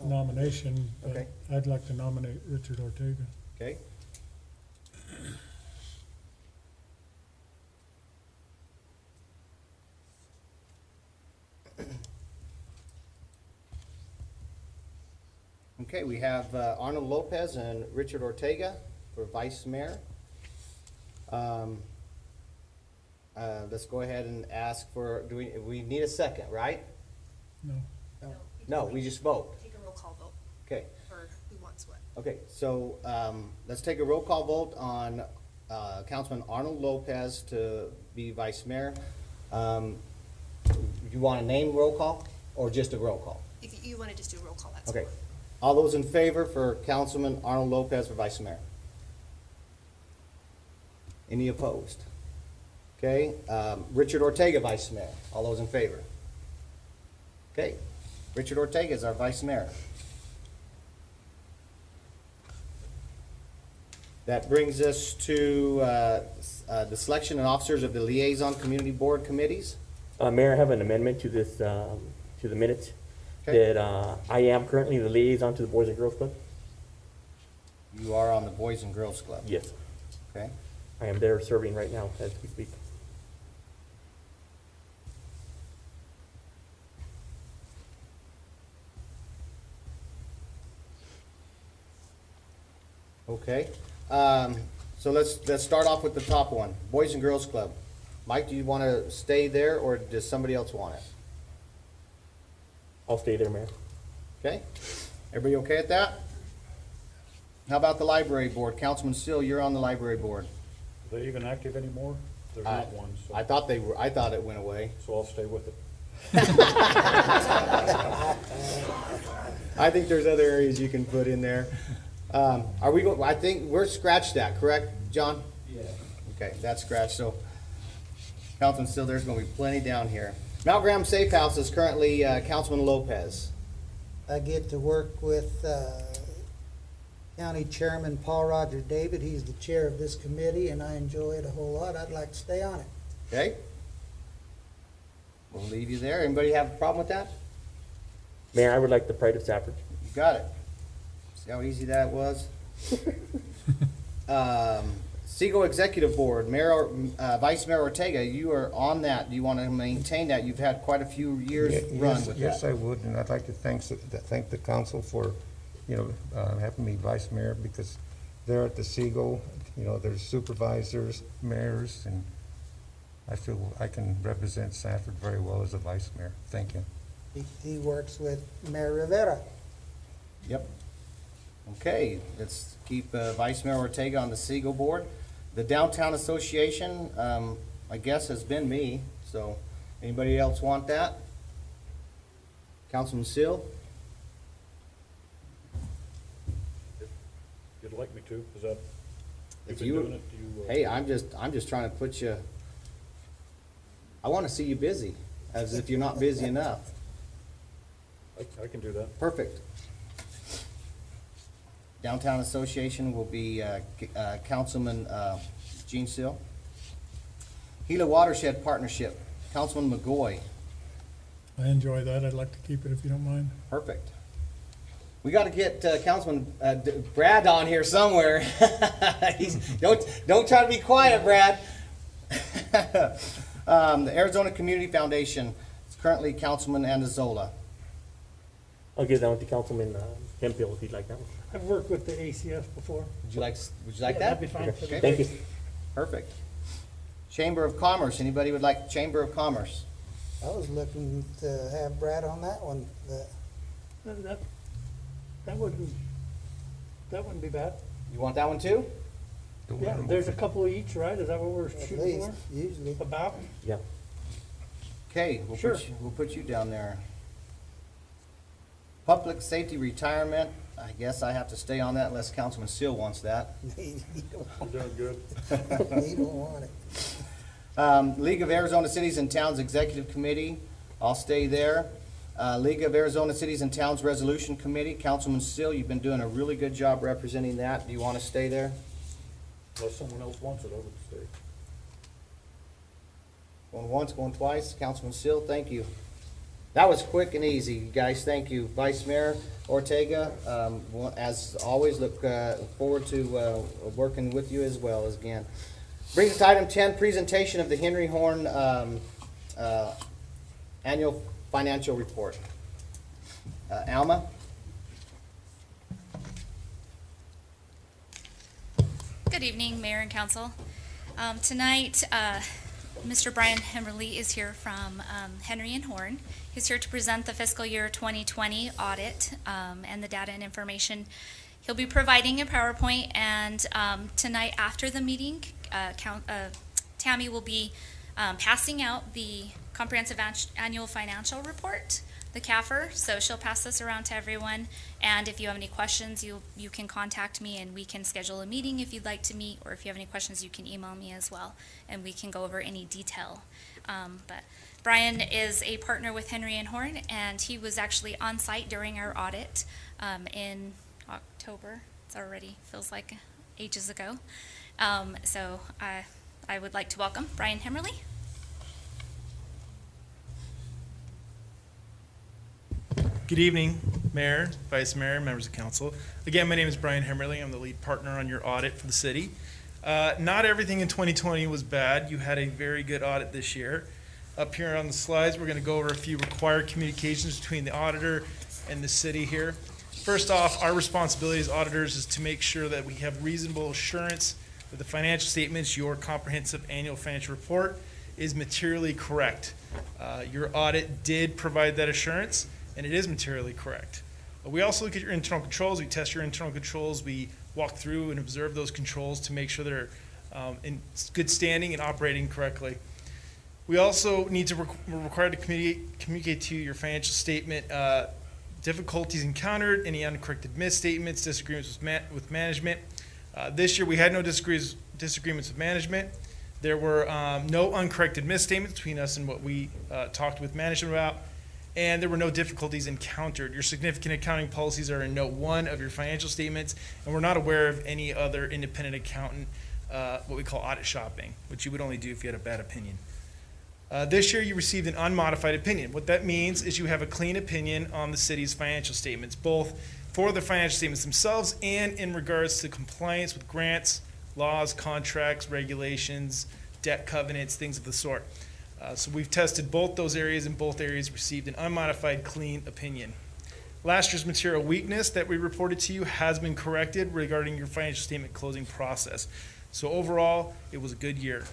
nomination, but Okay. I'd like to nominate Richard Ortega. Okay. Okay, we have Arnold Lopez and Richard Ortega for vice mayor. Let's go ahead and ask for, we need a second, right? No. No, we just vote. Take a roll call vote Okay, for who wants what. okay, so let's take a roll call vote on Councilman Arnold Lopez to be vice mayor. You want a name roll call or just a roll call? If you want to just do a roll call, that's Okay. fine. All those in favor for Councilman Arnold Lopez for vice mayor? Any opposed? Okay, Richard Ortega, vice mayor. All those in favor? Okay, Richard Ortega is our vice mayor. That brings us to the selection and officers of the liaison community board committees. Mayor, I have an amendment to this, to the minutes. Okay. That I am currently the liaison to the Boys and Girls Club. You are on the Boys and Girls Club. Yes, Okay, I am there serving right now as we speak. okay. So let's start off with the top one, Boys and Girls Club. Mike, do you want to stay there or does somebody else want it? I'll stay there, Mayor. Okay, everybody okay at that? How about the library board? Councilman Steele, you're on the library board. Are they even active anymore? There's I- not one, so, I thought they were, I thought it went away. so I'll stay with it. I think there's other areas you can put in there. Are we, I think, we're scratched that, correct, John? Yeah. Okay, that's scratched, so Councilman Steele, there's gonna be plenty down here. Mount Graham Safe House is currently Councilman Lopez. I get to work with County Chairman Paul Roger David. He's the chair of this committee, and I enjoy it a whole lot. I'd like to stay on it. Okay? We'll leave you there. Anybody have a problem with that? Mayor, I would like the Pride of Safford. You got it. See how easy that was? Seago Executive Board, Mayor, Vice Mayor Ortega, you are on that. Do you want to maintain that? You've had quite a few years run with that. Yes, I would, and I'd like to thank the council for, having me vice mayor, because there at the Seagull, there's supervisors, mayors, and I feel I can represent Safford very well as a vice mayor. Thank you. He works with Mayor Rivera. Yep. Okay, let's keep Vice Mayor Ortega on the Seagull Board. The Downtown Association, I guess, has been me, so anybody else want that? Councilman Seal? You'd like me to, is that, If you've been you, doing it, do you? hey, I'm just trying to put you, I want to see you busy, as if you're not busy enough. I can do that. Perfect. Downtown Association will be Councilman Gene Seal. Gila Watershed Partnership, Councilman McGoy. I enjoy that. I'd like to keep it if you don't mind. Perfect. We got to get Councilman Brad on here somewhere. Don't try to be quiet, Brad. The Arizona Community Foundation is currently Councilman Andazola. I'll give that one to Councilman Hemphill if you'd like that one. I've worked with the ACF before. Would you like Yeah, that? that'd be fine. Okay. Thank you. Perfect. Chamber of Commerce. Anybody would like Chamber of Commerce? I was looking to have Brad on that one. That wouldn't be bad. You want that one too? Yeah, there's a couple each, right? Is that what we're At shooting least, for? usually. About? Yeah. Okay, Sure. we'll put you down there. Public Safety Retirement. I guess I have to stay on that unless Councilman Seal wants that. He You're doing good. don't want it. League of Arizona Cities and Towns Executive Committee, I'll stay there. League of Arizona Cities and Towns Resolution Committee, Councilman Still, you've been doing a really good job representing that. Do you want to stay there? Unless someone else wants it, I would stay. Going once, going twice. Councilman Still, thank you. That was quick and easy, you guys. Thank you. Vice Mayor Ortega, as always, look forward to working with you as well as again. Brings us to item 10, presentation of the Henry Horn annual financial report. Alma? Good evening, Mayor and Council. Tonight, Mr. Brian Hemmerly is here from Henry and Horn. He's here to present the fiscal year 2020 audit and the data and information. He'll be providing a PowerPoint, and tonight after the meeting, Tammy will be passing out the comprehensive annual financial report, the CAFR, so she'll pass this around to everyone. And if you have any questions, you can contact me and we can schedule a meeting if you'd like to meet, or if you have any questions, you can email me as well, and we can go over any detail. But Brian is a partner with Henry and Horn, and he was actually on site during our audit in October. It already feels like ages ago. So I would like to welcome Brian Hemmerly. Good evening, Mayor, Vice Mayor, members of council. Again, my name is Brian Hemmerly. I'm the lead partner on your audit for the city. Not everything in 2020 was bad. You had a very good audit this year. Up here on the slides, we're going to go over a few required communications between the auditor and the city here. First off, our responsibility as auditors is to make sure that we have reasonable assurance that the financial statements, your comprehensive annual financial report, is materially correct. Your audit did provide that assurance, and it is materially correct. We also look at your internal controls. We test your internal controls. We walk through and observe those controls to make sure they're in good standing and operating correctly. We also need to, we're required to communicate to you your financial statement difficulties encountered, any uncorrected misstatements, disagreements with management. This year we had no disagreements with management. There were no uncorrected misstatements between us and what we talked with management about. And there were no difficulties encountered. Your significant accounting policies are in note 1 of your financial statements, and we're not aware of any other independent accountant, what we call audit shopping, which you would only do if you had a bad opinion. This year you received an unmodified opinion. What that means is you have a clean opinion on the city's financial statements, both for the financial statements themselves and in regards to compliance with grants, laws, contracts, regulations, debt covenants, things of the sort. So we've tested both those areas, and both areas received an unmodified, clean opinion. Last year's material weakness that we reported to you has been corrected regarding your financial statement closing process. So overall, it was a good year.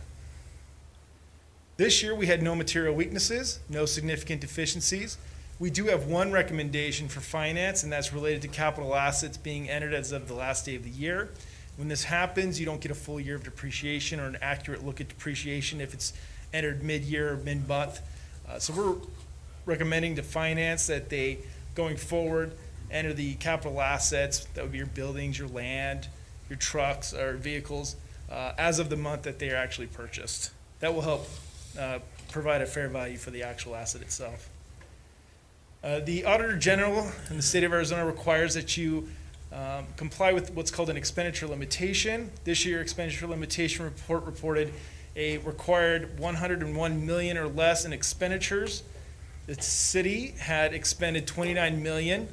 This year, we had no material weaknesses, no significant deficiencies. We do have one recommendation for finance, and that's related to capital assets being entered as of the last day of the year. When this happens, you don't get a full year of depreciation or an accurate look at depreciation if it's entered mid-year or mid-month. So we're recommending to finance that they, going forward, enter the capital assets, that would be your buildings, your land, your trucks, or vehicles, as of the month that they are actually purchased. That will help provide a fair value for the actual asset itself. The Auditor General in the state of Arizona requires that you comply with what's called an expenditure limitation. This year, expenditure limitation report reported a required 101 million or less in expenditures. The city had expended 29 million,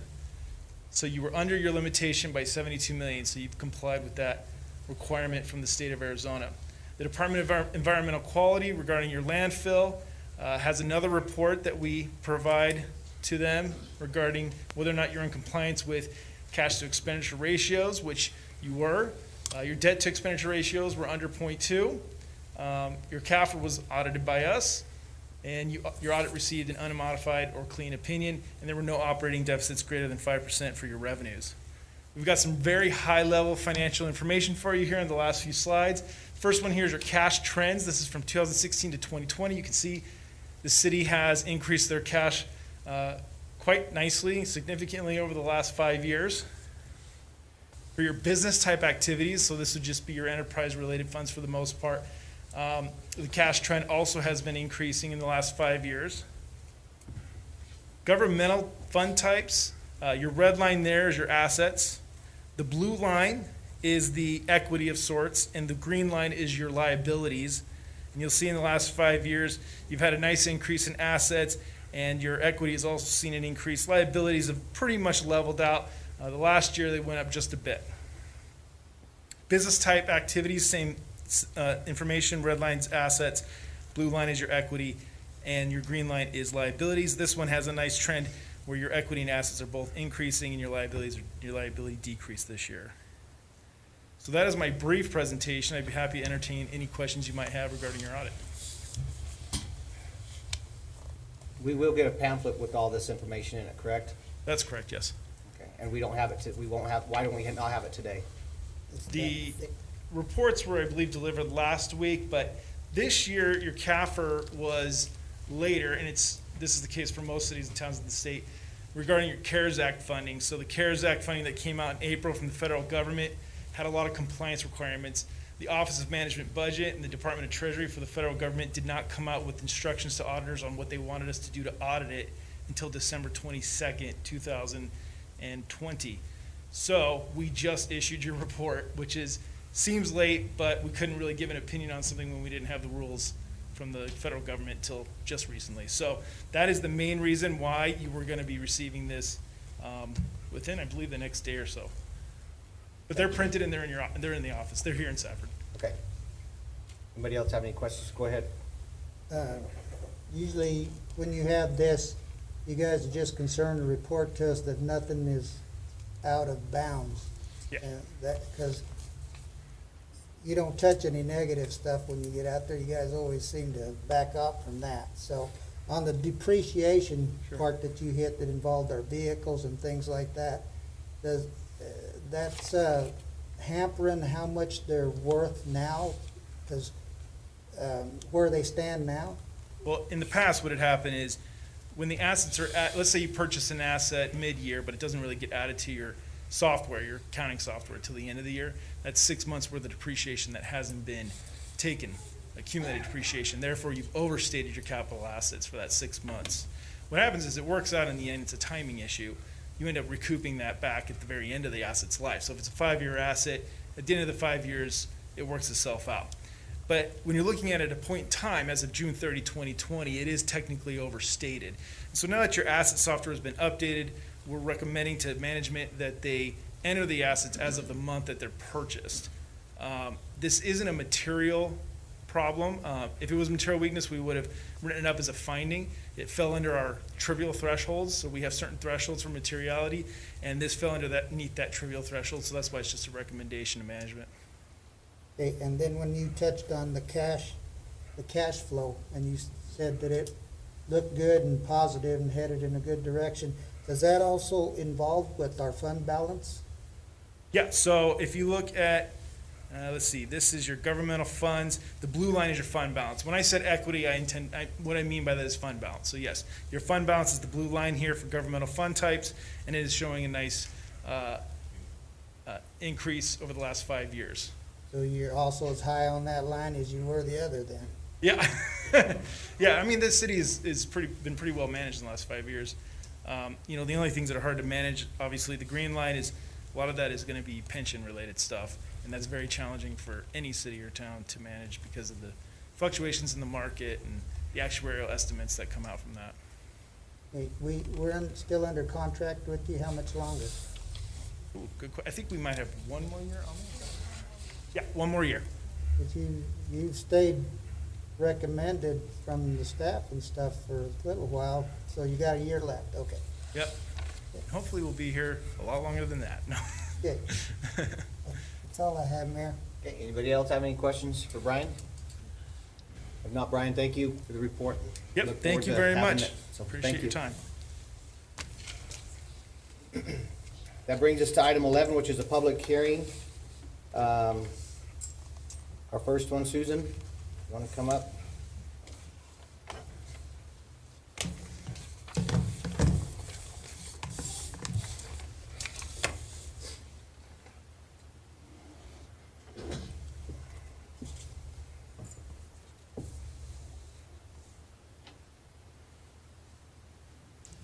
so you were under your limitation by 72 million, so you've complied with that requirement from the state of Arizona. The Department of Environmental Quality regarding your landfill has another report that we provide to them regarding whether or not you're in compliance with cash to expenditure ratios, which you were. Your debt to expenditure ratios were under 0.2. Your CAFR was audited by us, and your audit received an unmodified or clean opinion, and there were no operating deficits greater than 5% for your revenues. We've got some very high-level financial information for you here in the last few slides. First one here is your cash trends. This is from 2016 to 2020. You can see the city has increased their cash quite nicely, significantly over the last 5 years. For your business type activities, so this would just be your enterprise-related funds for the most part, the cash trend also has been increasing in the last 5 years. Governmental fund types, your red line there is your assets. The blue line is the equity of sorts, and the green line is your liabilities. And you'll see in the last 5 years, you've had a nice increase in assets, and your equity has also seen an increase. Liabilities have pretty much leveled out. The last year, they went up just a bit. Business type activities, same information. Red line's assets, blue line is your equity, and your green line is liabilities. This one has a nice trend where your equity and assets are both increasing and your liability decreased this year. So that is my brief presentation. I'd be happy to entertain any questions you might have regarding your audit. We will get a pamphlet with all this information in it, correct? That's correct, yes. Okay, and we don't have it, we won't have, why don't we not have it today? The reports were, I believe, delivered last week, but this year your CAFR was later, and this is the case for most cities and towns in the state, regarding your CARES Act funding. So the CARES Act funding that came out in April from the federal government had a lot of compliance requirements. The Office of Management Budget and the Department of Treasury for the federal government did not come out with instructions to auditors on what they wanted us to do to audit it until December 22nd, 2020. So we just issued your report, which seems late, but we couldn't really give an opinion on something when we didn't have the rules from the federal government till just recently. So that is the main reason why you were going to be receiving this within, I believe, the next day or so. But they're printed and they're in the office. They're here in Safford. Okay. Anybody else have any questions? Go ahead. Usually, when you have this, you guys are just concerned to report to us that nothing is out of bounds. Yeah. Because you don't touch any negative stuff when you get out there. You guys always seem to back up from that. So on the depreciation part that you hit that involved our vehicles and things like that, that's hampering how much they're worth now, because where they stand now? Well, in the past, what had happened is when the assets are at, let's say you purchase an asset mid-year, but it doesn't really get added to your software, your accounting software, till the end of the year, that's 6 months worth of depreciation that hasn't been taken, accumulated depreciation. Therefore, you've overstated your capital assets for that 6 months. What happens is it works out in the end, it's a timing issue. You end up recouping that back at the very end of the asset's life. So if it's a 5-year asset, at the end of the 5 years, it works itself out. But when you're looking at it at a point in time, as of June 30, 2020, it is technically overstated. So now that your asset software has been updated, we're recommending to management that they enter the assets as of the month that they're purchased. This isn't a material problem. If it was material weakness, we would have written it up as a finding. It fell under our trivial thresholds, so we have certain thresholds for materiality, and this fell underneath that trivial threshold, so that's why it's just a recommendation to management. Okay, and then when you touched on the cash flow, and you said that it looked good and positive and headed in a good direction, does that also involve with our fund balance? Yeah, so if you look at, let's see, this is your governmental funds. The blue line is your fund balance. When I said equity, what I mean by that is fund balance. So yes, your fund balance is the blue line here for governmental fund types, and it is showing a nice increase over the last 5 years. So you're also as high on that line as you were the other then? Yeah, yeah. I mean, this city is been pretty well managed in the last 5 years. You know, the only things that are hard to manage, obviously, the green line is a lot of that is going to be pension-related stuff, and that's very challenging for any city or town to manage because of the fluctuations in the market and the actuarial estimates that come out from that. Hey, we're still under contract with you. How much longer? Ooh, good. I think we might have one more year on that. Yeah, one more year. But you've stayed recommended from the staff and stuff for a little while, so you got a year left. Okay. Yep. Hopefully we'll be here a lot longer than that. No. Okay. That's all I have, Mayor. Okay, anybody else have any questions for Brian? If not, Brian, thank you for the report. Yep, Look thank forward you to very having much. it. So, Appreciate thank your you. time. That brings us to item 11, which is a public hearing. Our first one, Susan, you want to come up?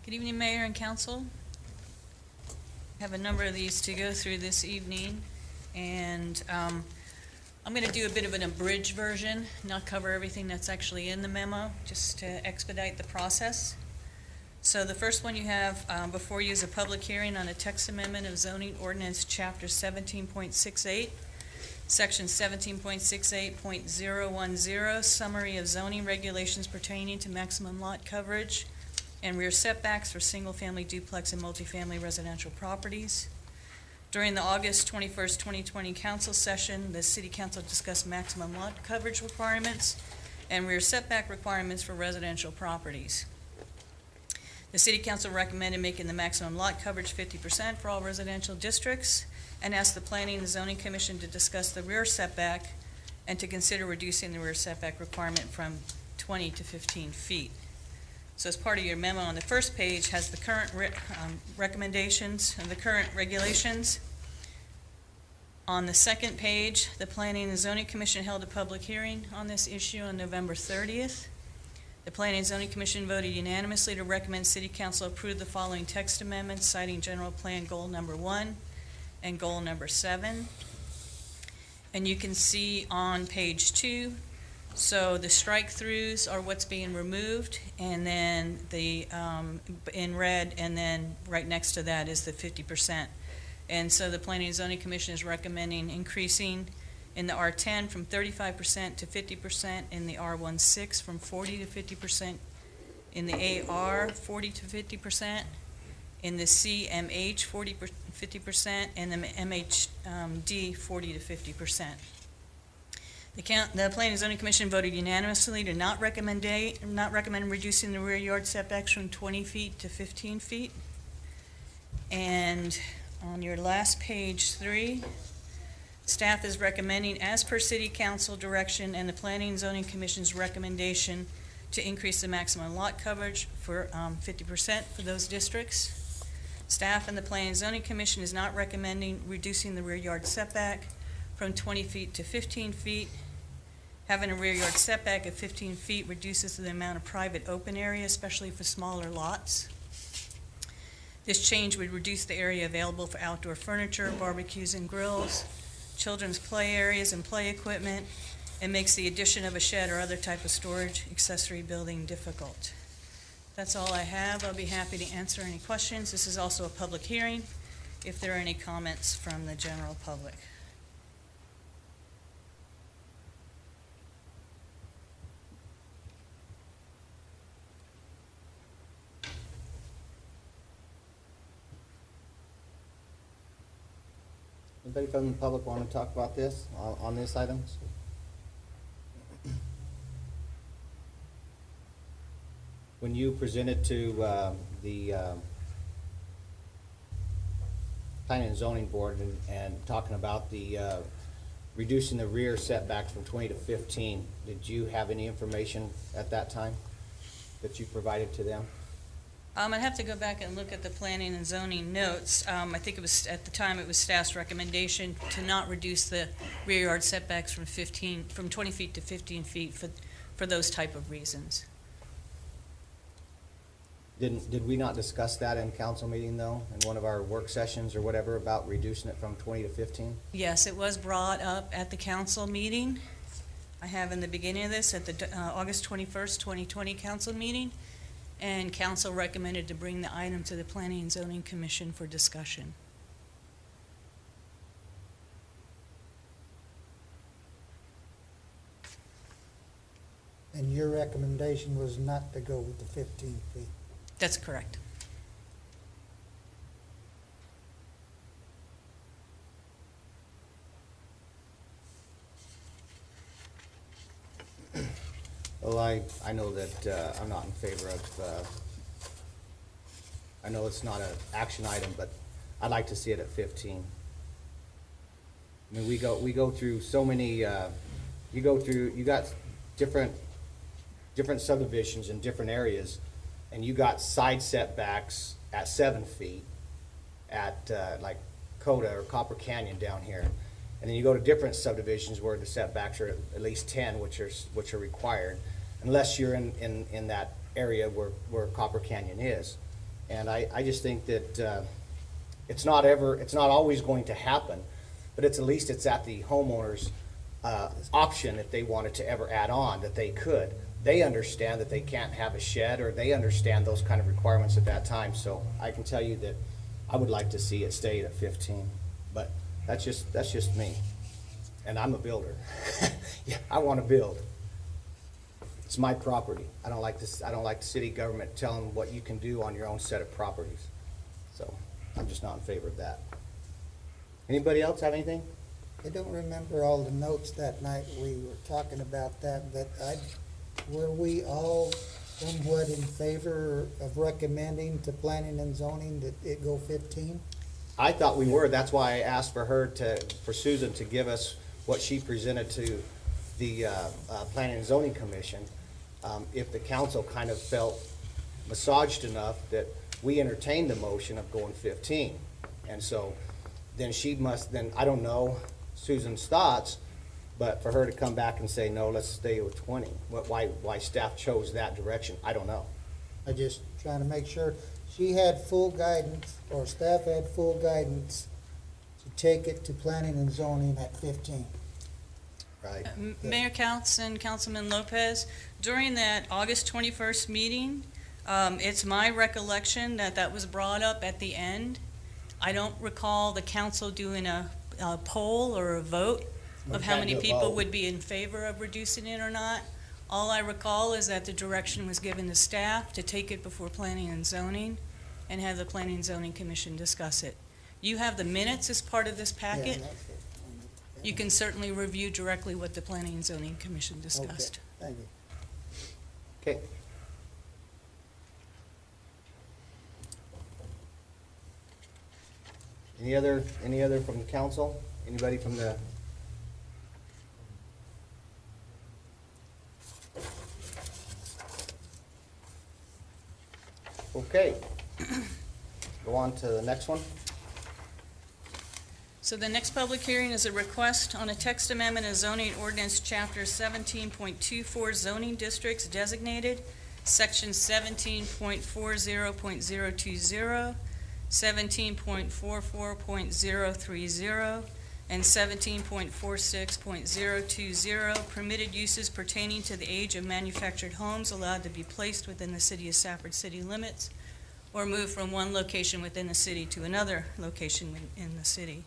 Good evening, Mayor and Council. I have a number of these to go through this evening, and I'm going to do a bit of an abridged version, not cover everything that's actually in the memo, just to expedite the process. So the first one you have before you is a public hearing on a text amendment of zoning ordinance, chapter 17.68, section 17.68.010, summary of zoning regulations pertaining to maximum lot coverage and rear setbacks for single-family duplex and multifamily residential properties. During the August 21st, 2020 council session, the city council discussed maximum lot coverage requirements and rear setback requirements for residential properties. The city council recommended making the maximum lot coverage 50% for all residential districts and asked the Planning and Zoning Commission to discuss the rear setback and to consider reducing the rear setback requirement from 20 to 15 feet. So as part of your memo on the first page has the current recommendations and the current regulations. On the second page, the Planning and Zoning Commission held a public hearing on this issue on November 30th. The Planning and Zoning Commission voted unanimously to recommend City Council approve the following text amendments citing General Plan Goal Number 1 and Goal Number 7. And you can see on page 2, so the strike-throughs are what's being removed, and then the, in red, and then right next to that is the 50%. And so the Planning and Zoning Commission is recommending increasing in the R10 from 35% to 50%, in the R16 from 40 to 50%, in the AR 40 to 50%, in the CMH 50%, and the MHD 40 to 50%. The Planning and Zoning Commission voted unanimously to not recommend reducing the rear yard setbacks from 20 feet to 15 feet. And on your last page 3, staff is recommending, as per City Council direction and the Planning and Zoning Commission's recommendation, to increase the maximum lot coverage for 50% for those districts. Staff and the Planning and Zoning Commission is not recommending reducing the rear yard setback from 20 feet to 15 feet. Having a rear yard setback of 15 feet reduces the amount of private open area, especially for smaller lots. This change would reduce the area available for outdoor furniture, barbecues and grills, children's play areas and play equipment, and makes the addition of a shed or other type of storage accessory building difficult. That's all I have. I'll be happy to answer any questions. This is also a public hearing if there are any comments from the general public. Anybody from the public want to talk about this, on this item? When you presented to the Planning and Zoning Board and talking about the reducing the rear setbacks from 20 to 15, did you have any information at that time that you provided to them? I'd have to go back and look at the planning and zoning notes. I think it was, at the time, it was staff's recommendation to not reduce the rear yard setbacks from 20 feet to 15 feet for those type of reasons. Did we not discuss that in council meeting, though, in one of our work sessions or whatever, about reducing it from 20 to 15? Yes, it was brought up at the council meeting. I have in the beginning of this, at the August 21st, 2020 council meeting, and council recommended to bring the item to the Planning and Zoning Commission for discussion. And your recommendation was not to go with the 15 feet? That's correct. Well, I know that I'm not in favor of, I know it's not an action item, but I'd like to see it at 15. I mean, we go through so many, you got different subdivisions in different areas, and you got side setbacks at 7 feet at like Coda or Copper Canyon down here. And then you go to different subdivisions where the setbacks are at least 10, which are required, unless you're in that area where Copper Canyon is. And I just think that it's not always going to happen, but at least it's at the homeowner's option if they wanted to ever add on, that they could. They understand that they can't have a shed, or they understand those kind of requirements at that time. So I can tell you that I would like to see it stay at 15, but that's just me. And I'm a builder. Yeah, I want to build. It's my property. I don't like this. I don't like the city government telling what you can do on your own set of properties. So I'm just not in favor of that. Anybody else have anything? I don't remember all the notes that night we were talking about that, but were we all somewhat in favor of recommending to planning and zoning that it go 15? I thought we were. That's why I asked for Susan to give us what she presented to the Planning and Zoning Commission. If the council kind of felt massaged enough that we entertained the motion of going 15. And so then I don't know Susan's thoughts, but for her to come back and say, no, let's stay with 20. Why staff chose that direction, I don't know. I just trying to make sure she had full guidance, or staff had full guidance to take it to planning and zoning at 15. Right. Mayor Counts and Councilman Lopez, during that August 21st meeting, it's my recollection that that was brought up at the end. I don't recall the council doing a poll or a vote of how many people would be in favor of reducing it or not. All I recall is that the direction was given to staff to take it before Planning and Zoning and have the Planning and Zoning Commission discuss it. You have the minutes as part of this Yeah, packet. that's it. You can certainly review directly what the Planning and Zoning Commission discussed. Okay, thank you. Okay. Any other from the council? Anybody from the? Okay. Go on to the next one. So the next public hearing is a request on a text amendment of zoning ordinance chapter 17.24 zoning districts designated, section 17.40.020, 17.44.030, and 17.46.020, permitted uses pertaining to the age of manufactured homes allowed to be placed within the city of Safford city limits or moved from one location within the city to another location in the city.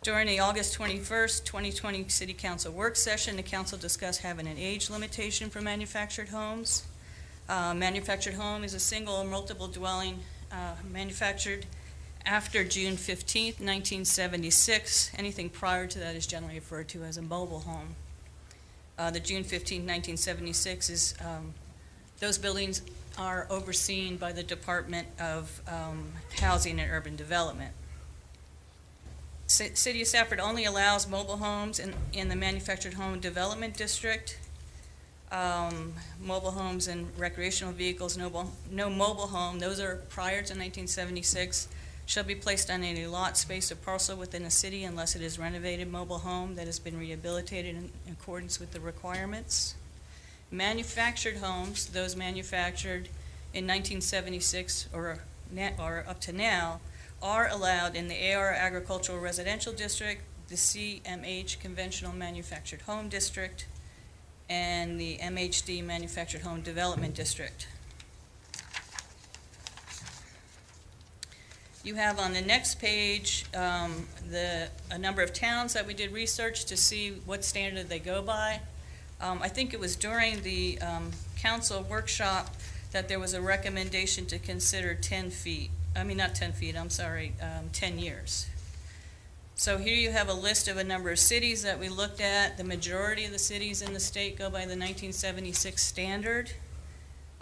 During the August 21st, 2020 City Council work session, the council discussed having an age limitation for manufactured homes. Manufactured home is a single or multiple dwelling manufactured after June 15th, 1976. Anything prior to that is generally referred to as a mobile home. The June 15th, 1976 is, those buildings are overseen by the Department of Housing and Urban Development. City of Safford only allows mobile homes in the manufactured home development district. Mobile homes and recreational vehicles, no mobile home, those are prior to 1976, shall be placed on any lot, space, or parcel within the city unless it is renovated mobile home that has been rehabilitated in accordance with the requirements. Manufactured homes, those manufactured in 1976 or up to now, are allowed in the AR Agricultural Residential District, the CMH Conventional Manufactured Home District, and the MHD Manufactured Home Development District. You have on the next page a number of towns that we did research to see what standard they go by. I think it was during the council workshop that there was a recommendation to consider 10 feet. I mean, not 10 feet, I'm sorry, 10 years. So here you have a list of a number of cities that we looked at. The majority of the cities in the state go by the 1976 standard.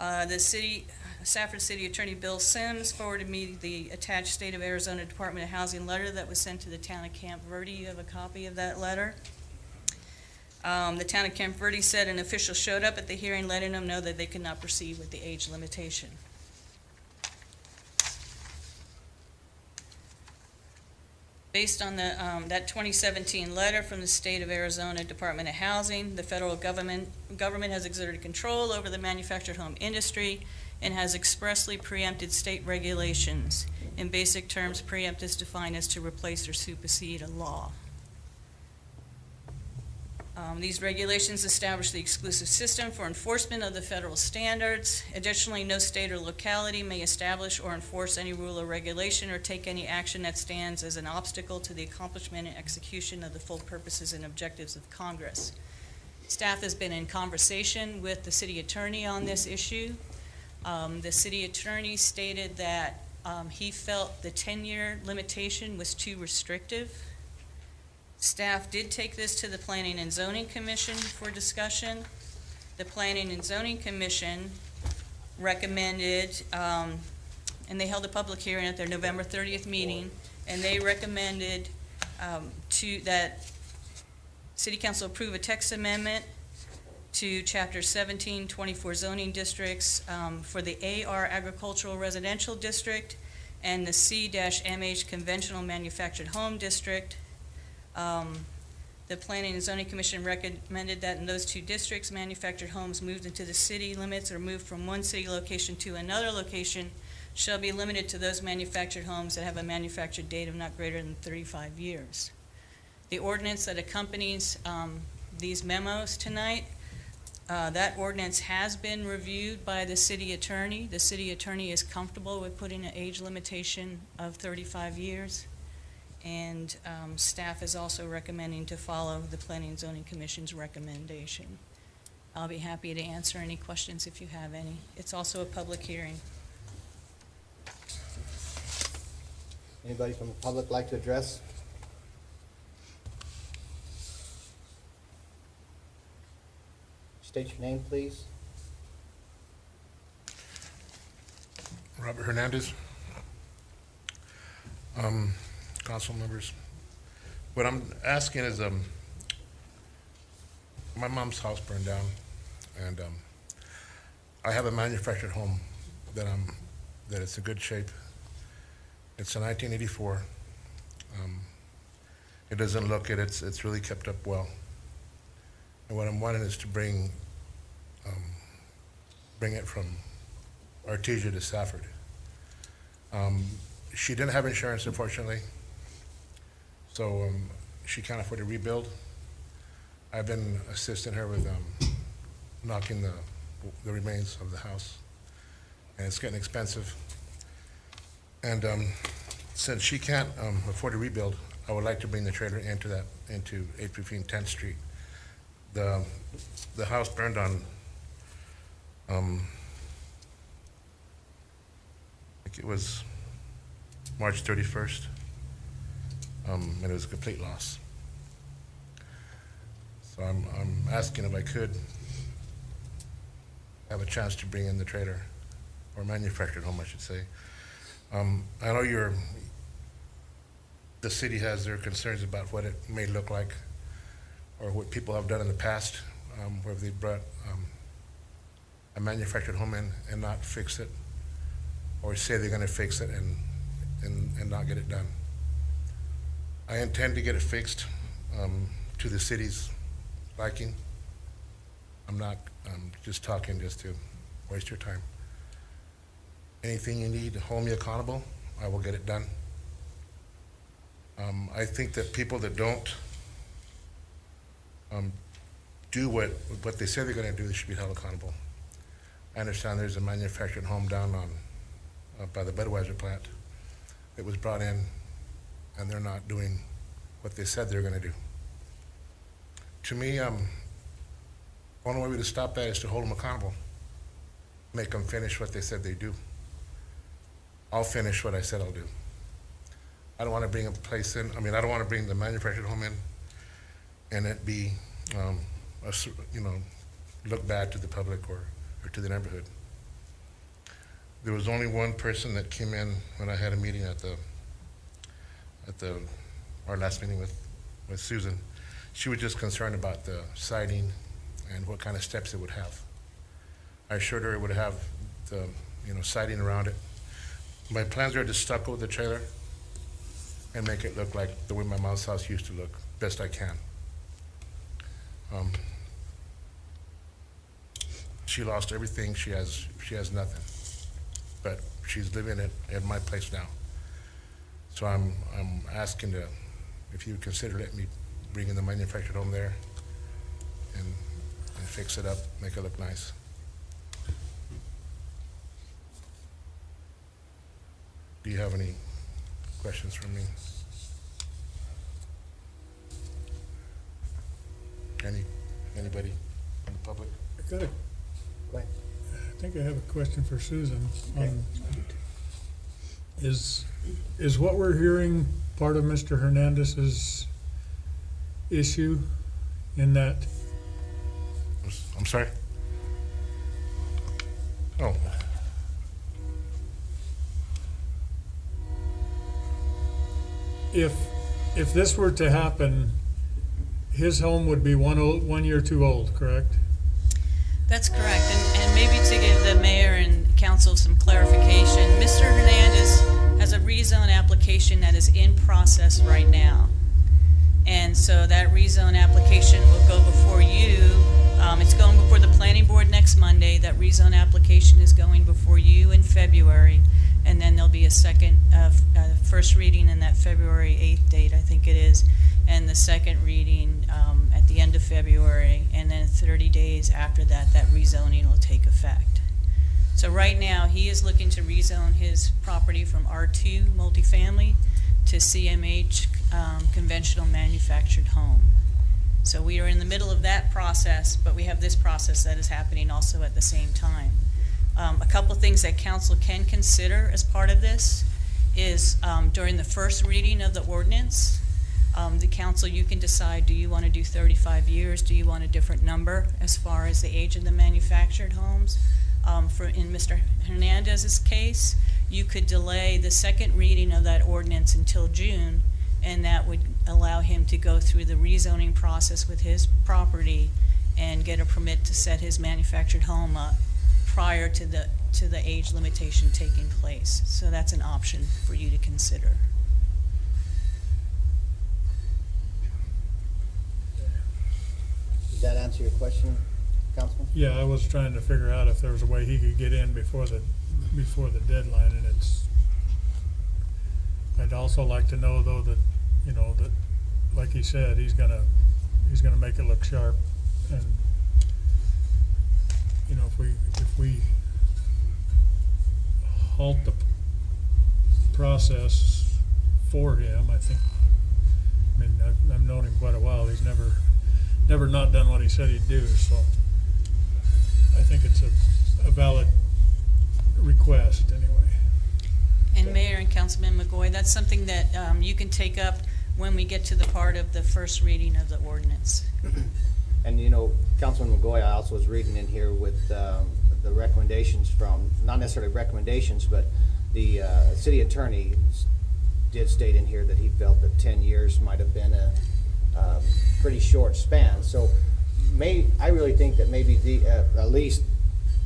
Safford City Attorney Bill Sims forwarded me the attached State of Arizona Department of Housing letter that was sent to the town of Camp Verde. You have a copy of that letter. The town of Camp Verde said an official showed up at the hearing letting them know that they could not proceed with the age limitation. Based on that 2017 letter from the State of Arizona Department of Housing, the federal government has exerted control over the manufactured home industry and has expressly preempted state regulations. In basic terms, preempt is defined as to replace or supersede a law. These regulations establish the exclusive system for enforcement of the federal standards. Additionally, no state or locality may establish or enforce any rule or regulation or take any action that stands as an obstacle to the accomplishment and execution of the full purposes and objectives of Congress. Staff has been in conversation with the city attorney on this issue. The city attorney stated that he felt the 10-year limitation was too restrictive. Staff did take this to the Planning and Zoning Commission for discussion. The Planning and Zoning Commission recommended, and they held a public hearing at their November 30th meeting, and they recommended that City Council approve a text amendment to Chapter 1724 zoning districts for the AR Agricultural Residential District and the C-MH Conventional Manufactured Home District. The Planning and Zoning Commission recommended that in those two districts, manufactured homes moved into the city limits or moved from one city location to another location shall be limited to those manufactured homes that have a manufactured date of not greater than 35 years. The ordinance that accompanies these memos tonight, that ordinance has been reviewed by the city attorney. The city attorney is comfortable with putting an age limitation of 35 years. And staff is also recommending to follow the Planning and Zoning Commission's recommendation. I'll be happy to answer any questions if you have any. It's also a public hearing. Anybody from the public like to address? State your name, please. Robert Hernandez. Council members, what I'm asking is, my mom's house burned down, and I have a manufactured home that it's in good shape. It's a 1984. It doesn't look it. It's really kept up well. And what I'm wanting is to bring it from Artesia to Safford. She didn't have insurance, unfortunately, so she can't afford to rebuild. I've been assisting her with knocking the remains of the house, and it's getting expensive. And since she can't afford to rebuild, I would like to bring the trailer into 815 10th Street. The house burned on I think it was March 31st, and it was a complete loss. So I'm asking if I could have a chance to bring in the trailer, or manufactured home, I should say. I know the city has their concerns about what it may look like, or what people have done in the past, where they brought a manufactured home in and not fix it, or say they're gonna fix it and not get it done. I intend to get it fixed to the city's liking. I'm just talking just to waste your time. Anything you need to hold me accountable, I will get it done. I think that people that don't do what they say they're gonna do, they should be held accountable. I understand there's a manufactured home down by the Budweiser plant that was brought in, and they're not doing what they said they're gonna do. To me, only way to stop that is to hold them accountable. Make them finish what they said they do. I'll finish what I said I'll do. I don't wanna bring a place in, I don't wanna bring the manufactured home in and it be, look bad to the public or to the neighborhood. There was only one person that came in when I had a meeting at our last meeting with Susan. She was just concerned about the siding and what kind of steps it would have. I assured her it would have the siding around it. My plans are to stucco the trailer and make it look like the way my mom's house used to look, best I can. She lost everything. She has nothing, but she's living at my place now. So I'm asking if you would consider letting me bring in the manufactured home there, and fix it up, make it look nice. Do you have any questions for me? Anybody in the public? I got a, Go ahead. I think I have a question for Susan. Is what we're hearing part of Mr. Hernandez's issue in that? I'm sorry? Oh, If this were to happen, his home would be 1 year too old, correct? That's correct, and maybe to give the mayor and council some clarification, Mr. Hernandez has a rezone application that is in process right now. And so that rezone application will go before you. It's going before the planning board next Monday. That rezone application is going before you in February. And then there'll be a second, first reading in that February 8th date, I think it is. And the second reading at the end of February. And then 30 days after that, that rezoning will take effect. So right now, he is looking to rezone his property from R2 multifamily to CMH conventional manufactured home. So we are in the middle of that process, but we have this process that is happening also at the same time. A couple of things that council can consider as part of this is during the first reading of the ordinance, the council, you can decide, do you want to do 35 years? Do you want a different number as far as the age of the manufactured homes? In Mr. Hernandez's case, you could delay the second reading of that ordinance until June, and that would allow him to go through the rezoning process with his property and get a permit to set his manufactured home up prior to the age limitation taking place. So that's an option for you to consider. Does that answer your question, Councilman? Yeah, I was trying to figure out if there was a way he could get in before the deadline, and I'd also like to know though that, you know, that, like he said, he's gonna make it look sharp, and, you know, if we halt the process for him, I think, I mean, I've known him quite a while, he's never not done what he said he'd do, so I think it's a valid request anyway. And Mayor and Councilman McGoy, that's something that you can take up when we get to the part of the first reading of the ordinance. And, you know, Councilman McGoy, I also was reading in here with the recommendations from, not necessarily recommendations, but the city attorney did state in here that he felt that 10 years might have been a pretty short span. So I really think that maybe at least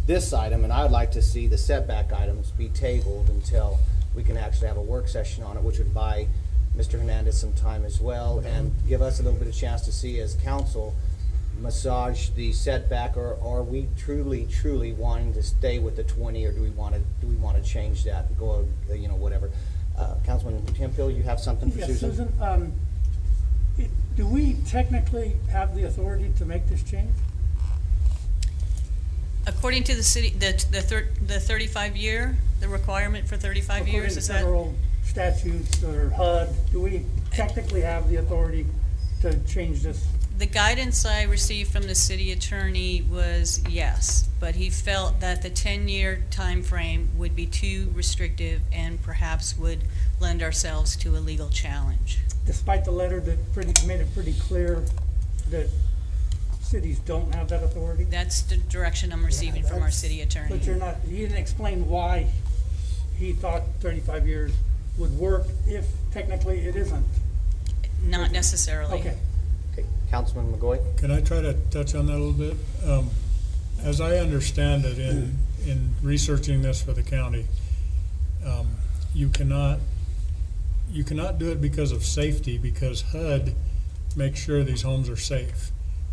this item, and I would like to see the setback items be tabled until we can actually have a work session on it, which would buy Mr. Hernandez some time as well, and give us a little bit of chance to see as council massage the setback, or are we truly wanting to stay with the 20, or do we want to change that and go, you know, whatever. Councilman Hemphill, you have something for Yes, Susan? Susan, do we technically have the authority to make this change? According to the city, the 35-year, the requirement for 35 years, is that? According to federal statutes or HUD, do we technically have the authority to change this? The guidance I received from the city attorney was yes, but he felt that the 10-year time frame would be too restrictive and perhaps would lend ourselves to a legal challenge. Despite the letter that made it pretty clear that cities don't have that authority? That's the direction I'm receiving from our city attorney. But you didn't explain why he thought 35 years would work if technically it isn't. Not necessarily. Okay. Okay, Councilman McGoy? Can I try to touch on that a little bit? As I understand it, in researching this for the county, you cannot do it because of safety, because HUD makes sure these homes are safe.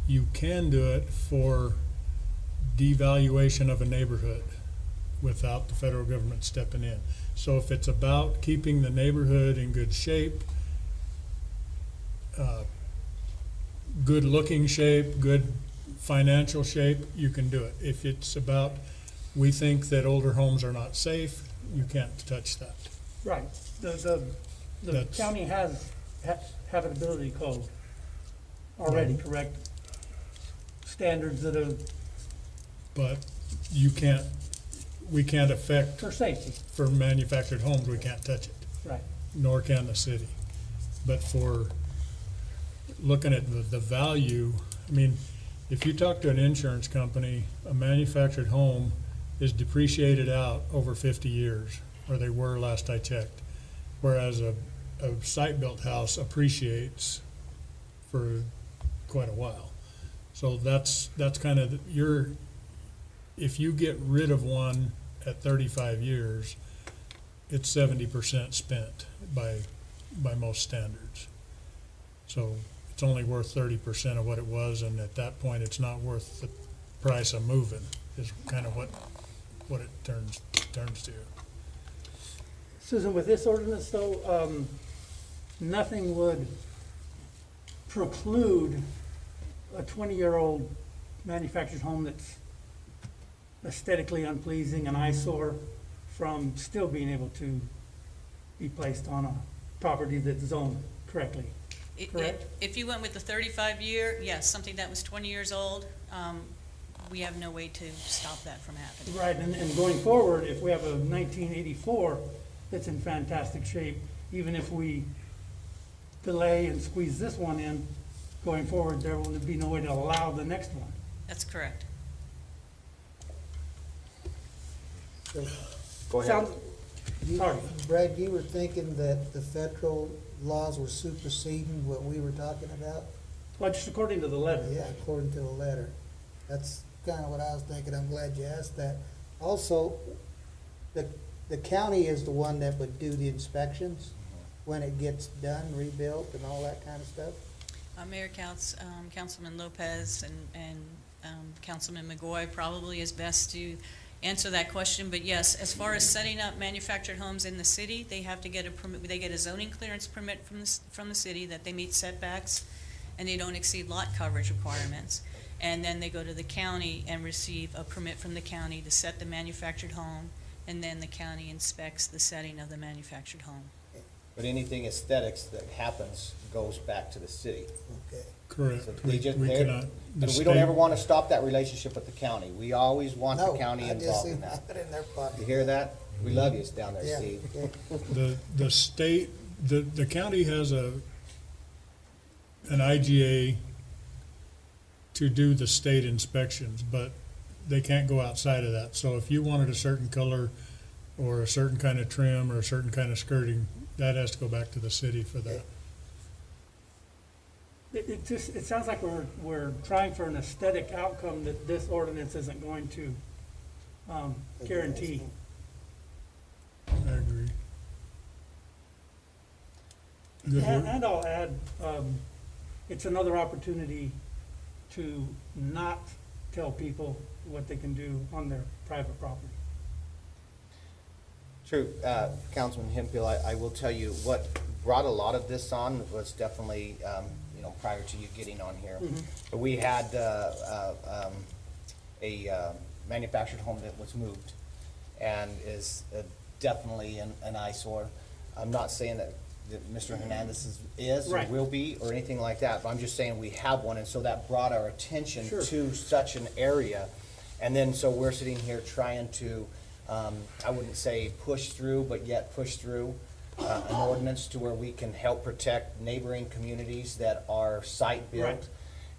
You can do it for devaluation of a neighborhood without the federal government stepping in. So if it's about keeping the neighborhood in good shape, good looking shape, good financial shape, you can do it. If it's about, we think that older homes are not safe, you can't touch that. Right. The That's- county has habitability code already, correct? Standards that are But you can't, we can't affect, for safety, for manufactured homes, we can't touch it, right? nor can the city. But for looking at the value, I mean, if you talk to an insurance company, a manufactured home is depreciated out over 50 years, or they were last I checked. Whereas a site-built house appreciates for quite a while. So that's kind of if you get rid of one at 35 years, it's 70% spent by most standards. So it's only worth 30% of what it was, and at that point, it's not worth the price of moving, is kind of what it turns to. Susan, with this ordinance though, nothing would preclude a 20-year-old manufactured home that's aesthetically unpleasing, an eyesore, from still being able to be placed on a property that's zoned correctly. Correct. If you went with the 35-year, yes, something that was 20 years old, we have no way to stop that from happening. Right, and going forward, if we have a 1984 that's in fantastic shape, even if we delay and squeeze this one in, going forward, there will be no way to allow the next one. That's correct. Go ahead. Sounds- Sorry. Brad, you were thinking that the federal laws were superseding what we were talking about? Well, just according to the letter. Yeah, according to the letter. That's kind of what I was thinking. I'm glad you asked that. Also, the county is the one that would do the inspections when it gets done, rebuilt and all that kind of stuff? Mayor Councilman Lopez and Councilman McGoy probably is best to answer that question, but yes, as far as setting up manufactured homes in the city, they have to get a permit, they get a zoning clearance permit from the city that they meet setbacks and they don't exceed lot coverage requirements. And then they go to the county and receive a permit from the county to set the manufactured home, and then the county inspects the setting of the manufactured home. But anything aesthetics that happens goes back to the city. Okay. Correct. So We they just, we they're- cannot. and we don't ever want to stop that relationship with the county. We always want the No, county I just involved seen in that. that in their pocket. You hear that? We love you down there, Yeah, Steve. okay. The state, the county has an IGA to do the state inspections, but they can't go outside of that. So if you wanted a certain color or a certain kind of trim or a certain kind of skirting, that has to go back to the city for that. It sounds like we're trying for an aesthetic outcome that this ordinance isn't going to guarantee. I agree. Good work. And I'll add, it's another opportunity to not tell people what they can do on their private property. True, Councilman Hemphill, I will tell you, what brought a lot of this on was definitely, prior to you getting on here. We had a manufactured home that was moved and is definitely an eyesore. I'm not saying that Mr. Hernandez is or Right. will be or anything like that, but I'm just saying we have one, and so that brought our attention Sure. to such an area. And then, so we're sitting here trying to, I wouldn't say push through, but yet push through an ordinance to where we can help protect neighboring communities that are site-built. Right.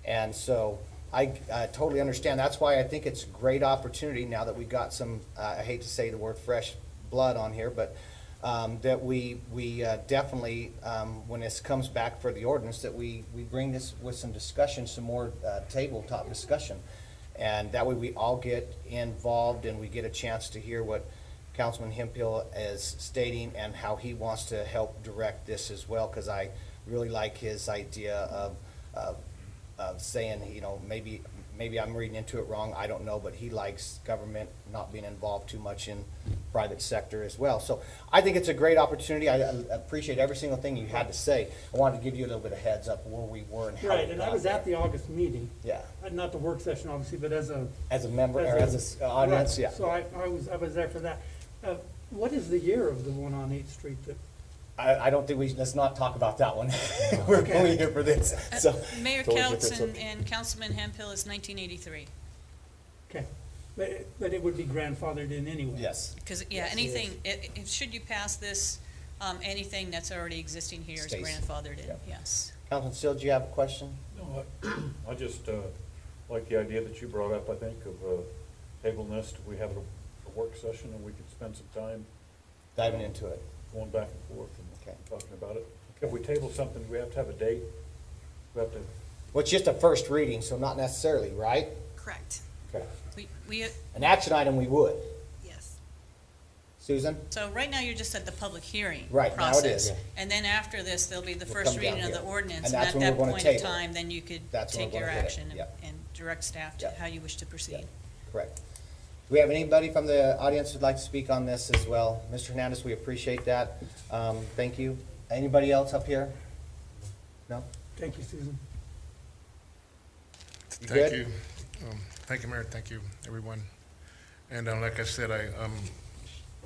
And so I totally understand. That's why I think it's a great opportunity now that we got some, I hate to say the word fresh blood on here, but that we definitely, when this comes back for the ordinance, that we bring this with some discussion, some more tabletop discussion. And that way we all get involved and we get a chance to hear what Councilman Hemphill is stating and how he wants to help direct this as well, because I really like his idea of saying, maybe maybe I'm reading into it wrong, I don't know, but he likes government not being involved too much in private sector as well. So I think it's a great opportunity. I appreciate every single thing you had to say. I wanted to give you a little bit of heads up where we were and how we Right, and I got was at there. the August meeting, Yeah, not the work session obviously, but as a. as a member, or as an audience, Right, yeah. So I was there for that. What is the year of the one on 8th Street that? I don't think let's not talk about that one. We're Okay. only here for this, so. Mayor totally Coutts different, so- and Councilman Hempill is 1983. Okay, but it would be grandfathered in anyway? Yes. Because, yeah, anything, should you pass this, anything that's already existing here is Stays. grandfathered in, Yeah. yes. Councilman Still, do you have a question? No, I just, like the idea that you brought up, I think, of, tabling this, we have a work session and we could spend some time Diving into it. going back and forth Okay. and talking about it. If we table something, we have to have a date. We have to, Well, it's just a first reading, so not necessarily, right? Correct. Okay. We, An action item, we would. Yes. Susan? so right now, you're just at the public hearing Right, now it is. process. And then after this, there'll be the We'll first come down reading of the here. ordinance. And And that's at when we're that gonna point in table. time, then you could That's when take we're your gonna hit it. action Yep. and direct staff to Yep. how you wish to proceed. Yeah, correct. Do we have anybody from the audience who'd like to speak on this as well? Mr. Hernandez, we appreciate that. Thank you. Anybody else up here? No? Thank you, Susan. You Thank good? you. Thank you, Mayor. Thank you, everyone. And like I said,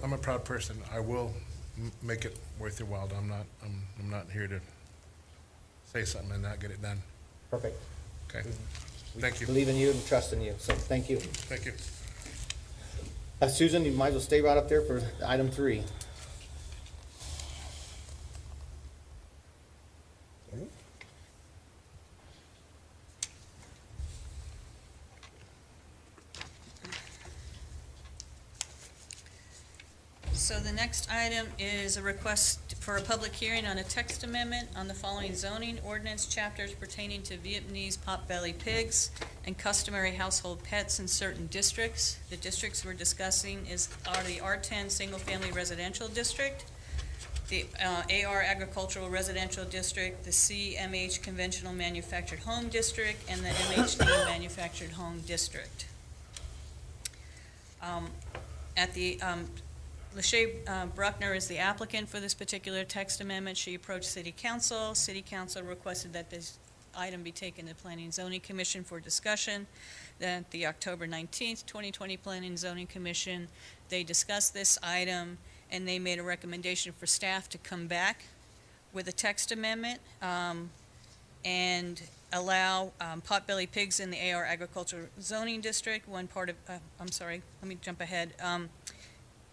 I'm a proud person. I will make it worth your while. I'm not here to say something and not get it done. Perfect. Okay. We Thank you. believe in you and trust in you, so thank you. Thank you. Susan, you might as well stay right up there for item 3. So the next item is a request for a public hearing on a text amendment on the following zoning ordinance chapters pertaining to Vietnamese potbelly pigs and customary household pets in certain districts. The districts we're discussing are the R10 Single Family Residential District, the AR Agricultural Residential District, the CMH Conventional Manufactured Home District, and the MHD Manufactured Home District. Lachey Bruckner is the applicant for this particular text amendment. She approached City Council. City Council requested that this item be taken to Planning and Zoning Commission for discussion. Then at the October 19th, 2020 Planning and Zoning Commission, they discussed this item and they made a recommendation for staff to come back with a text amendment and allow potbelly pigs in the AR Agricultural Zoning District. One part of, I'm sorry, let me jump ahead.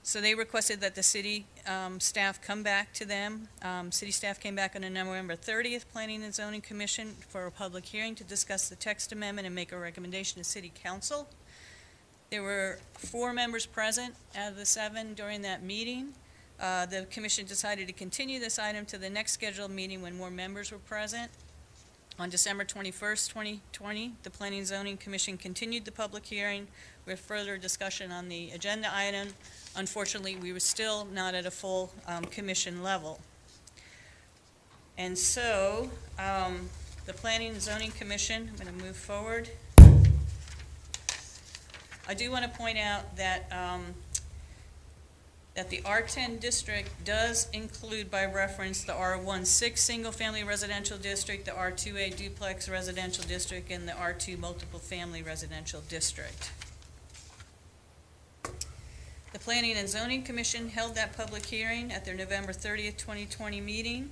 So they requested that the city staff come back to them. City staff came back on November 30th, Planning and Zoning Commission, for a public hearing to discuss the text amendment and make a recommendation to City Council. There were 4 members present out of the 7 during that meeting. The commission decided to continue this item to the next scheduled meeting when more members were present. On December 21st, 2020, the Planning and Zoning Commission continued the public hearing with further discussion on the agenda item. Unfortunately, we were still not at a full commission level. And so, the Planning and Zoning Commission, I'm going to move forward. I do want to point out that that the R10 district does include by reference the R16 single-family residential district, the R2A duplex residential district, and the R2 multiple family residential district. The Planning and Zoning Commission held that public hearing at their November 30th, 2020 meeting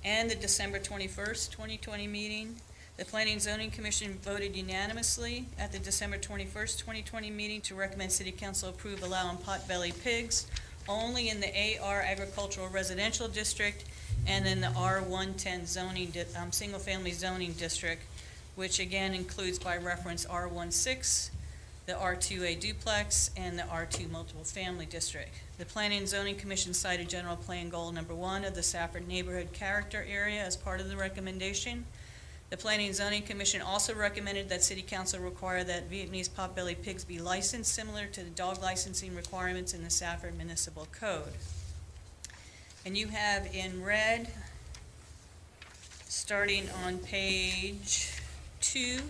and the December 21st, 2020 meeting. The Planning and Zoning Commission voted unanimously at the December 21st, 2020 meeting to recommend City Council approve allowing potbelly pigs only in the AR Agricultural Residential District and in the R110 zoning, single-family zoning district, which again includes by reference R16, the R2A duplex, and the R2 multiple family district. The Planning and Zoning Commission cited General Plan Goal Number 1 of the Safford Neighborhood Character Area as part of the recommendation. The Planning and Zoning Commission also recommended that City Council require that Vietnamese potbelly pigs be licensed similar to the dog licensing requirements in the Safford Municipal Code. And you have in red, starting on page 2,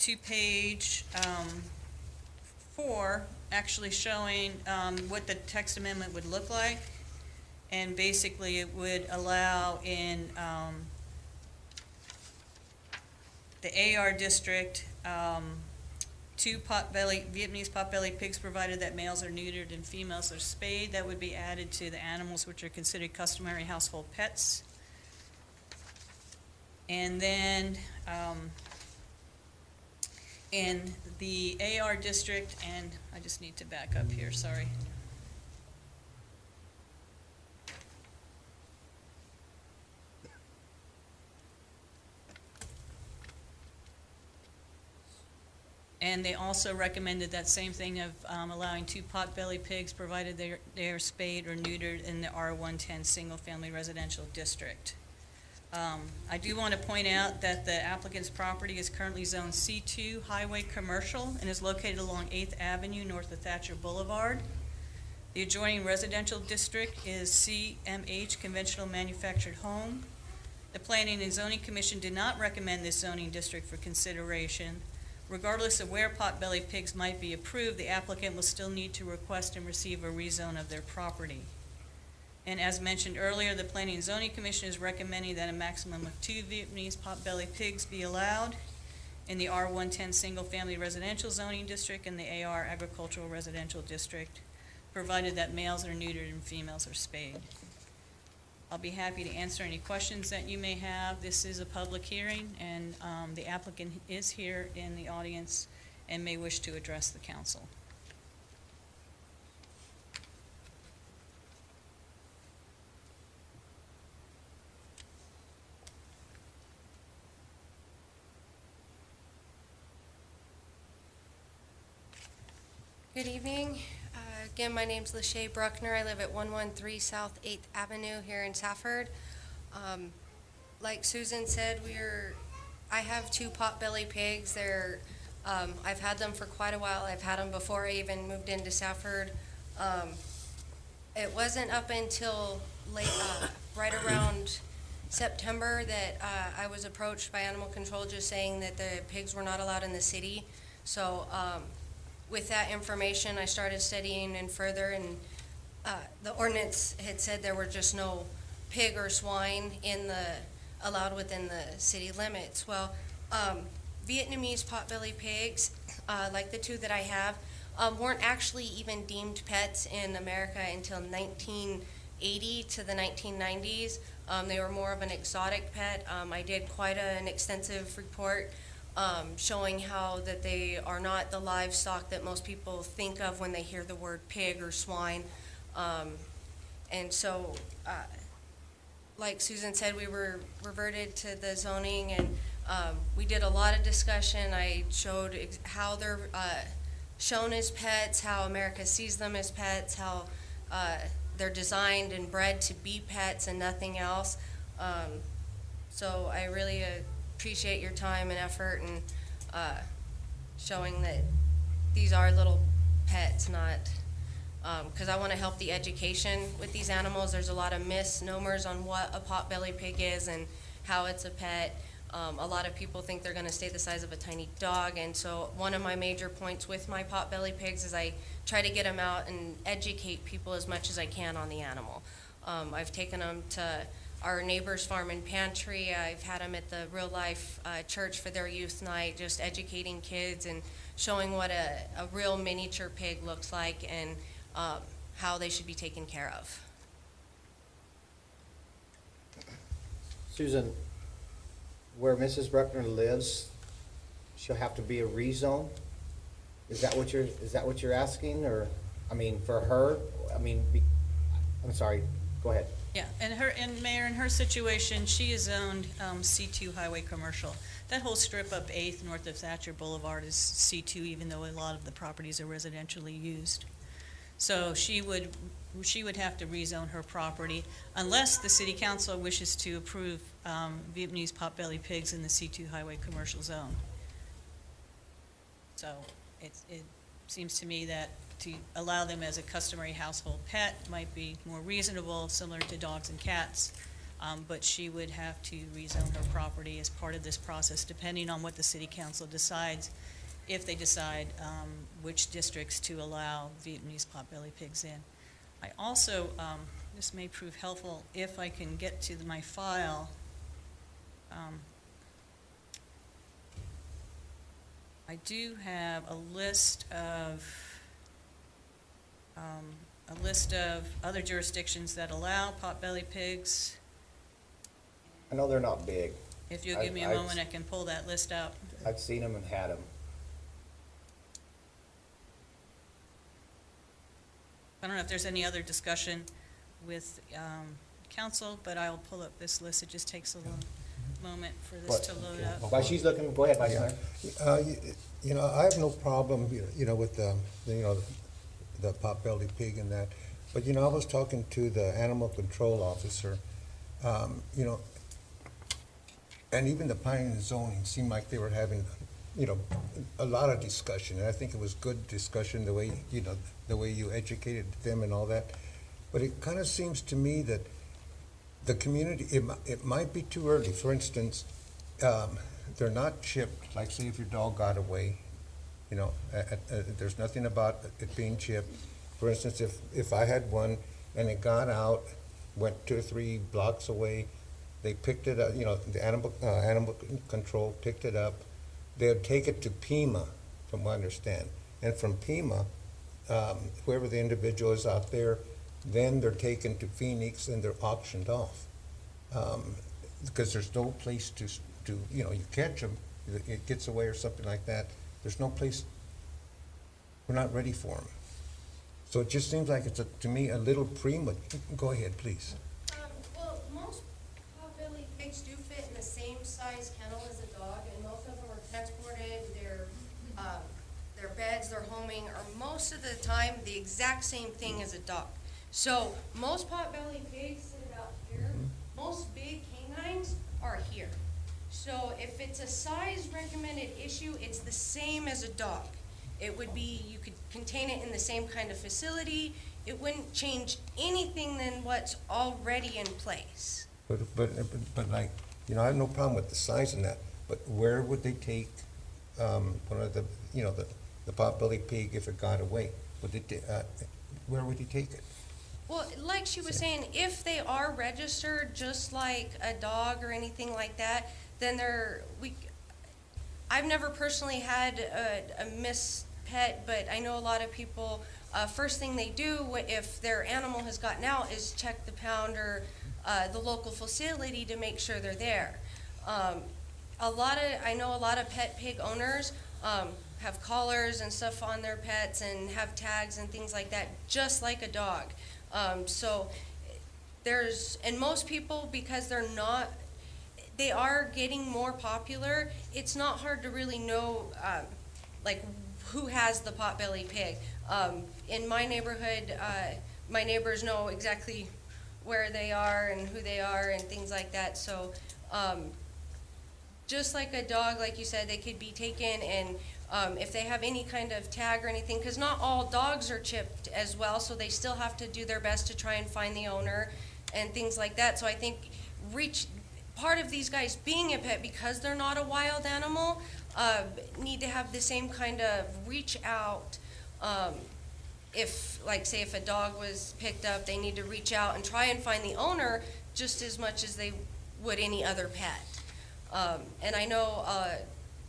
to page 4, actually showing what the text amendment would look like. And basically, it would allow in the AR district, 2 Vietnamese potbelly pigs, provided that males are neutered and females are spayed. That would be added to the animals which are considered customary household pets. And then in the AR district, and I just need to back up here, sorry. And they also recommended that same thing of allowing 2 potbelly pigs, provided they are spayed or neutered in the R110 single-family residential district. I do want to point out that the applicant's property is currently zoned C2 Highway Commercial and is located along 8th Avenue north of Thatcher Boulevard. The adjoining residential district is CMH Conventional Manufactured Home. The Planning and Zoning Commission did not recommend this zoning district for consideration. Regardless of where potbelly pigs might be approved, the applicant will still need to request and receive a rezone of their property. And as mentioned earlier, the Planning and Zoning Commission is recommending that a maximum of 2 Vietnamese potbelly pigs be allowed in the R110 single-family residential zoning district and the AR agricultural residential district, provided that males are neutered and females are spayed. I'll be happy to answer any questions that you may have. This is a public hearing, and the applicant is here in the audience and may wish to address the council. Good evening. Again, my name's Lachey Bruckner. I live at 113 South 8th Avenue here in Safford. Like Susan said, I have 2 potbelly pigs. I've had them for quite a while. I've had them before I even moved into Safford. It wasn't up until late, right around September, that I was approached by animal control just saying that the pigs were not allowed in the city. So with that information, I started studying and further, and the ordinance had said there were just no pig or swine allowed within the city limits. Well, Vietnamese potbelly pigs, like the 2 that I have, weren't actually even deemed pets in America until 1980 to the 1990s. They were more of an exotic pet. I did quite an extensive report showing how that they are not the livestock that most people think of when they hear the word pig or swine. And so, like Susan said, we were reverted to the zoning, and we did a lot of discussion. I showed how they're shown as pets, how America sees them as pets, how they're designed and bred to be pets and nothing else. So I really appreciate your time and effort and showing that these are little pets, not because I want to help the education with these animals. There's a lot of misnomers on what a potbelly pig is and how it's a pet. A lot of people think they're going to stay the size of a tiny dog, and so one of my major points with my potbelly pigs is I try to get them out and educate people as much as I can on the animal. I've taken them to our neighbor's farm and pantry. I've had them at the Real Life Church for their youth night, just educating kids and showing what a real miniature pig looks like and how they should be taken care of. Susan, where Mrs. Bruckner lives, she'll have to be a rezone? Is that what you're asking? Or, I mean, for her, I mean, I'm sorry, go ahead. Yeah, and Mayor, in her situation, she is zoned C2 Highway Commercial. That whole strip up 8th north of Thatcher Boulevard is C2, even though a lot of the properties are residentially used. So she would have to rezone her property unless the city council wishes to approve Vietnamese potbelly pigs in the C2 Highway Commercial Zone. So it seems to me that to allow them as a customary household pet might be more reasonable, similar to dogs and cats. but she would have to rezone her property as part of this process, depending on what the city council decides, if they decide which districts to allow Vietnamese potbelly pigs in. I also, this may prove helpful if I can get to my file. I do have a list of other jurisdictions that allow potbelly pigs. I know they're not big. If you'll give me a moment, I can pull that list out. I've seen them and had them. I don't know if there's any other discussion with council, but I'll pull up this list. It just takes a little moment for this to load up. While she's looking, go ahead, Vice Mayor. You know, I have no problem, you know, with the potbelly pig and that. But, you know, I was talking to the animal control officer, you know, and even the planning and zoning seemed like they were having, you know, a lot of discussion. And I think it was good discussion, the way, you know, the way you educated them and all that. But it kind of seems to me that the community, it might be too early. For instance, they're not chipped, like say if your dog got away, you know, there's nothing about it being chipped. For instance, if I had one and it got out, went 2 or 3 blocks away, they picked it up, you know, the animal control picked it up, they would take it to Pima, from what I understand. And from Pima, whoever the individual is out there, then they're taken to Phoenix and they're auctioned off. Because there's no place to, you know, you catch them, it gets away or something like that, there's no place, we're not ready for them. So it just seems like it's, to me, a little premature. Go ahead, please. Well, most potbelly pigs do fit in the same size kennel as a dog, and most of them are transported, their beds, their homing, are most of the time the exact same thing as a dog. So most potbelly pigs sit about here. Most big canines are here. So if it's a size recommended issue, it's the same as a dog. It would be, you could contain it in the same kind of facility. It wouldn't change anything than what's already in place. But like, you know, I have no problem with the size and that, but where would they take, one of the, you know, the potbelly pig if it got away? Where would he take it? Well, like she was saying, if they are registered just like a dog or anything like that, then I've never personally had a missed pet, but I know a lot of people, first thing they do if their animal has gotten out is check the pound or the local facility to make sure they're there. I know a lot of pet pig owners have collars and stuff on their pets and have tags and things like that, just like a dog. So and most people, because they are getting more popular, it's not hard to really know, like, who has the potbelly pig. In my neighborhood, my neighbors know exactly where they are and who they are and things like that. So, just like a dog, like you said, they could be taken and if they have any kind of tag or anything, because not all dogs are chipped as well, so they still have to do their best to try and find the owner and things like that. So I think part of these guys being a pet, because they're not a wild animal, need to have the same kind of reach out. If, like, say if a dog was picked up, they need to reach out and try and find the owner just as much as they would any other pet. And I know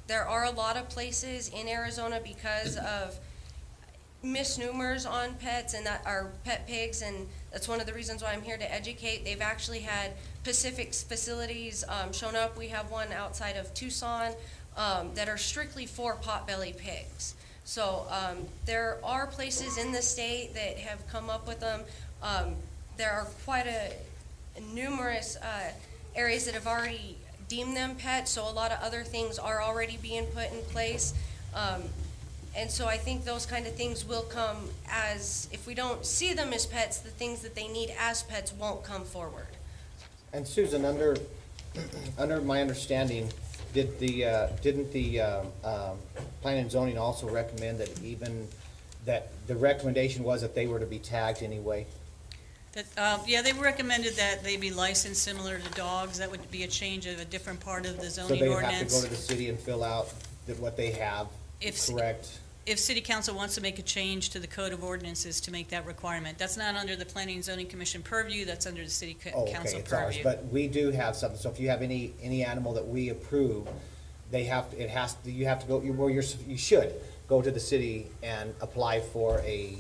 there are a lot of places in Arizona, because of misnomers on pets and that are pet pigs, and that's one of the reasons why I'm here to educate. They've actually had Pacific facilities shown up. We have one outside of Tucson that are strictly for potbelly pigs. So there are places in the state that have come up with them. There are quite numerous areas that have already deemed them pets, so a lot of other things are already being put in place. And so I think those kind of things will come as, if we don't see them as pets, the things that they need as pets won't come forward. And Susan, under my understanding, didn't the Planning and Zoning also recommend that the recommendation was that they were to be tagged anyway? Yeah, they recommended that they be licensed similar to dogs. That would be a change of a different part of the So zoning they have to ordinance. go to the city and fill out what they have, If- correct? If city council wants to make a change to the code of ordinances to make that requirement, that's not under the planning and zoning commission purview, that's under the city Oh, okay, council it's ours, purview. but we do have something, so if you have any animal that we approve, you have to go, you should go to the city and apply for a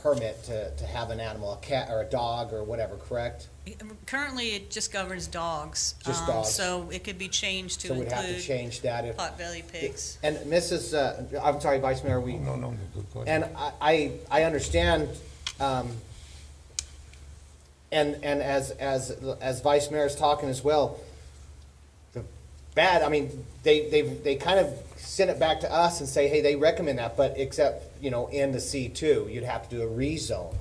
permit to have an animal, a cat or a dog or whatever, correct? Currently, it just governs dogs. Just dogs. So it could be changed to So we'd have to include change that if. potbelly pigs. And Mrs., I'm sorry, Vice Mayor, No, go ahead. and I understand, and as Vice Mayor is talking as well, I mean, they kind of send it back to us and say, hey, they recommend that, but except, in the C2, you'd have to do a rezone.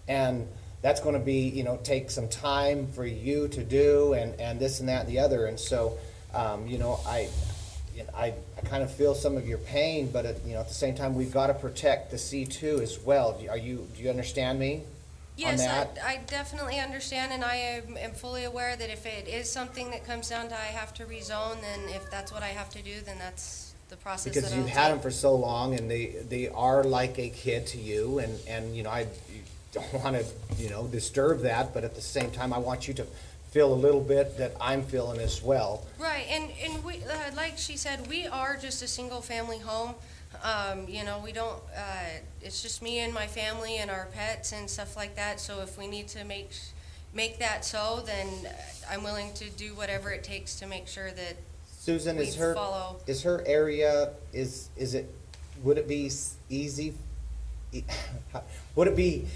And that's gonna be, take some time for you to do and this and that and the other. And so, I kind of feel some of your pain, but at the same time, we've gotta protect the C2 as well. Do you understand me on Yes, that? I definitely understand, and I am fully aware that if it is something that comes down to I have to rezone, then if that's what I have to do, then that's the process that I'll Because you've take. had them for so long, and they are like a kid to you, and I don't want to, disturb that, but at the same time, I want you to feel a little bit that I'm feeling as well. Right, and we, like she said, we are just a single-family home. We don't, it's just me and my family and our pets and stuff like that, so if we need to make that so, then I'm willing to do whatever it takes to make sure that Susan, we follow. is her area, would it be easy, would it be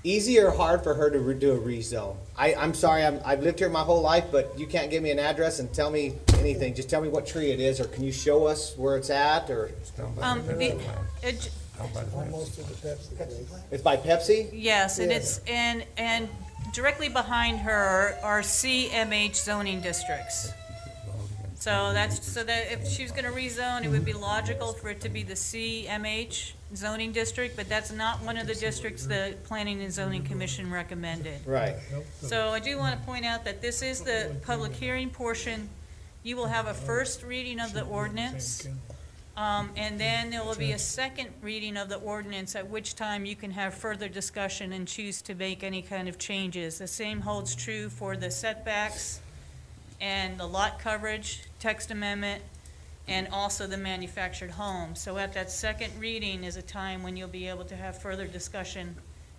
easy or hard for her to do a rezone? I'm sorry, I've lived here my whole life, but you can't give me an address and tell me anything. Just tell me what tree it is, or can you show us where it's at, or? It's down by the The- line. it- Down by the line. Almost to the Pepsi place. It's by Pepsi? Yes, and Yeah. it's, and directly behind her are CMH zoning districts. So that if she was gonna rezone, it would be logical for it to be the CMH zoning district, but that's not one of the districts the Planning and Zoning Commission recommended. Right. So I do want to point out that this is the public hearing portion. You will have a first reading of the ordinance, and then there will be a second reading of the ordinance, at which time you can have further discussion and choose to make any kind of changes. The same holds true for the setbacks and the lot coverage, text amendment, and also the manufactured home. So at that second reading is a time when you'll be able to have further discussion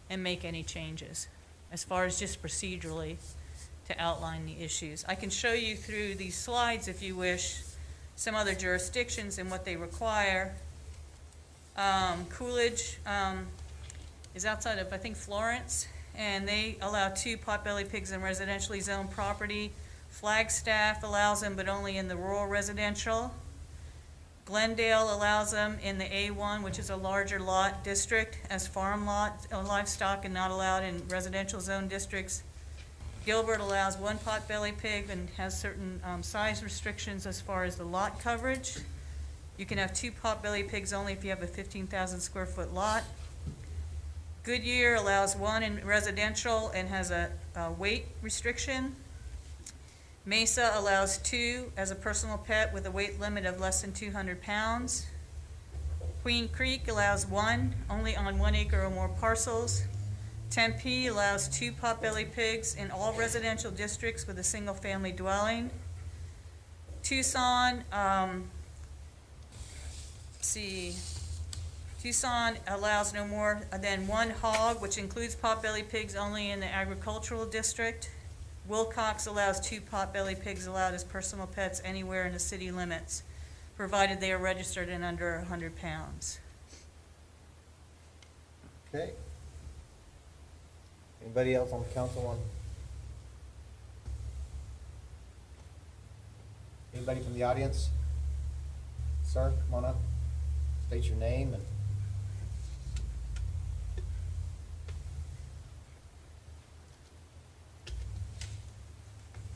and make any changes, as far as just procedurally to outline the issues. I can show you through these slides, if you wish, some other jurisdictions and what they require. Coolidge is outside of, I think, Florence, and they allow 2 potbelly pigs in residentially zoned property. Flagstaff allows them, but only in the rural residential. Glendale allows them in the A1, which is a larger lot district, as farm livestock and not allowed in residential zone districts. Gilbert allows 1 potbelly pig and has certain size restrictions as far as the lot coverage. You can have 2 potbelly pigs only if you have a 15,000 square foot lot. Goodyear allows 1 in residential and has a weight restriction. Mesa allows 2 as a personal pet with a weight limit of less than 200 pounds. Queen Creek allows 1, only on 1 acre or more parcels. Tempe allows 2 potbelly pigs in all residential districts with a single-family dwelling. Tucson, Tucson allows no more than 1 hog, which includes potbelly pigs only in the agricultural district. Wilcox allows 2 potbelly pigs allowed as personal pets anywhere in the city limits, provided they are registered and under 100 pounds. Okay. Anybody else on the council want? Anybody from the audience? Sir, come on up. State your name and.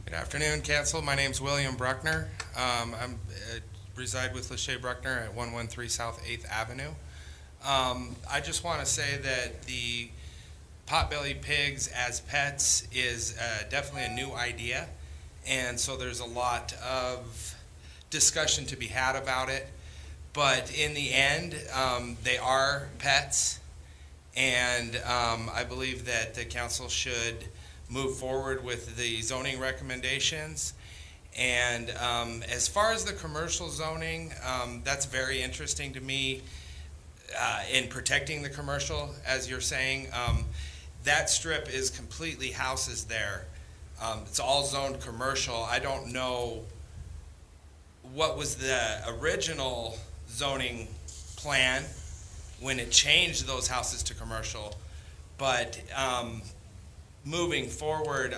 Good afternoon, council. My name's William Bruckner. I reside with Lachey Bruckner at 113 South 8th Avenue. I just want to say that potbelly pigs as pets is definitely a new idea, and so there's a lot of discussion to be had about it. But in the end, they are pets, and I believe that the council should move forward with the zoning recommendations. And as far as the commercial zoning, that's very interesting to me in protecting the commercial, as you're saying. That strip is completely houses there. It's all zoned commercial. I don't know what was the original zoning plan when it changed those houses to commercial, but moving forward,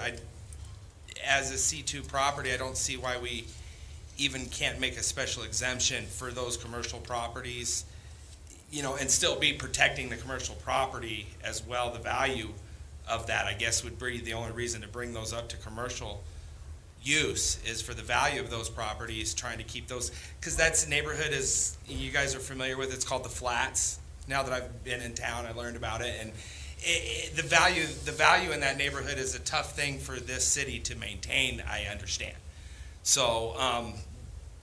as a C2 property, I don't see why we even can't make a special exemption for those commercial properties, you know, and still be protecting the commercial property as well. The value of that, I guess, would be the only reason to bring those up to commercial use is for the value of those properties, trying to keep those, because that's neighborhood, as you guys are familiar with, it's called the Flats. Now that I've been in town, I learned about it, and the value in that neighborhood is a tough thing for this city to maintain, I understand. So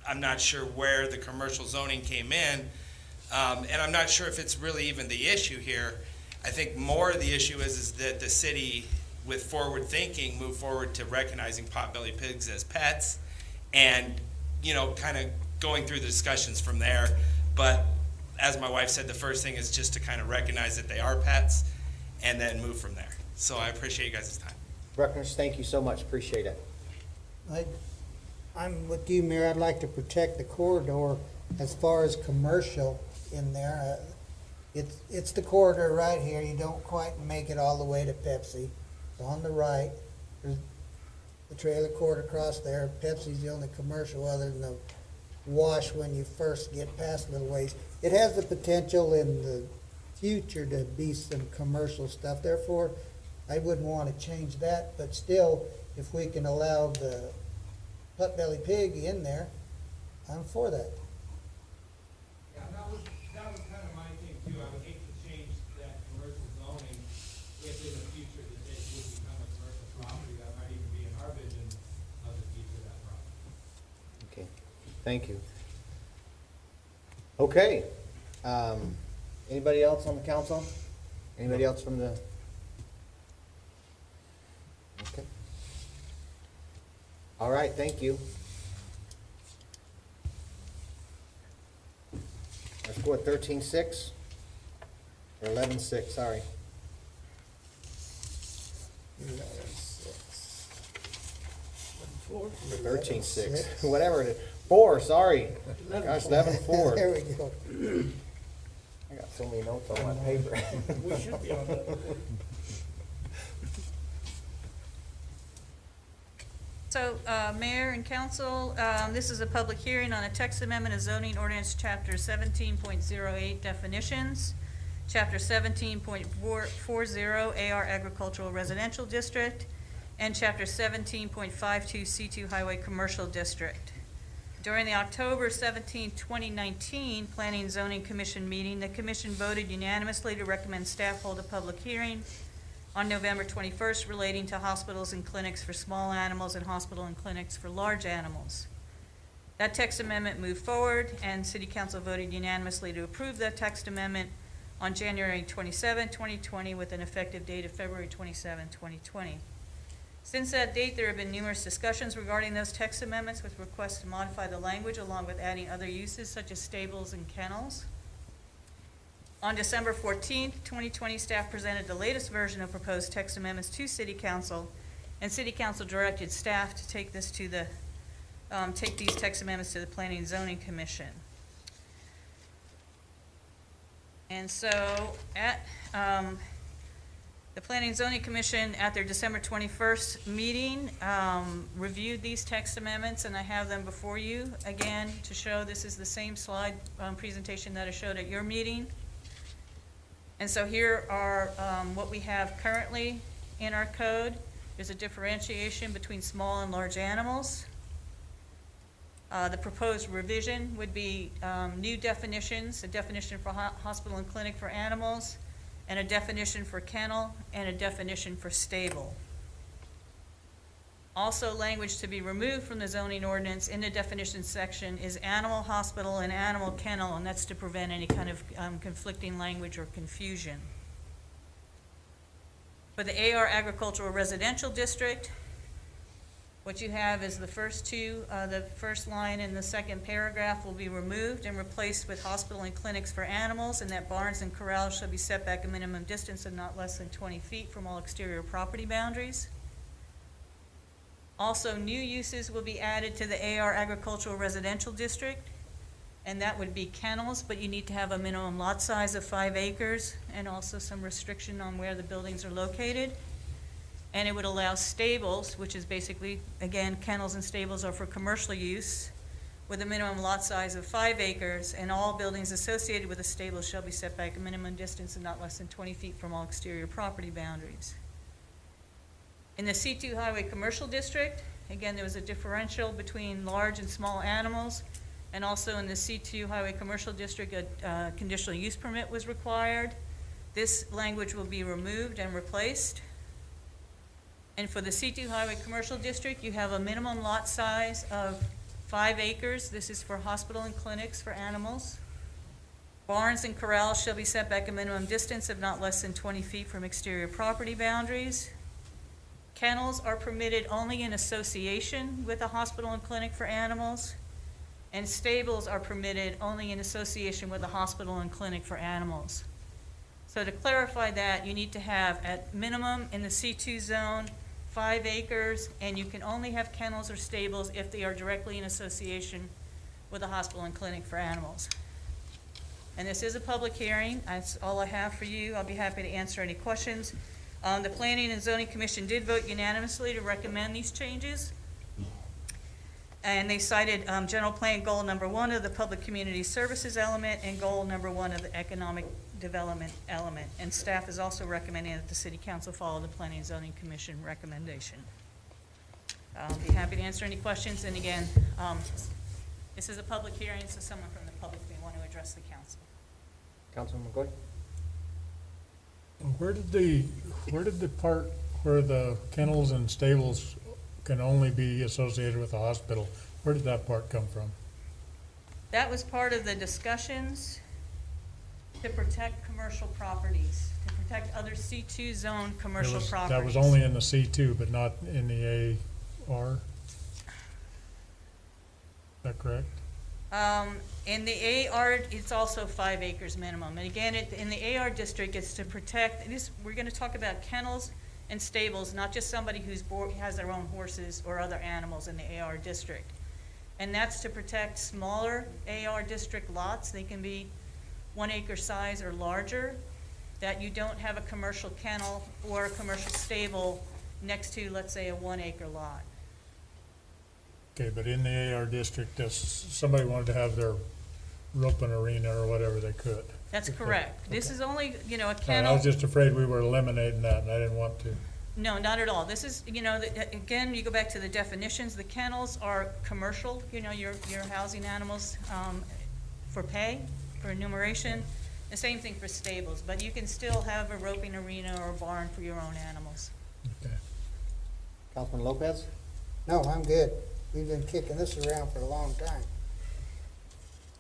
I'm not sure where the commercial zoning came in, and I'm not sure if it's really even the issue here. I think more of the issue is that the city, with forward thinking, move forward to recognizing potbelly pigs as pets, and, you know, kind of going through the discussions from there. But as my wife said, the first thing is just to kind of recognize that they are pets and then move from there. So I appreciate you guys' time. Bruckners, thank you so much, appreciate it. I'm with you, Mayor. I'd like to protect the corridor as far as commercial in there. It's the corridor right here. You don't quite make it all the way to Pepsi. It's on the right. There's the trailer court across there. Pepsi's the only commercial other than the wash when you first get past a little ways. It has the potential in the future to be some commercial stuff. Therefore, I wouldn't want to change that, but still, if we can allow the potbelly pig in there, I'm for that. Yeah, that was kind of my thing too. I would hate to change that commercial zoning if in the future that it would become a commercial property. That might even be in our vision of the future of that property. Okay, thank you. Okay, anybody else on the council? Anybody else from the? Okay. All right, thank you. Let's go at 13.6, or 11.6, sorry. 13.6, whatever it is. 4, sorry. Gosh, 11.4. There we go. I got so many notes on my paper. We should be on that. So, Mayor and Council, this is a public hearing on a text amendment of zoning ordinance chapter 17.08 definitions, chapter 17.40 AR agricultural residential district, and chapter 17.52 C2 highway commercial district. During the October 17, 2019 Planning and Zoning Commission meeting, the commission voted unanimously to recommend staff hold a public hearing on November 21st relating to hospitals and clinics for small animals and hospital and clinics for large animals. That text amendment moved forward, and City Council voted unanimously to approve that text amendment on January 27, 2020, with an effective date of February 27, 2020. Since that date, there have been numerous discussions regarding those text amendments with requests to modify the language along with adding other uses such as stables and kennels. On December 14th, 2020, staff presented the latest version of proposed text amendments to City Council, and City Council directed staff to take this to the, take these text amendments to the Planning and Zoning Commission. And so at the Planning and Zoning Commission at their December 21st meeting reviewed these text amendments, and I have them before you again to show this is the same slide presentation that I showed at your meeting. And so here are what we have currently in our code. There's a differentiation between small and large animals. The proposed revision would be new definitions, a definition for hospital and clinic for animals, and a definition for kennel, and a definition for stable. Also, language to be removed from the zoning ordinance in the definition section is animal hospital and animal kennel, and that's to prevent any kind of conflicting language or confusion. For the AR Agricultural Residential District, what you have is the first line in the second paragraph will be removed and replaced with hospital and clinics for animals, and that barns and corrals shall be set back a minimum distance of not less than 20 feet from all exterior property boundaries. Also, new uses will be added to the AR Agricultural Residential District, and that would be kennels, but you need to have a minimum lot size of 5 acres, and also some restriction on where the buildings are located. And it would allow stables, which is basically, again, kennels and stables are for commercial use, with a minimum lot size of 5 acres, and all buildings associated with a stable shall be set back a minimum distance of not less than 20 feet from all exterior property boundaries. In the C2 Highway Commercial District, again, there was a differential between large and small animals, and also in the C2 Highway Commercial District, a conditional use permit was required. This language will be removed and replaced. And for the C2 Highway Commercial District, you have a minimum lot size of 5 acres. This is for hospital and clinics for animals. Barns and corrals shall be set back a minimum distance of not less than 20 feet from exterior property boundaries. Kennels are permitted only in association with a hospital and clinic for animals, and stables are permitted only in association with a hospital and clinic for animals. So to clarify that, you need to have at minimum in the C2 zone 5 acres, and you can only have kennels or stables if they are directly in association with a hospital and clinic for animals. And this is a public hearing. That's all I have for you. I'll be happy to answer any questions. The Planning and Zoning Commission did vote unanimously to recommend these changes. And they cited general plan goal number 1 of the public community services element and goal number 1 of the economic development element. And staff is also recommending that the City Council follow the Planning and Zoning Commission recommendation. I'll be happy to answer any questions. And again, this is a public hearing, so someone from the public may want to address the council. Councilman McCoy? Where did the part where the kennels and stables can only be associated with the hospital, where did that part come from? That was part of the discussions to protect commercial properties, to protect other C2 zone commercial properties. That was only in the C2, but not in the AR? Is that correct? In the AR, it's also 5 acres minimum. And again, in the AR district, it's to protect, we're gonna talk about kennels and stables, not just somebody has their own horses or other animals in the AR district. And that's to protect smaller AR district lots. They can be 1 acre size or larger, that you don't have a commercial kennel or a commercial stable next to, let's say, a 1 acre lot. Okay, but in the AR district, if somebody wanted to have their roping arena or whatever, they could. That's correct. This is only, a I kennel. was just afraid we were eliminating that, and I didn't want to. No, not at all. This is, again, you go back to the definitions, the kennels are commercial, you're housing animals for pay, for enumeration. The same thing for stables, but you can still have a roping arena or a barn for your own animals. Okay. Councilman Lopez? No, I'm good. We've been kicking this around for a long time.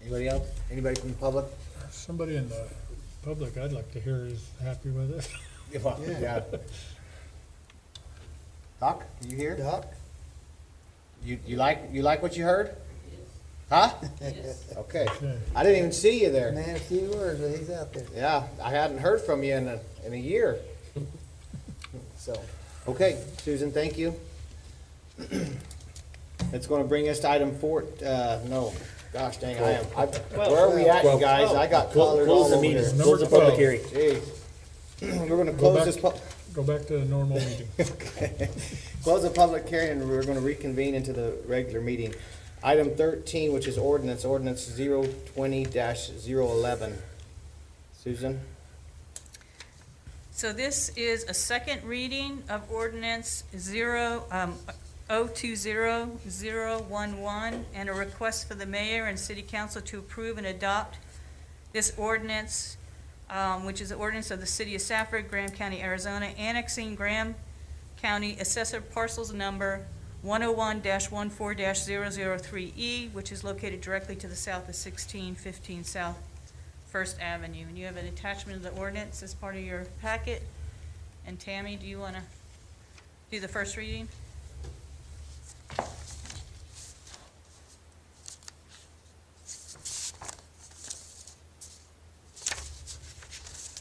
Anybody else? Anybody from the public? Somebody in the public I'd like to hear is happy with it. Yeah. Doc, you here? Doc? You like what you heard? Huh? Okay. Okay. I didn't even see you there. Man, a few words, but he's out there. Yeah, I hadn't heard from you in a year. So, okay, Susan, thank you. It's going to bring us to item 4. No, gosh dang, where are we at, you guys? I got colored all Close the over meeting, here. close the public hearing. Jeez. We're going to close this. Go back to the normal meeting. Okay. Close the public hearing, and we're going to reconvene into the regular meeting. Item 13, which is ordinance 020-011. Susan? So this is a second reading of ordinance 020-011, and a request for the mayor and city council to approve and adopt this ordinance which is the ordinance of the City of Safford, Graham County, Arizona, annexing Graham County Assessor Parcels Number 101-14-003E, which is located directly to the south of 1615 South First Avenue. And you have an attachment of the ordinance as part of your packet. And Tammy, do you want to do the first reading?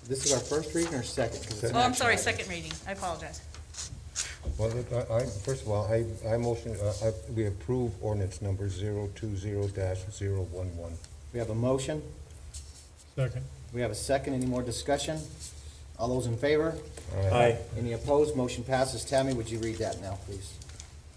This is our first reading or second? 'Cause it's an Oh, I'm action sorry, item. second reading. I apologize. Well, first of all, I motion, we approve ordinance number 020-011. We have a motion. Second. We have a second. Any more discussion? All those in favor? Aye. Any opposed? Motion passes. Tammy, would you read that now, please?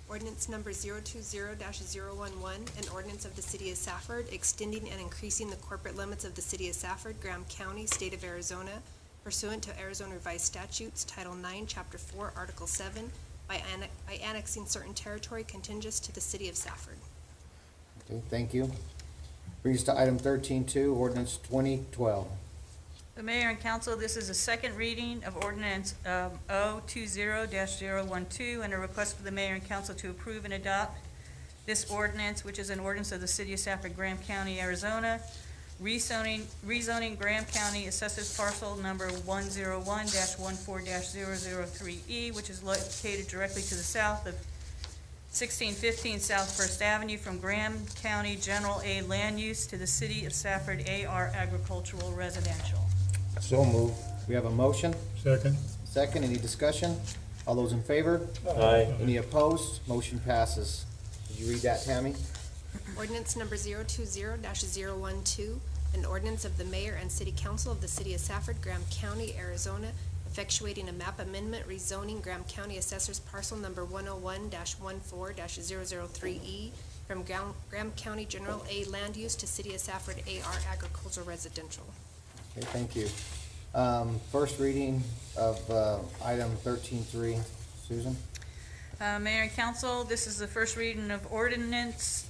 Ordinance number 020-011, an ordinance of the City of Safford extending and increasing the corporate limits of the City of Safford, Graham County, State of Arizona, pursuant to Arizona Revised Statutes, Title 9, Chapter 4, Article 7, by annexing certain territory contiguous to the City of Safford. Okay, thank you. Brings us to item 13.2, ordinance 2012. The mayor and council, this is a second reading of ordinance 020-012, and a request for the mayor and council to approve and adopt this ordinance, which is an ordinance of the City of Safford, Graham County, Arizona, rezoning Graham County Assessors Parcel Number 101-14-003E, which is located directly to the south of 1615 South First Avenue, from Graham County General A Land Use to the City of Safford AR Agricultural Residential. So moved. We have a motion. Second. Second, any discussion? All those in favor? Aye. Any opposed? Motion passes. Did you read that, Tammy? Ordinance number 020-012, an ordinance of the mayor and city council of the City of Safford, Graham County, Arizona, effectuating a map amendment rezoning Graham County Assessors Parcel Number 101-14-003E from Graham County General A Land Use to City of Safford AR Agricultural Residential. Okay, thank you. First reading of item 13.3. Susan? Mayor and council, this is the first reading of ordinance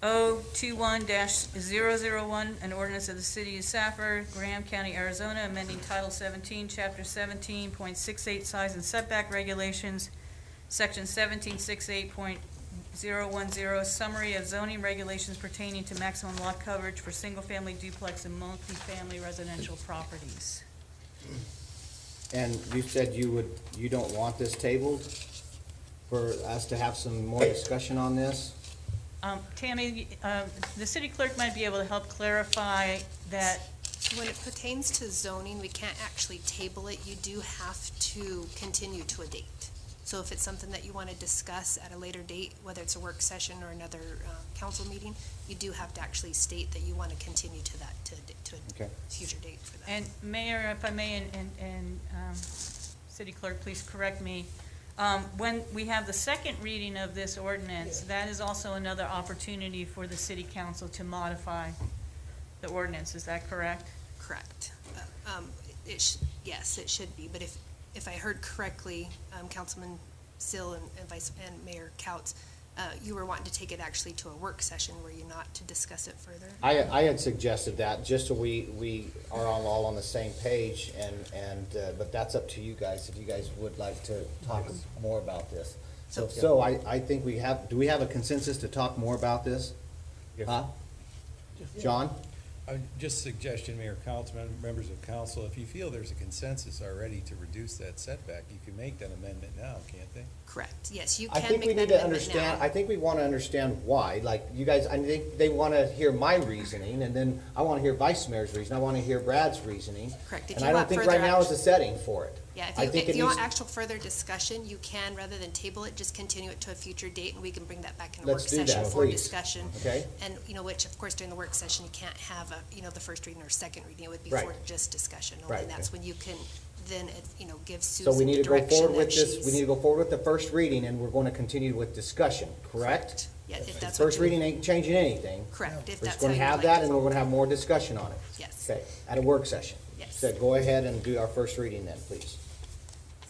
021-001, an ordinance of the City of Safford, Graham County, Arizona, amending Title 17, Chapter 17.68, size and setback regulations, Section 1768.010, summary of zoning regulations pertaining to maximum lot coverage for single-family duplex and multifamily residential properties. And you said you don't want this tabled for us to have some more discussion on this? Tammy, the city clerk might be able to help clarify that. When it pertains to zoning, we can't actually table it. You do have to continue to a date. So if it's something that you want to discuss at a later date, whether it's a work session or another council meeting, you do have to actually state that you want to continue to that, to Okay. a future date for that. And Mayor, if I may, and City Clerk, please correct me. When we have the second reading of this ordinance, that is also another opportunity for the city council to modify the ordinance. Is that correct? Correct. Yes, it should be, but if I heard correctly, Councilman Sill and Mayor Couts, you were wanting to take it actually to a work session, were you not, to discuss it further? I had suggested that, just so we are all on the same page, but that's up to you guys, if you guys would like to talk more about this. So I think do we have a consensus to talk more about this? Huh? John? Just suggestion, Mayor, Councilman, members of council, if you feel there's a consensus already to reduce that setback, you can make that amendment now, can't they? Correct, yes, you I can think we make need that to amendment understand, now. I think we want to understand why, like, you guys, I think they want to hear my reasoning, and then I want to hear Vice Mayor's reason, I want to hear Brad's reasoning. Correct. If And you I don't want think further right now is action- the setting for it. Yeah, I think if it you want needs- actual further discussion, you can, rather than table it, just continue it to a future date, and we can bring that back in a work Let's do session that, for please. discussion. Okay. And, which, of course, during the work session, you can't have the first reading or second reading, it would be Right. for just discussion. Right. And that's when you can then, give So Susan we need the to go direction forward with that this, she's. we need to go forward with the first reading, and we're going to continue with discussion, correct? Yeah, if that's what First you- reading ain't changing anything. Correct, if We're that's just going how to you'd have like that, to and we're vote. going to have more discussion on it. Yes. Okay, at a work session. Yes. So go ahead and do our first reading then, please.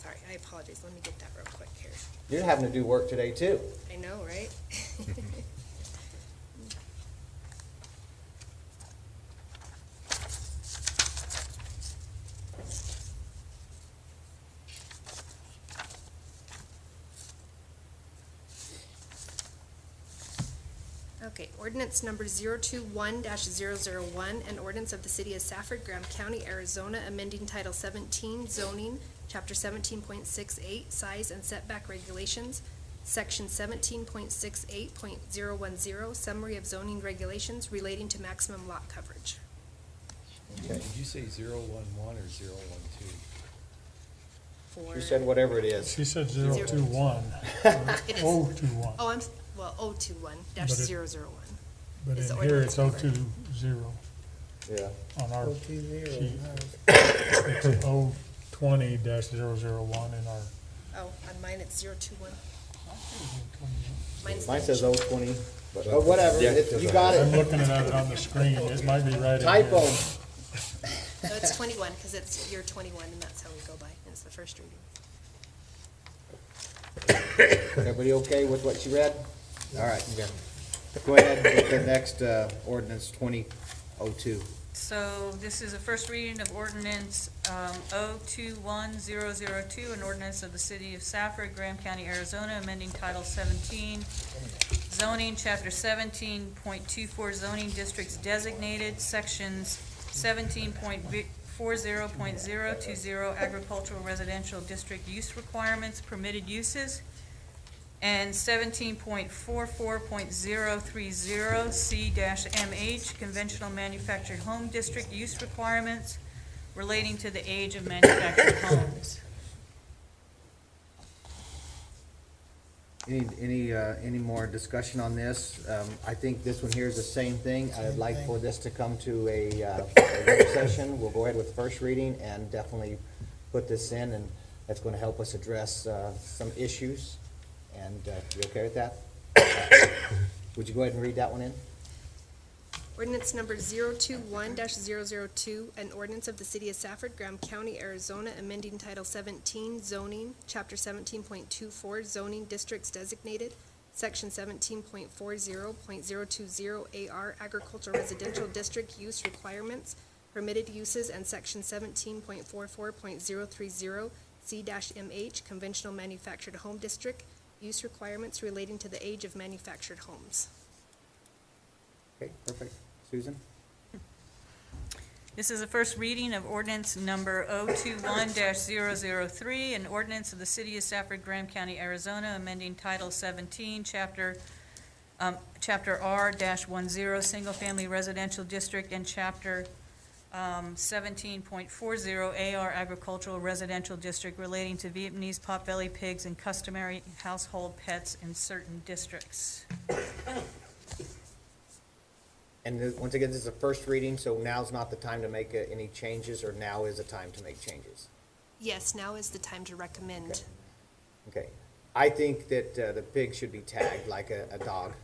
Sorry, I apologize, let me get that real quick here. You're having to do work today, too. I know, right? Okay, ordinance number 021-001, an ordinance of the city of Safford, Graham County, Arizona, amending Title 17 zoning, Chapter 17.68, size and setback regulations, Section 17.68.010, summary of zoning regulations relating to maximum lot coverage. Did you say 011 or 012? For You said whatever it is. She said 021. It is- 021. Oh, 021-001. But is in the here, ordinance it's number. 020 Yeah. on our 020 sheet. on ours. It's 020-001 in our. Oh, on mine it's 021. Mine says 020, but, oh, whatever, you got I'm it. looking at it on the screen. It might be right in here. Typo. No, it's 21, because it's year 21, and that's how we go by, and it's the first reading. Everybody okay with what you read? All right, go ahead with the next ordinance 2002. So this is a first reading of ordinance 021002, an ordinance of the city of Safford, Graham County, Arizona, amending Title 17, zoning, Chapter 17.24, zoning districts designated, sections 17.40.020, agricultural residential district use requirements, permitted uses, and 17.44.030 C-MH, conventional manufactured home district use requirements relating to the age of manufactured homes. Any more discussion on this? I think this one here is the same thing. I'd like for this to come to a work session. We'll go ahead with first reading and definitely put this in, and that's going to help us address some issues. And you okay with that? Would you go ahead and read that one in? Ordinance number 021-002, an ordinance of the city of Safford, Graham County, Arizona, amending Title 17 zoning, Chapter 17.24, zoning districts designated, Section 17.40.020 AR, agricultural residential district use requirements, permitted uses, and Section 17.44.030 C-MH, conventional manufactured home district use requirements relating to the age of manufactured homes. Okay, perfect. Susan? This is a first reading of ordinance number 021-003, an ordinance of the city of Safford, Graham County, Arizona, amending Title 17, Chapter R-10, single-family residential district, and Chapter 17.40 AR, agricultural residential district, relating to Vietnamese potbelly pigs and customary household pets in certain districts. And once again, this is a first reading, so now's not the time to make any changes, or now is the time to make changes? Yes, now is the time to recommend. Okay. I think that the pig should be tagged like a dog.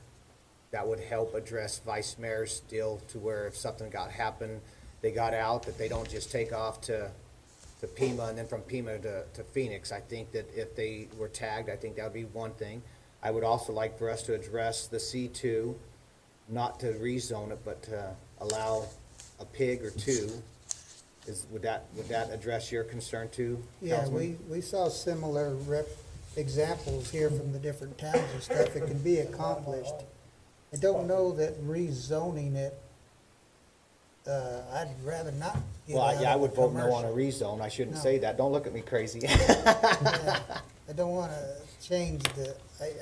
That would help address Vice Mayor's deal to where if something happened, they got out, that they don't just take off to Pima and then from Pima to Phoenix. I think that if they were tagged, I think that would be one thing. I would also like for us to address the C2, not to rezone it, but to allow a pig or two. Would that address your concern too, Yeah, Councilman? we saw similar examples here from the different towns and stuff. It can be accomplished. I don't know that rezoning it, I'd rather not get out Well, yeah, I of would the vote no on a commercial. rezone. I shouldn't No. say that. Don't look at me crazy. Yeah, I don't wanna change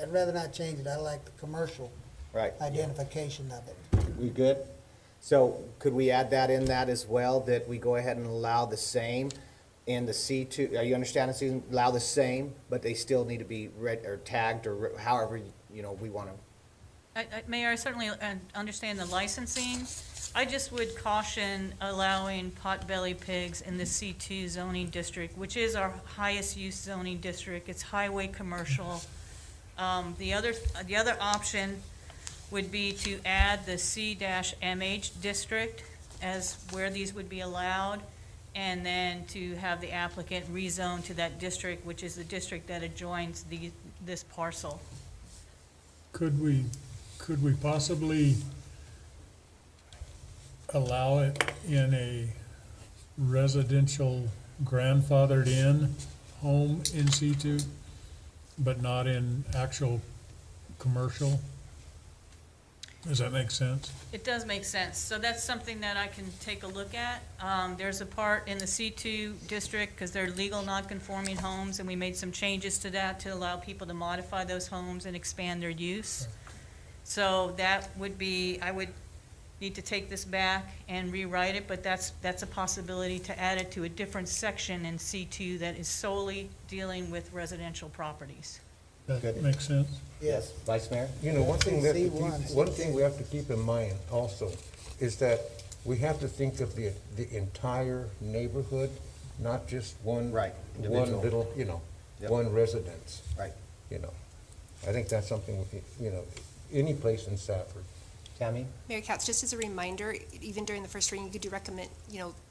I'd rather not change it. I like the commercial Right. identification of it. We good? So could we add that in that as well, that we go ahead and allow the same in the C2? Are you understanding, Susan? Allow the same, but they still need to be read or tagged or however, we want to. Mayor, I certainly understand the licensing. I just would caution allowing potbelly pigs in the C2 zoning district, which is our highest use zoning district. It's highway commercial. The other option would be to add the C-MH district as where these would be allowed, and then to have the applicant rezone to that district, which is the district that adjoins this parcel. Could we possibly allow it in a residential grandfathered in home in C2, but not in actual commercial? Does that make sense? It does make sense. So that's something that I can take a look at. There's a part in the C2 district, because they're legal non-conforming homes, and we made some changes to that to allow people to modify those homes and expand their use. So that would be, I would need to take this back and rewrite it, but that's a possibility to add it to a different section in C2 that is solely dealing with residential properties. That Good. makes sense? Yes, Vice Mayor? You know, one thing C1, one thing we have to keep in mind also is that we have to think of the entire neighborhood, not just one. Right, One individual. little, you know, Yep. one residence, Right. you know. I think that's something, you know, any place in Safford. Tammy? Mayor Katz, just as a reminder, even during the first reading, you could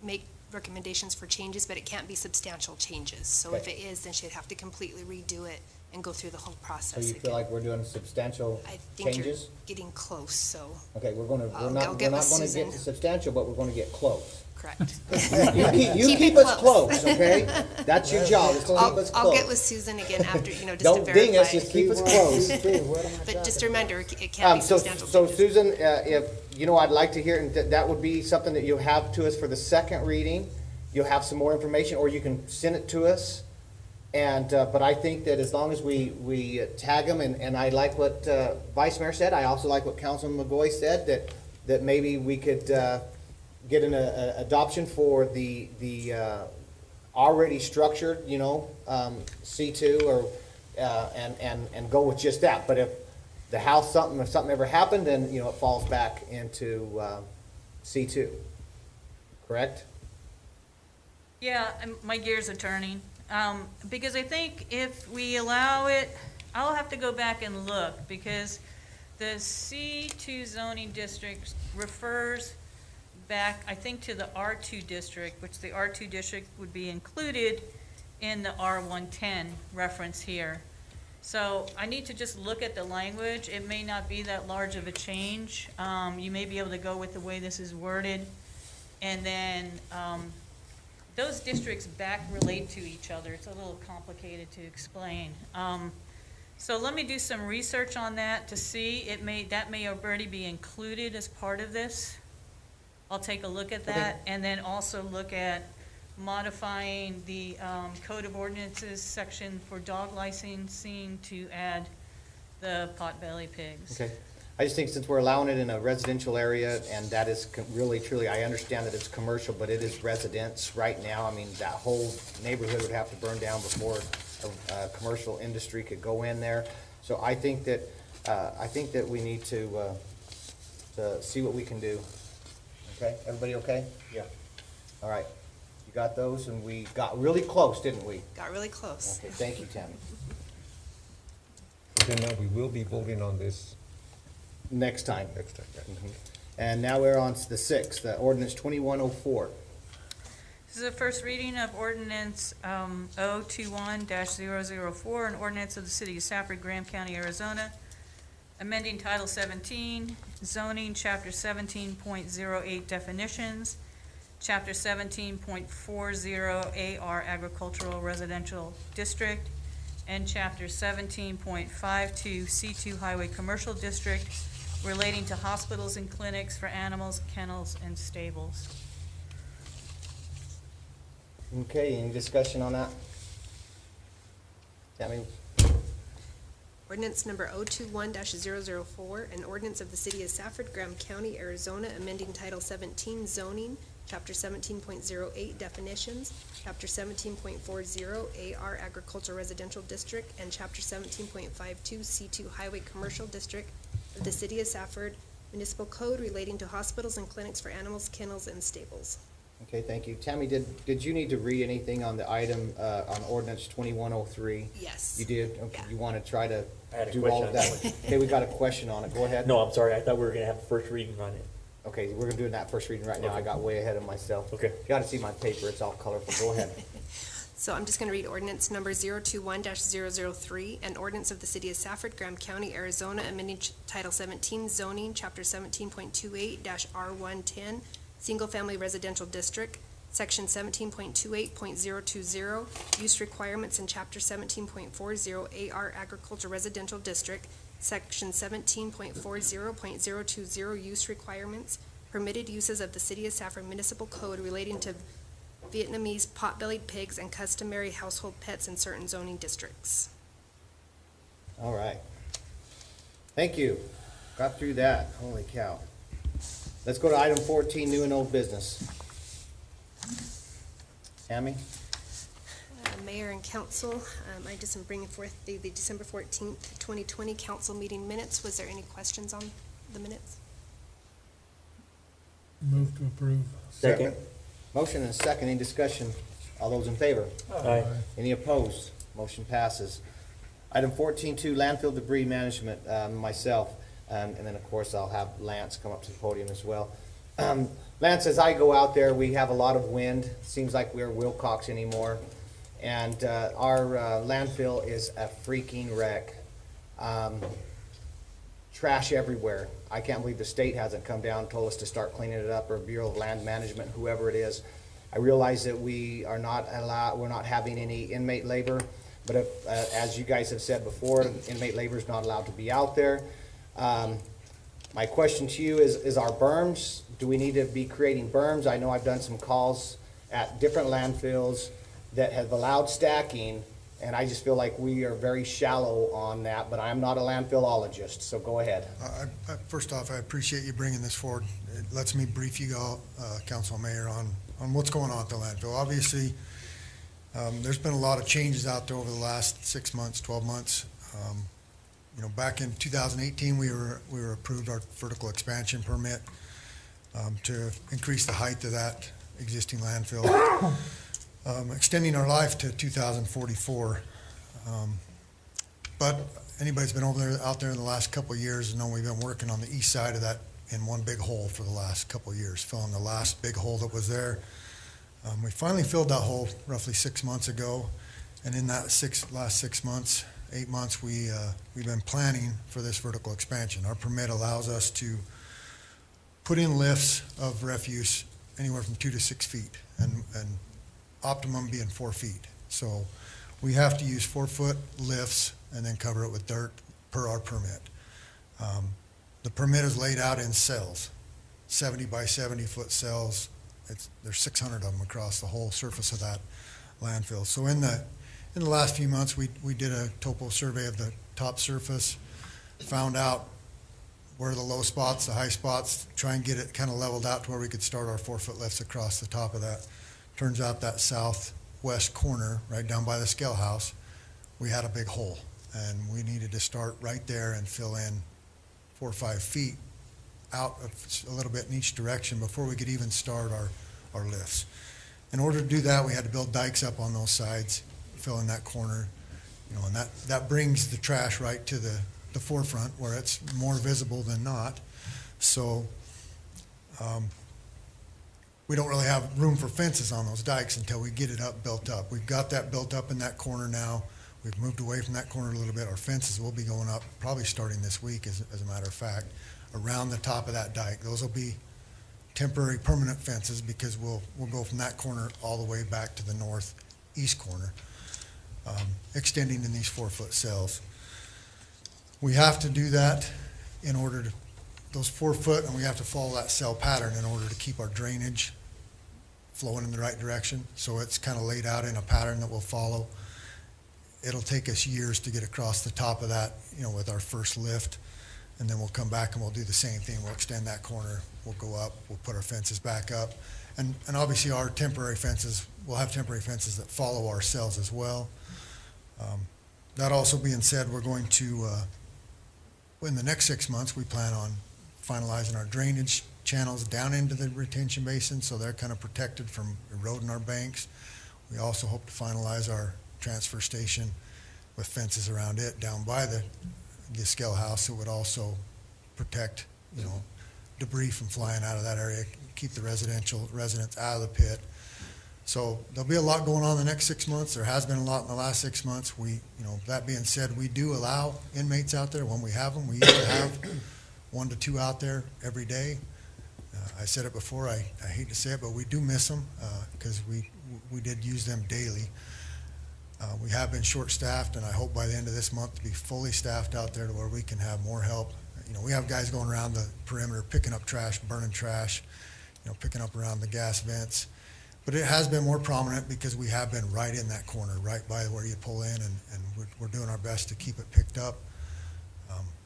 make recommendations for changes, but it can't be substantial changes. So if Okay. it is, then she'd have to completely redo it and go through the whole So process you again. feel like we're doing substantial I think you're changes? getting close, so, Okay, we're I'll not get gonna with get Susan. substantial, but we're gonna get close. correct. You Keep keep it us close, okay? That's your job, is to keep us I'll get close. with Susan again after, just to Don't verify. ding us, just keep us close. But just a reminder, it can't be So substantial changes. Susan, if, I'd like to hear, and that would be something that you'll have to us for the second reading. You'll have some more information, or you can send it to us. And, but I think that as long as we tag them, and I like what Vice Mayor said, I also like what Councilman McGoy said, that maybe we could get an adoption for the already structured, C2 or, and go with just that. But if something ever happened, then, it falls back into C2. Correct? Yeah, my gears are turning. Because I think if we allow it, I'll have to go back and look, because the C2 zoning district refers back, I think, to the R2 district, which the R2 district would be included in the R110 reference here. So I need to just look at the language. It may not be that large of a change. You may be able to go with the way this is worded. And then, those districts back relate to each other. It's a little complicated to explain. So let me do some research on that to see. That may already be included as part of this. I'll take a look at that, and then also look at modifying the Code of Ordinances section for dog licensing to add the potbelly pigs. Okay. I just think since we're allowing it in a residential area, and that is really, truly, I understand that it's commercial, but it is residence right now. I mean, that whole neighborhood would have to burn down before a commercial industry could go in there. So I think that we need to see what we can do. Okay, everybody okay? Yeah. All right. You got those, and we got really close, didn't we? Got really close. Okay, thank you, Tammy. Then now we will be voting on this Next time. next time. yeah. And now we're on to the 6th, the ordinance 2104. This is the first reading of ordinance 021-004, an ordinance of the city of Safford, Graham County, Arizona, amending Title 17, zoning, Chapter 17.08 definitions, Chapter 17.40 AR agricultural residential district, and Chapter 17.52 C2 highway commercial district relating to hospitals and clinics for animals, kennels, and stables. Okay, any discussion on that? Tammy? Ordinance number 021-004, an ordinance of the city of Safford, Graham County, Arizona, amending Title 17 zoning, Chapter 17.08 definitions, Chapter 17.40 AR agricultural residential district, and Chapter 17.52 C2 highway commercial district of the city of Safford municipal code relating to hospitals and clinics for animals, kennels, and stables. Okay, thank you. Tammy, did you need to read anything on the item, on ordinance 2103? Yes. You did? Okay, Yeah. you want to try to I had a do all of that? question. Okay, we got a question on it. Go ahead. No, I'm sorry, I thought we were gonna have the first reading on it. Okay, we're doing that first reading right now. I Okay. got way ahead of myself. Okay. You got to see my paper. It's all colorful. Go ahead. So I'm just going to read ordinance number 021-003, an ordinance of the city of Safford, Graham County, Arizona, amending Title 17 zoning, Chapter 17.28-R110, single-family residential district, Section 17.28.020, use requirements in Chapter 17.40 AR agriculture residential district, Section 17.40.020 use requirements, permitted uses of the City of Safford Municipal Code relating to Vietnamese pot-bellied pigs and customary household pets in certain zoning districts. All right. Thank you. Got through that. Holy cow. Let's go to item 14, new and old business. Tammy? Mayor and council, I just am bringing forth the December 14th, 2020 council meeting minutes. Was there any questions on the minutes? Move to approve. Second. Motion and a second. Any discussion? All those in favor? Aye. Any opposed? Motion passes. Item 14.2, landfill debris management, myself, and then, of course, I'll have Lance come up to the podium as well. Lance, as I go out there, we have a lot of wind. Seems like we're Wilcox anymore. And our landfill is a freaking wreck. Trash everywhere. I can't believe the state hasn't come down and told us to start cleaning it up, or Bureau of Land Management, whoever it is. I realize that we are not allowed, we're not having any inmate labor, but if, as you guys have said before, inmate labor is not allowed to be out there. My question to you is our berms, do we need to be creating berms? I know I've done some calls at different landfills that have allowed stacking, and I just feel like we are very shallow on that, but I'm not a landfillologist, so go ahead. First off, I appreciate you bringing this forward. It lets me brief you all, Council and Mayor, on what's going on at the landfill. Obviously, there's been a lot of changes out there over the last 6 months, 12 months. You know, back in 2018, we were approved our vertical expansion permit to increase the height of that existing landfill, extending our life to 2044. But anybody's been out there in the last couple of years know we've been working on the east side of that in one big hole for the last couple of years, filling the last big hole that was there. We finally filled that hole roughly 6 months ago, and in that last 6 months, 8 months, we've been planning for this vertical expansion. Our permit allows us to put in lifts of refuse anywhere from 2 to 6 feet, and optimum being 4 feet. So we have to use 4-foot lifts and then cover it with dirt per our permit. The permit is laid out in cells, 70 by 70 foot cells. There's 600 of them across the whole surface of that landfill. So in the last few months, we did a topo survey of the top surface, found out where the low spots, the high spots, try and get it kind of leveled out to where we could start our 4-foot lifts across the top of that. Turns out that southwest corner, right down by the scale house, we had a big hole, and we needed to start right there and fill in 4 or 5 feet out a little bit in each direction before we could even start our lifts. In order to do that, we had to build dikes up on those sides, fill in that corner, you know, and that brings the trash right to the forefront where it's more visible than not. So we don't really have room for fences on those dikes until we get it built up. We've got that built up in that corner now. We've moved away from that corner a little bit. Our fences will be going up probably starting this week, as a matter of fact, around the top of that dike. Those will be temporary permanent fences because we'll go from that corner all the way back to the northeast corner, extending in these 4-foot cells. We have to do that in order to, those 4 foot, and we have to follow that cell pattern in order to keep our drainage flowing in the right direction. So it's kind of laid out in a pattern that we'll follow. It'll take us years to get across the top of that, you know, with our first lift, and then we'll come back and we'll do the same thing. We'll extend that corner, we'll go up, we'll put our fences back up, and obviously our temporary fences, we'll have temporary fences that follow our cells as well. That also being said, we're going to, in the next 6 months, we plan on finalizing our drainage channels down into the retention basin, so they're kind of protected from eroding our banks. We also hope to finalize our transfer station with fences around it down by the scale house. It would also protect, you know, debris from flying out of that area, keep the residents out of the pit. So there'll be a lot going on in the next 6 months. There has been a lot in the last 6 months. That being said, we do allow inmates out there when we have them. We used to have 1 to 2 out there every day. I said it before, I hate to say it, but we do miss them because we did use them daily. We have been short-staffed, and I hope by the end of this month to be fully staffed out there to where we can have more help. You know, we have guys going around the perimeter, picking up trash, burning trash, you know, picking up around the gas vents. But it has been more prominent because we have been right in that corner, right by where you pull in, and we're doing our best to keep it picked up.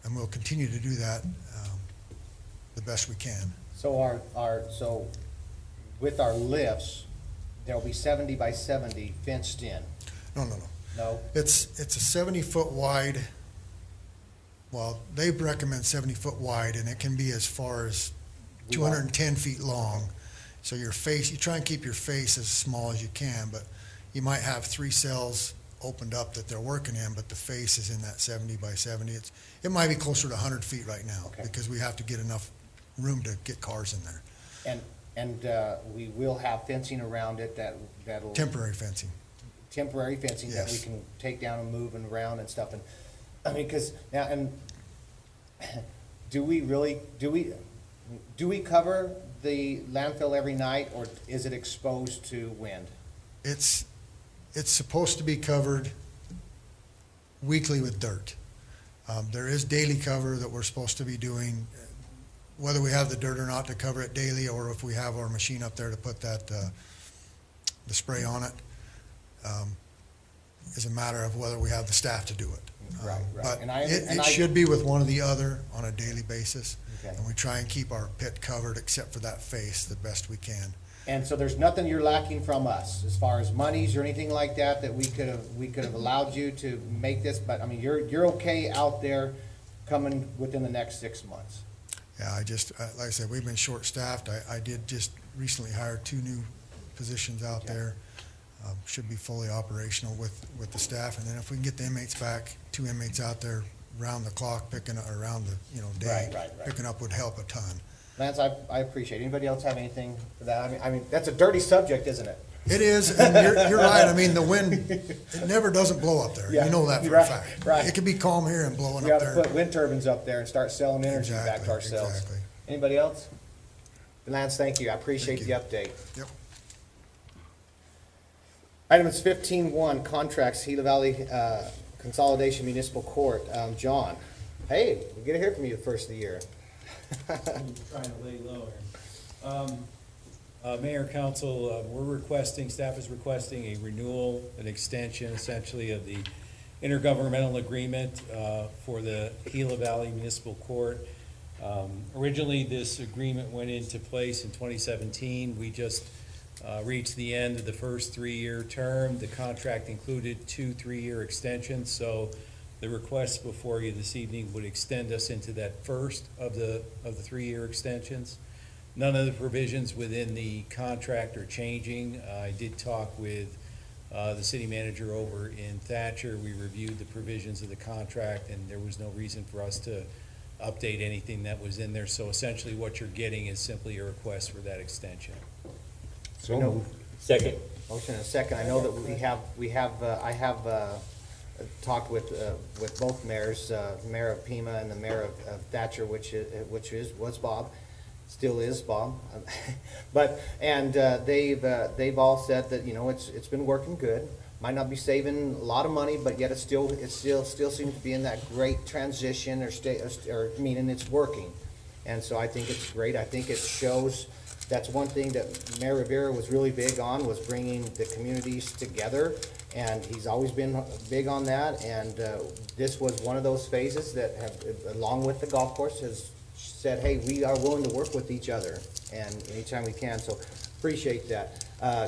And we'll continue to do that the best we can. So so with our lifts, there'll be 70 by 70 fenced in? No. No? It's a 70-foot wide, well, they recommend 70-foot wide, and it can be as far as 210 feet long. So your face, you try and keep your face as small as you can, but you might have 3 cells opened up that they're working in, but the face is in that 70 by 70. It might be closer to 100 feet right now, Okay. because we have to get enough room to get cars in there. And we will have fencing around it that'll. Temporary fencing. Temporary fencing that we Yes. can take down and move and around and stuff. And, I mean, because now, and do we cover the landfill every night, or is it exposed to wind? It's supposed to be covered weekly with dirt. There is daily cover that we're supposed to be doing, whether we have the dirt or not to cover it daily, or if we have our machine up there to put that, the spray on it, is a matter of whether we have the staff to do it. Right. But And it should be with one or the other on a daily basis. Okay. And we try and keep our pit covered except for that face the best we can. And so there's nothing you're lacking from us as far as monies or anything like that we could have allowed you to make this, but I mean, you're okay out there coming within the next 6 months. Yeah, like I said, we've been short-staffed. I did just recently hire 2 new positions out there. Should be fully operational with the staff, and then if we can get the inmates back, 2 inmates out there round the clock picking, around the, day. Right. Picking up would help a ton. Lance, I appreciate it. Anybody else have anything for that? I mean, that's a dirty subject, isn't it? It is, and you're right. I mean, the wind, it never doesn't blow up there. Yeah, You know that for right, a fact. right. It could be calm here and blowing We up gotta there. put wind turbines up there and start selling energy back to ourselves. Exactly. Anybody else? Lance, thank you. I appreciate the update. Yep. Items 15-1, contracts, Gila Valley Consolidation Municipal Court. John, hey, we get to hear from you the first of the year. Trying to lay low here. Mayor, council, staff is requesting a renewal, an extension essentially of the intergovernmental agreement for the Gila Valley Municipal Court. Originally, this agreement went into place in 2017. We just reached the end of the first 3-year term. The contract included 2 3-year extensions, so the request before you this evening would extend us into that first of the 3-year extensions. None of the provisions within the contract are changing. I did talk with the city manager over in Thatcher. We reviewed the provisions of the contract, and there was no reason for us to update anything that was in there. So essentially what you're getting is simply a request for that extension. So moved. Second. Motion and a second. I know that I have talked with both mayors, Mayor of Pima and the Mayor of Thatcher, was Bob, still is Bob. They've all said that, it's been working good. Might not be saving a lot of money, but yet it still seems to be in that great transition meaning it's working. And so I think it's great. I think it shows. That's one thing that Mayor Rivera was really big on, was bringing the communities together, and he's always been big on that. And this was one of those phases that have, along with the golf course, has said, hey, we are willing to work with each other, and anytime we can. So appreciate that.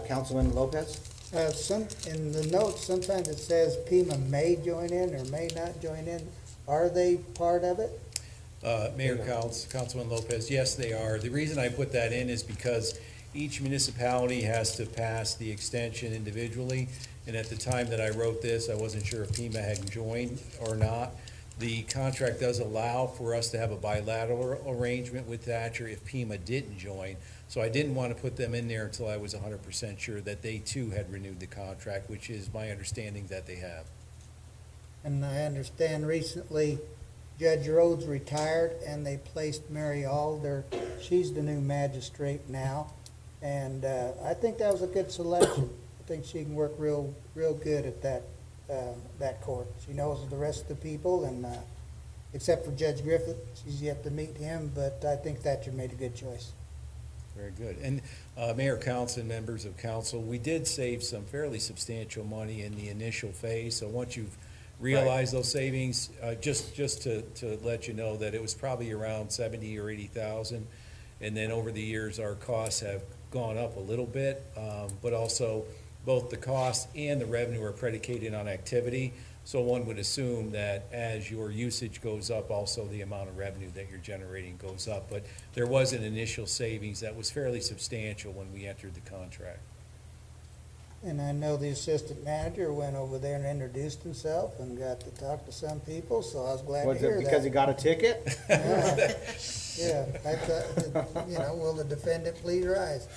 Councilman Lopez? In the notes, sometimes it says Pima may join in or may not join in. Are they part of it? Mayor, Councilman Lopez, yes, they are. The reason I put that in is because each municipality has to pass the extension individually. And at the time that I wrote this, I wasn't sure if Pima had joined or not. The contract does allow for us to have a bilateral arrangement with Thatcher if Pima didn't join. So I didn't want to put them in there until I was 100% sure that they too had renewed the contract, which is my understanding that they have. And I understand recently Judge Rhodes retired and they placed Mary Alder. She's the new magistrate now. And I think that was a good selection. I think she can work real good at that court. She knows the rest of the people, and except for Judge Griffith, she's yet to meet him, but I think Thatcher made a good choice. Very good. And Mayor, council, and members of council, we did save some fairly substantial money in the initial phase. So once you've realized those savings, just to let you know that it was probably around 70 or 80,000. And then over the years, our costs have gone up a little bit, but also both the cost and the revenue are predicated on activity. So one would assume that as your usage goes up, also the amount of revenue that you're generating goes up. But there was an initial savings that was fairly substantial when we entered the contract. And I know the assistant manager went over there and introduced himself and got to talk to some people, so I was glad to Was hear it that. because he got a ticket? Yeah, I thought, you know, will the defendant please rise?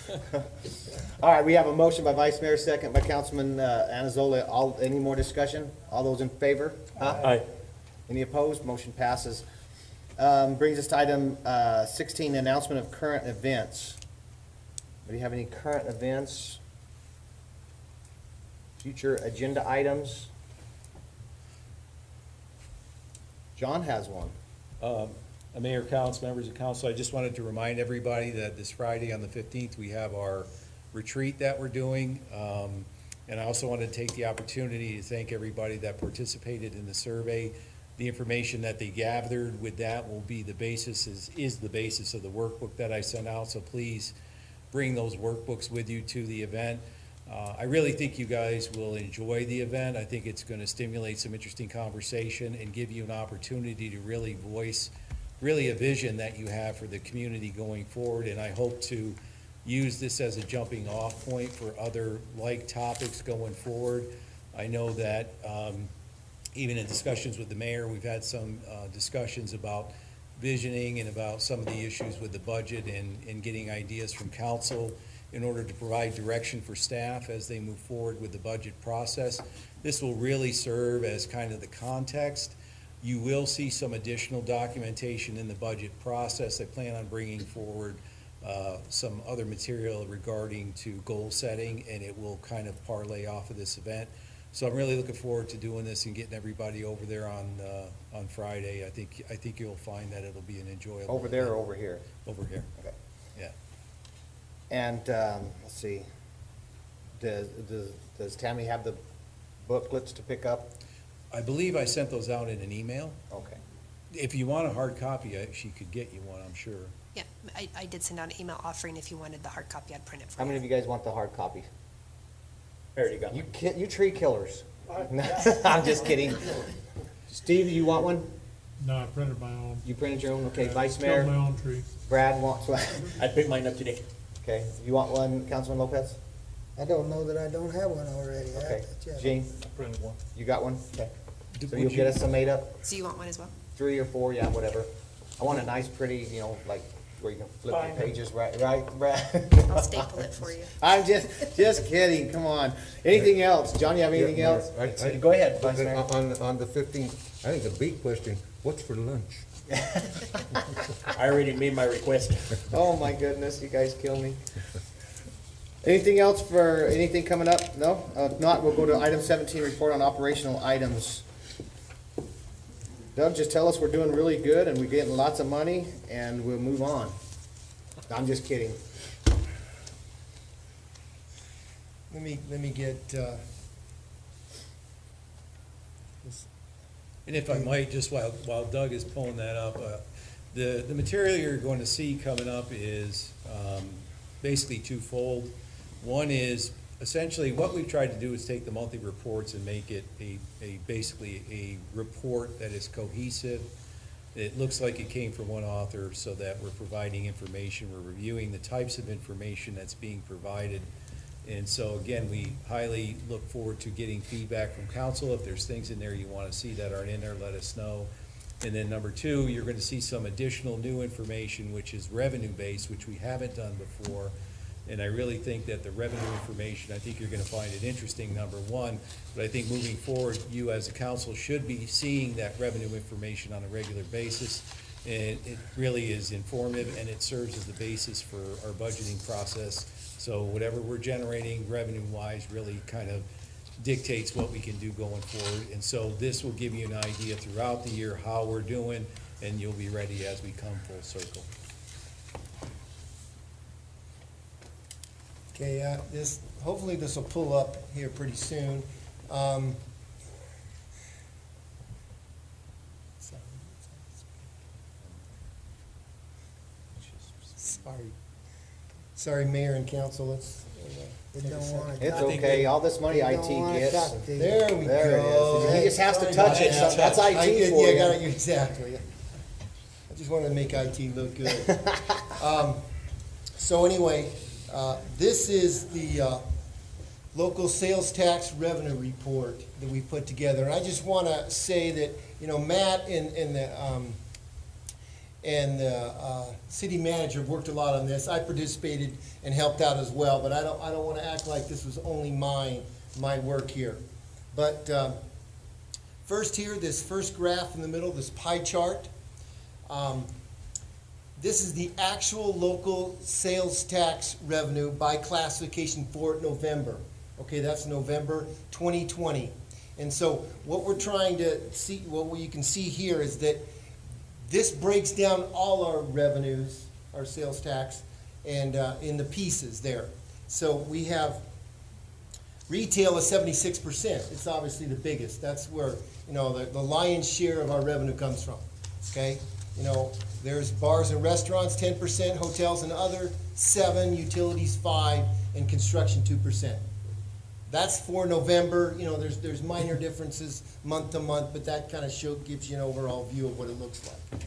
All right, we have a motion by Vice Mayor, second by Councilman Anazola. Any more discussion? All those in favor? Aye. Any opposed? Motion passes. Brings us to item 16, announcement of current events. Do you have any current events? Future agenda items? John has one. Mayor, council, members of council, I just wanted to remind everybody that this Friday on the 15th, we have our retreat that we're doing. And I also wanted to take the opportunity to thank everybody that participated in the survey. The information that they gathered with that will be the basis, is the basis of the workbook that I sent out. So please bring those workbooks with you to the event. I really think you guys will enjoy the event. I think it's going to stimulate some interesting conversation and give you an opportunity to really voice really a vision that you have for the community going forward. And I hope to use this as a jumping off point for other like topics going forward. I know that even in discussions with the mayor, we've had some discussions about visioning and about some of the issues with the budget and getting ideas from council in order to provide direction for staff as they move forward with the budget process. This will really serve as kind of the context. You will see some additional documentation in the budget process. I plan on bringing forward some other material regarding to goal setting, and it will kind of parlay off of this event. So I'm really looking forward to doing this and getting everybody over there on Friday. I think you'll find that it'll be an enjoyable. Over there or over here? Over here. Okay. Yeah. And, let's see, does Tammy have the booklets to pick up? I believe I sent those out in an email. Okay. If you want a hard copy, she could get you one, I'm sure. Yeah, I did send out an email offering if you wanted the hard copy, I'd print it for How you. many of you guys want the hard copy? I already got You one. you tree killers. I'm just kidding. Steve, you want one? No, I printed my own. You printed your own? Okay, Vice Killed my Mayor, own tree. Brad wants one. I picked mine up today. Okay, you want one, Councilman Lopez? I don't know that I don't have one already. I Okay, have to check. Gene, I printed one. you got one? Okay. So Would you'll you- get us some made up? So you want one as well? 3 or 4, yeah, whatever. I want a nice, pretty, you know, like, where you can flip the pages, right, Brad? I'll staple it for you. I'm just kidding, come on. Anything else? John, you have anything Yeah, else? I- Go ahead, Vice Mayor. On the 15th, I think the big question, what's for lunch? I already made my request. Oh, my goodness, you guys kill me. Anything else anything coming up? No? If not, we'll go to item 17, report on operational items. Doug, just tell us we're doing really good and we're getting lots of money and we'll move on. I'm just kidding. Let me get, And if I might, just while Doug is pulling that up, the material you're going to see coming up is basically twofold. One is essentially what we've tried to do is take the monthly reports and make it basically a report that is cohesive. It looks like it came from one author so that we're providing information, we're reviewing the types of information that's being provided. And so again, we highly look forward to getting feedback from council. If there's things in there you want to see that aren't in there, let us know. And then number 2, you're going to see some additional new information, which is revenue-based, which we haven't done before. And I really think that the revenue information, I think you're going to find it interesting, number 1. But I think moving forward, you as a council should be seeing that revenue information on a regular basis. And it really is informative and it serves as the basis for our budgeting process. So whatever we're generating revenue-wise really kind of dictates what we can do going forward. And so this will give you an idea throughout the year how we're doing, and you'll be ready as we come full circle. Okay, hopefully this will pull up here pretty soon. Sorry, Mayor and Council, let's. It's okay, all this money IT gets. There we There it go. is. He just has to Sorry touch about it, that. so that's IT I for yeah, you. got it, exactly. I just wanted to make IT look good. So anyway, this is the local sales tax revenue report that we put together. And I just want to say that, you know, Matt and the city manager worked a lot on this. I participated and helped out as well, but I don't want to act like this was only my work here. But first here, this first graph in the middle, this pie chart. This is the actual local sales tax revenue by classification for November. Okay, that's November 2020. And so what we're trying to see, what you can see here is that this breaks down all our revenues, our sales tax, and in the pieces there. So we have retail is 76%. It's obviously the biggest. That's where, you know, the lion's share of our revenue comes from. Okay, you know, there's bars and restaurants 10%, hotels and other 7%, utilities 5%, and construction 2%. That's for November. You know, there's minor differences month to month, but that kind of gives you an overall view of what it looks like.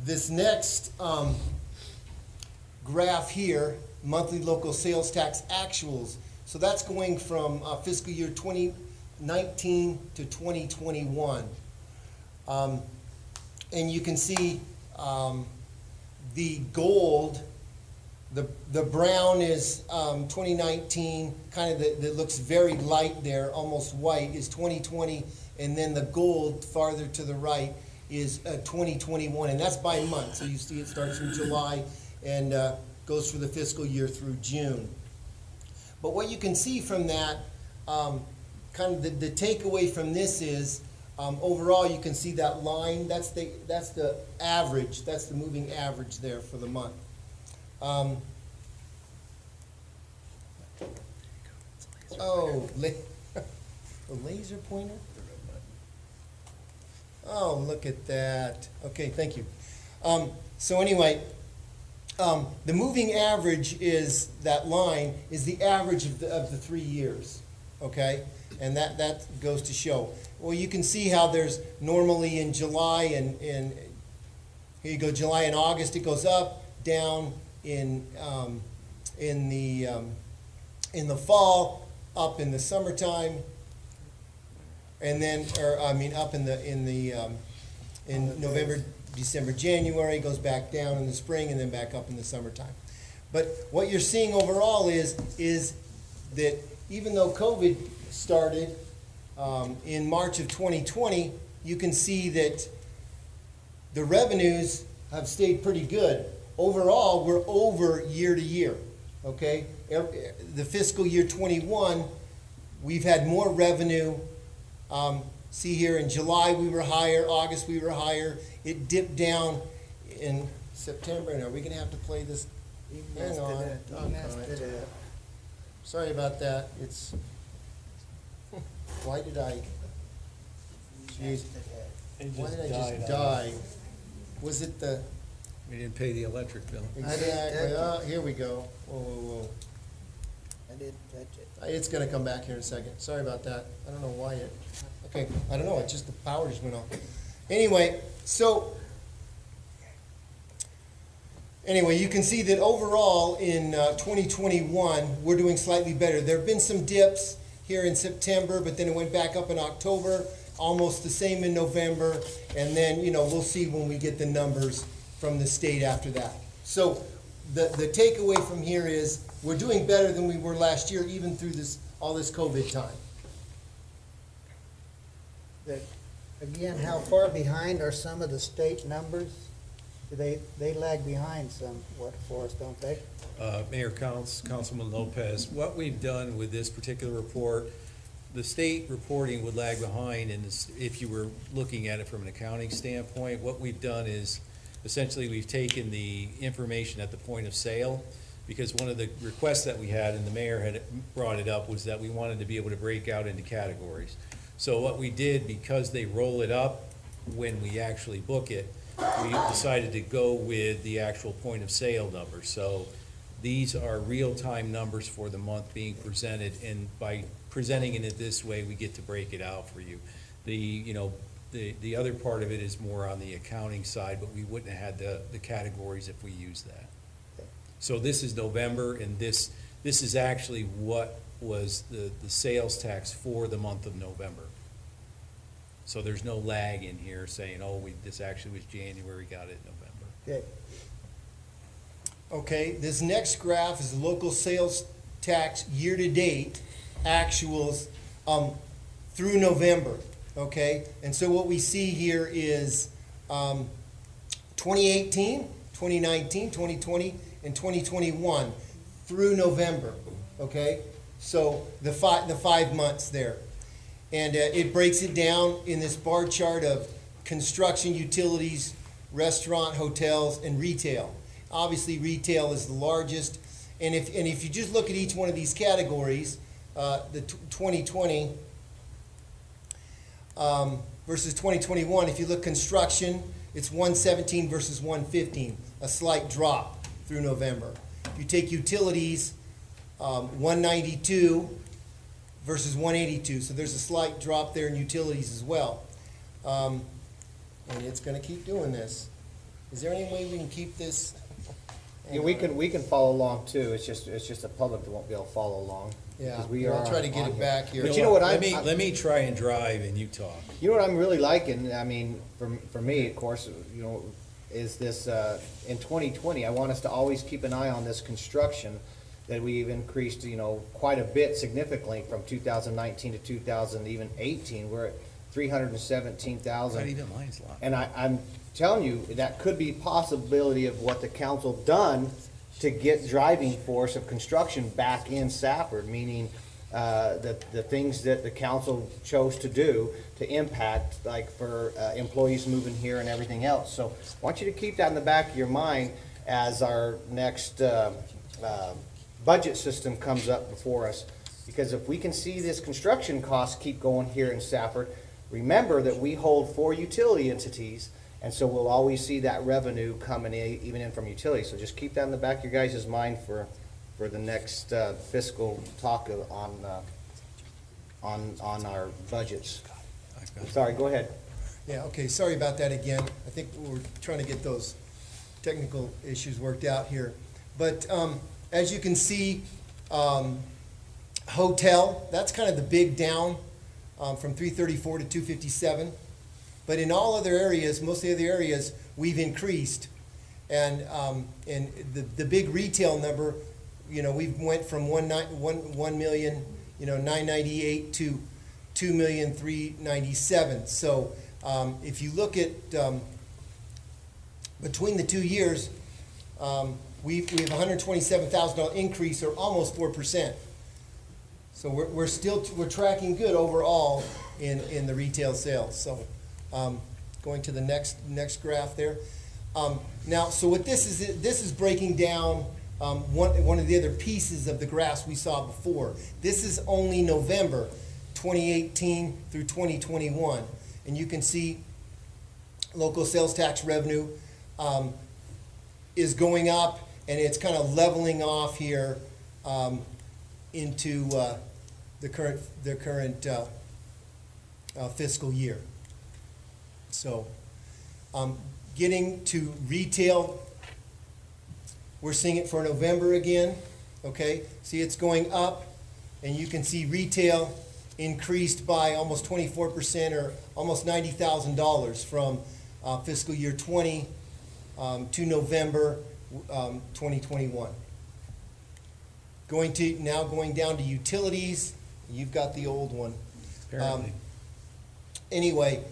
This next graph here, monthly local sales tax actuals. So that's going from fiscal year 2019 to 2021. And you can see the gold, the brown is 2019, kind of that looks very light there, almost white, is 2020, and then the gold farther to the right is 2021, and that's by month. So you see it starts from July and goes for the fiscal year through June. But what you can see from that, kind of the takeaway from this is, overall you can see that line, that's the average, that's the moving average there for the month. The laser pointer? Oh, look at that. Okay, thank you. So anyway, the moving average is, that line is the average of the 3 years, okay? And that goes to show. Well, you can see how there's normally in July and here you go, July and August, it goes up, down in the fall, up in the summertime, and then, up in November, December, January, goes back down in the spring, and then back up in the summertime. But what you're seeing overall is that even though COVID started in March of 2020, you can see that the revenues have stayed pretty good. Overall, we're over year to year, okay? The fiscal year 21, we've had more revenue. See here in July we were higher, August we were higher. It dipped down in September. And are we going to have to play this? Hang on. Sorry about that. It's, why did I? Jeez. Why did I just die? Was it the? We didn't pay the electric bill. Exactly. Oh, here we go. Whoa, whoa, whoa. I didn't touch it. It's gonna come back here in a second. Sorry about that. I don't know why it, okay, I don't know, it's just the power just went off. Anyway, you can see that overall in 2021, we're doing slightly better. There have been some dips here in September, but then it went back up in October, almost the same in November, and then, you know, we'll see when we get the numbers from the state after that. So the takeaway from here is we're doing better than we were last year, even through all this COVID time. Again, how far behind are some of the state numbers? They lag behind somewhat for us, don't they? Mayor, Councilman Lopez, what we've done with this particular report, the state reporting would lag behind, and if you were looking at it from an accounting standpoint, what we've done is, essentially, we've taken the information at the point of sale, because one of the requests that we had, and the mayor had brought it up, was that we wanted to be able to break out into categories. So what we did, because they roll it up when we actually book it, we decided to go with the actual point of sale numbers. So these are real-time numbers for the month being presented, and by presenting it this way, we get to break it out for you. The other part of it is more on the accounting side, but we wouldn't have had the categories if we used that. So this is November, and this is actually what was the sales tax for the month of November. So there's no lag in here saying, oh, this actually was January, got it in November. Okay. Okay, this next graph is the local sales tax year-to-date actuals through November, okay? And so what we see here is 2018, 2019, 2020, and 2021 through November, okay? So the 5 months there. And it breaks it down in this bar chart of construction, utilities, restaurant, hotels, and retail. Obviously, retail is the largest. And if you just look at each one of these categories, the 2020 versus 2021, if you look construction, it's 117 versus 115, a slight drop through November. If you take utilities, 192 versus 182, so there's a slight drop there in utilities as well. And it's going to keep doing this. Is there any way we can keep this? Yeah, we can follow along too. It's just the public that won't be able to follow along. Yeah, because we well, are I'll try to get on it here. back here. But you know what Let me try and drive and you talk. You know what I'm really liking, I mean, for me, of course, you know, is this, in 2020, I want us to always keep an eye on this construction that we've increased, you know, quite a bit significantly from 2019 to 2018. We're at 317,000. Not even mine's locked. And I'm telling you, that could be possibility of what the council done to get driving force of construction back in Safford, meaning the things that the council chose to do to impact, like for employees moving here and everything else. So I want you to keep that in the back of your mind as our next budget system comes up before us. Because if we can see this construction costs keep going here in Safford, remember that we hold 4 utility entities, and so we'll always see that revenue coming in, even in from utilities. So just keep that in the back of your guys' mind for the next fiscal talk on our budgets. Sorry, go ahead. Yeah, okay, sorry about that again. I think we're trying to get those technical issues worked out here. But as you can see, hotel, that's kind of the big down from 334 to 257. But in all other areas, most of the other areas, we've increased. And the big retail number, you know, we went from 1 million, you know, 998 to 2,397,000. So if you look at between the 2 years, we have $127,000 increase, or almost 4%. So we're tracking good overall in the retail sales. So going to the next graph there. Now, so what this is breaking down one of the other pieces of the graphs we saw before. This is only November 2018 through 2021, and you can see local sales tax revenue is going up, and it's kind of leveling off here into the current fiscal year. So, getting to retail, we're seeing it for November again, okay? See, it's going up, and you can see retail increased by almost 24%, or almost $90,000 from fiscal year 20 to November 2021. Going down to utilities, you've got the old one. Apparently. Anyway,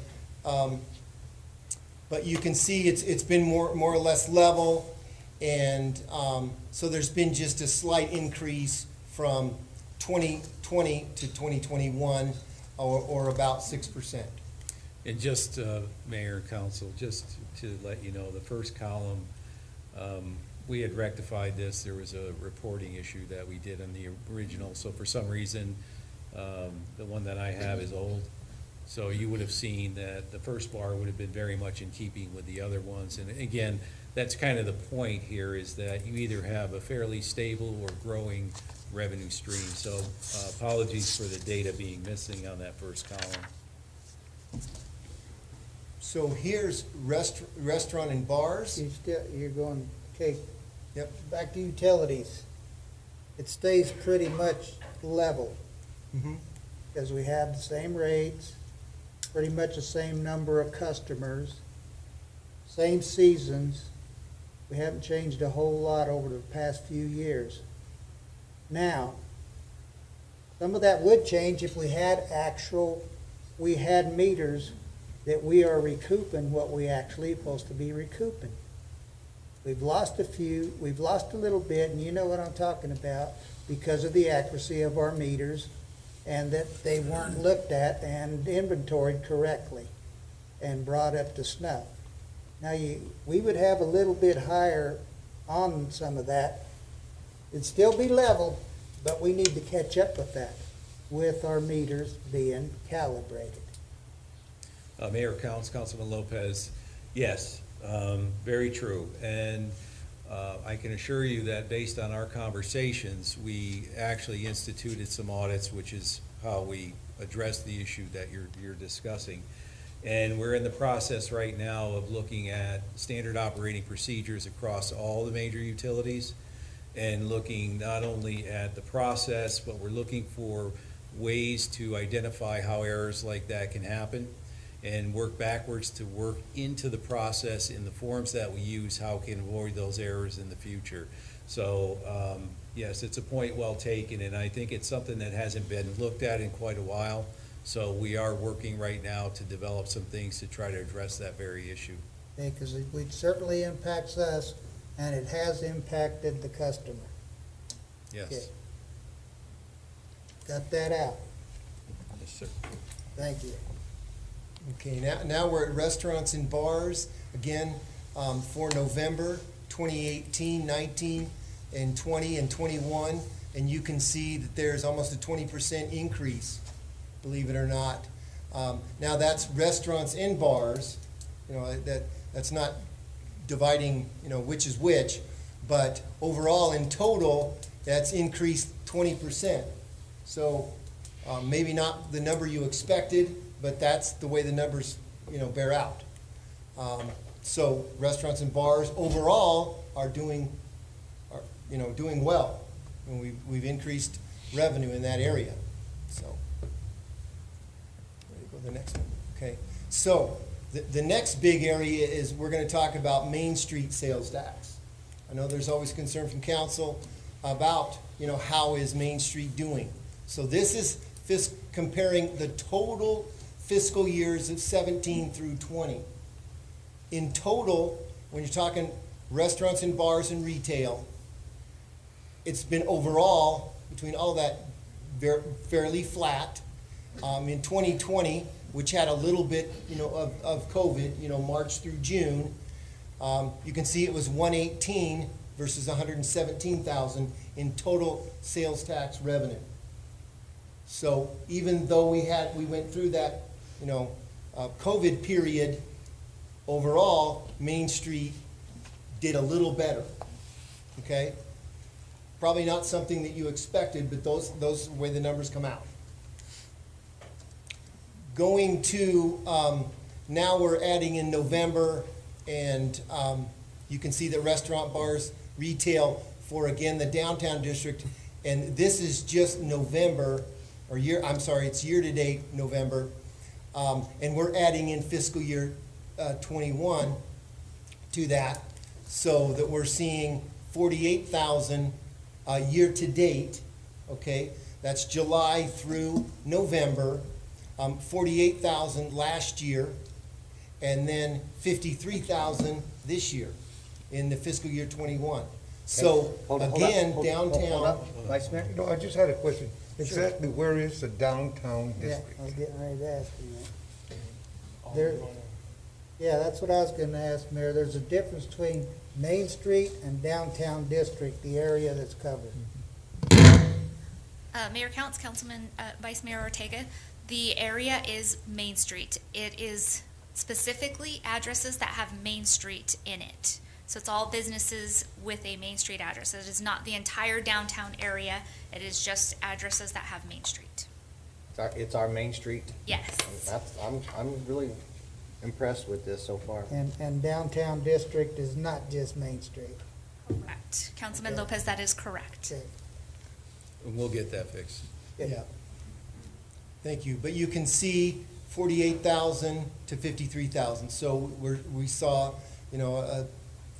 But you can see it's been more or less level, and so there's been just a slight increase from 2020 to 2021, or about 6%. And just, Mayor and Council, just to let you know, the first column, we had rectified this. There was a reporting issue that we did on the original, so for some reason, the one that I have is old. So you would have seen that the first bar would have been very much in keeping with the other ones. And again, that's kind of the point here, is that you either have a fairly stable or growing revenue stream. So apologies for the data being missing on that first column. So here's restaurant and bars. You're going, okay. Yep. Back to utilities. It stays pretty much level. Because we have the same rates, pretty much the same number of customers, same seasons. We haven't changed a whole lot over the past few years. Now, some of that would change if we had meters that we are recouping what we actually are supposed to be recouping. We've lost a few, we've lost a little bit, and you know what I'm talking about, because of the accuracy of our meters, and that they weren't looked at and inventoried correctly and brought up to snuff. Now, we would have a little bit higher on some of that. It'd still be level, but we need to catch up with that, with our meters being calibrated. Mayor Councilman Lopez, yes, very true. And I can assure you that based on our conversations, we actually instituted some audits, which is how we address the issue that you're discussing. And we're in the process right now of looking at standard operating procedures across all the major utilities, and looking not only at the process, but we're looking for ways to identify how errors like that can happen, and work backwards to work into the process in the forms that we use, how we can avoid those errors in the future. So yes, it's a point well taken, and I think it's something that hasn't been looked at in quite a while. So we are working right now to develop some things to try to address that very issue. Because it certainly impacts us, and it has impacted the customer. Yes. Okay. Got that out. Yes, sir. Thank you. Okay, now we're at restaurants and bars, again, for November 2018, 19, and 20, and 21, and you can see that there's almost a 20% increase, believe it or not. Now that's restaurants and bars, that's not dividing, which is which, but overall in total, that's increased 20%. So maybe not the number you expected, but that's the way the numbers, bear out. So restaurants and bars overall are doing well, and we've increased revenue in that area. So, ready to go to the next one. Okay. So the next big area is we're going to talk about Main Street sales tax. I know there's always concern from council about how is Main Street doing. So this is comparing the total fiscal years of 17 through 20. In total, when you're talking restaurants and bars and retail, it's been overall, between all that, fairly flat. In 2020, which had a little bit, of COVID, March through June, you can see it was 118 versus 117,000 in total sales tax revenue. So even though we went through that, COVID period, overall, Main Street did a little better, okay? Probably not something that you expected, but those are the way the numbers come out. Going to, now we're adding in November, and you can see the restaurant, bars, retail for, again, the downtown district, and this is just November, it's year-to-date November, and we're adding in fiscal year 21 to that, so that we're seeing 48,000 year-to-date, okay? That's July through November, 48,000 last year, and then 53,000 this year in the fiscal year 21. So Hold on, again, hold downtown. up, Vice Mayor? No, I just had a question. Exactly where is the downtown Yeah, district? I was getting ready to ask you that. There, yeah, that's what I was gonna ask, Mayor. There's a difference between Main Street and downtown district, the area that's covered. Mayor Counts, Councilman, Vice Mayor Ortega, the area is Main Street. It is specifically addresses that have Main Street in it. So it's all businesses with a Main Street address. It is not the entire downtown area. It is just addresses that have Main Street. It's our Main Street. Yes. I'm really impressed with this so far. And downtown district is not just Main Street. Correct. Councilman Lopez, that is correct. Okay. And we'll get that fixed. Yeah. Thank you. But you can see 48,000 to 53,000. So we saw, a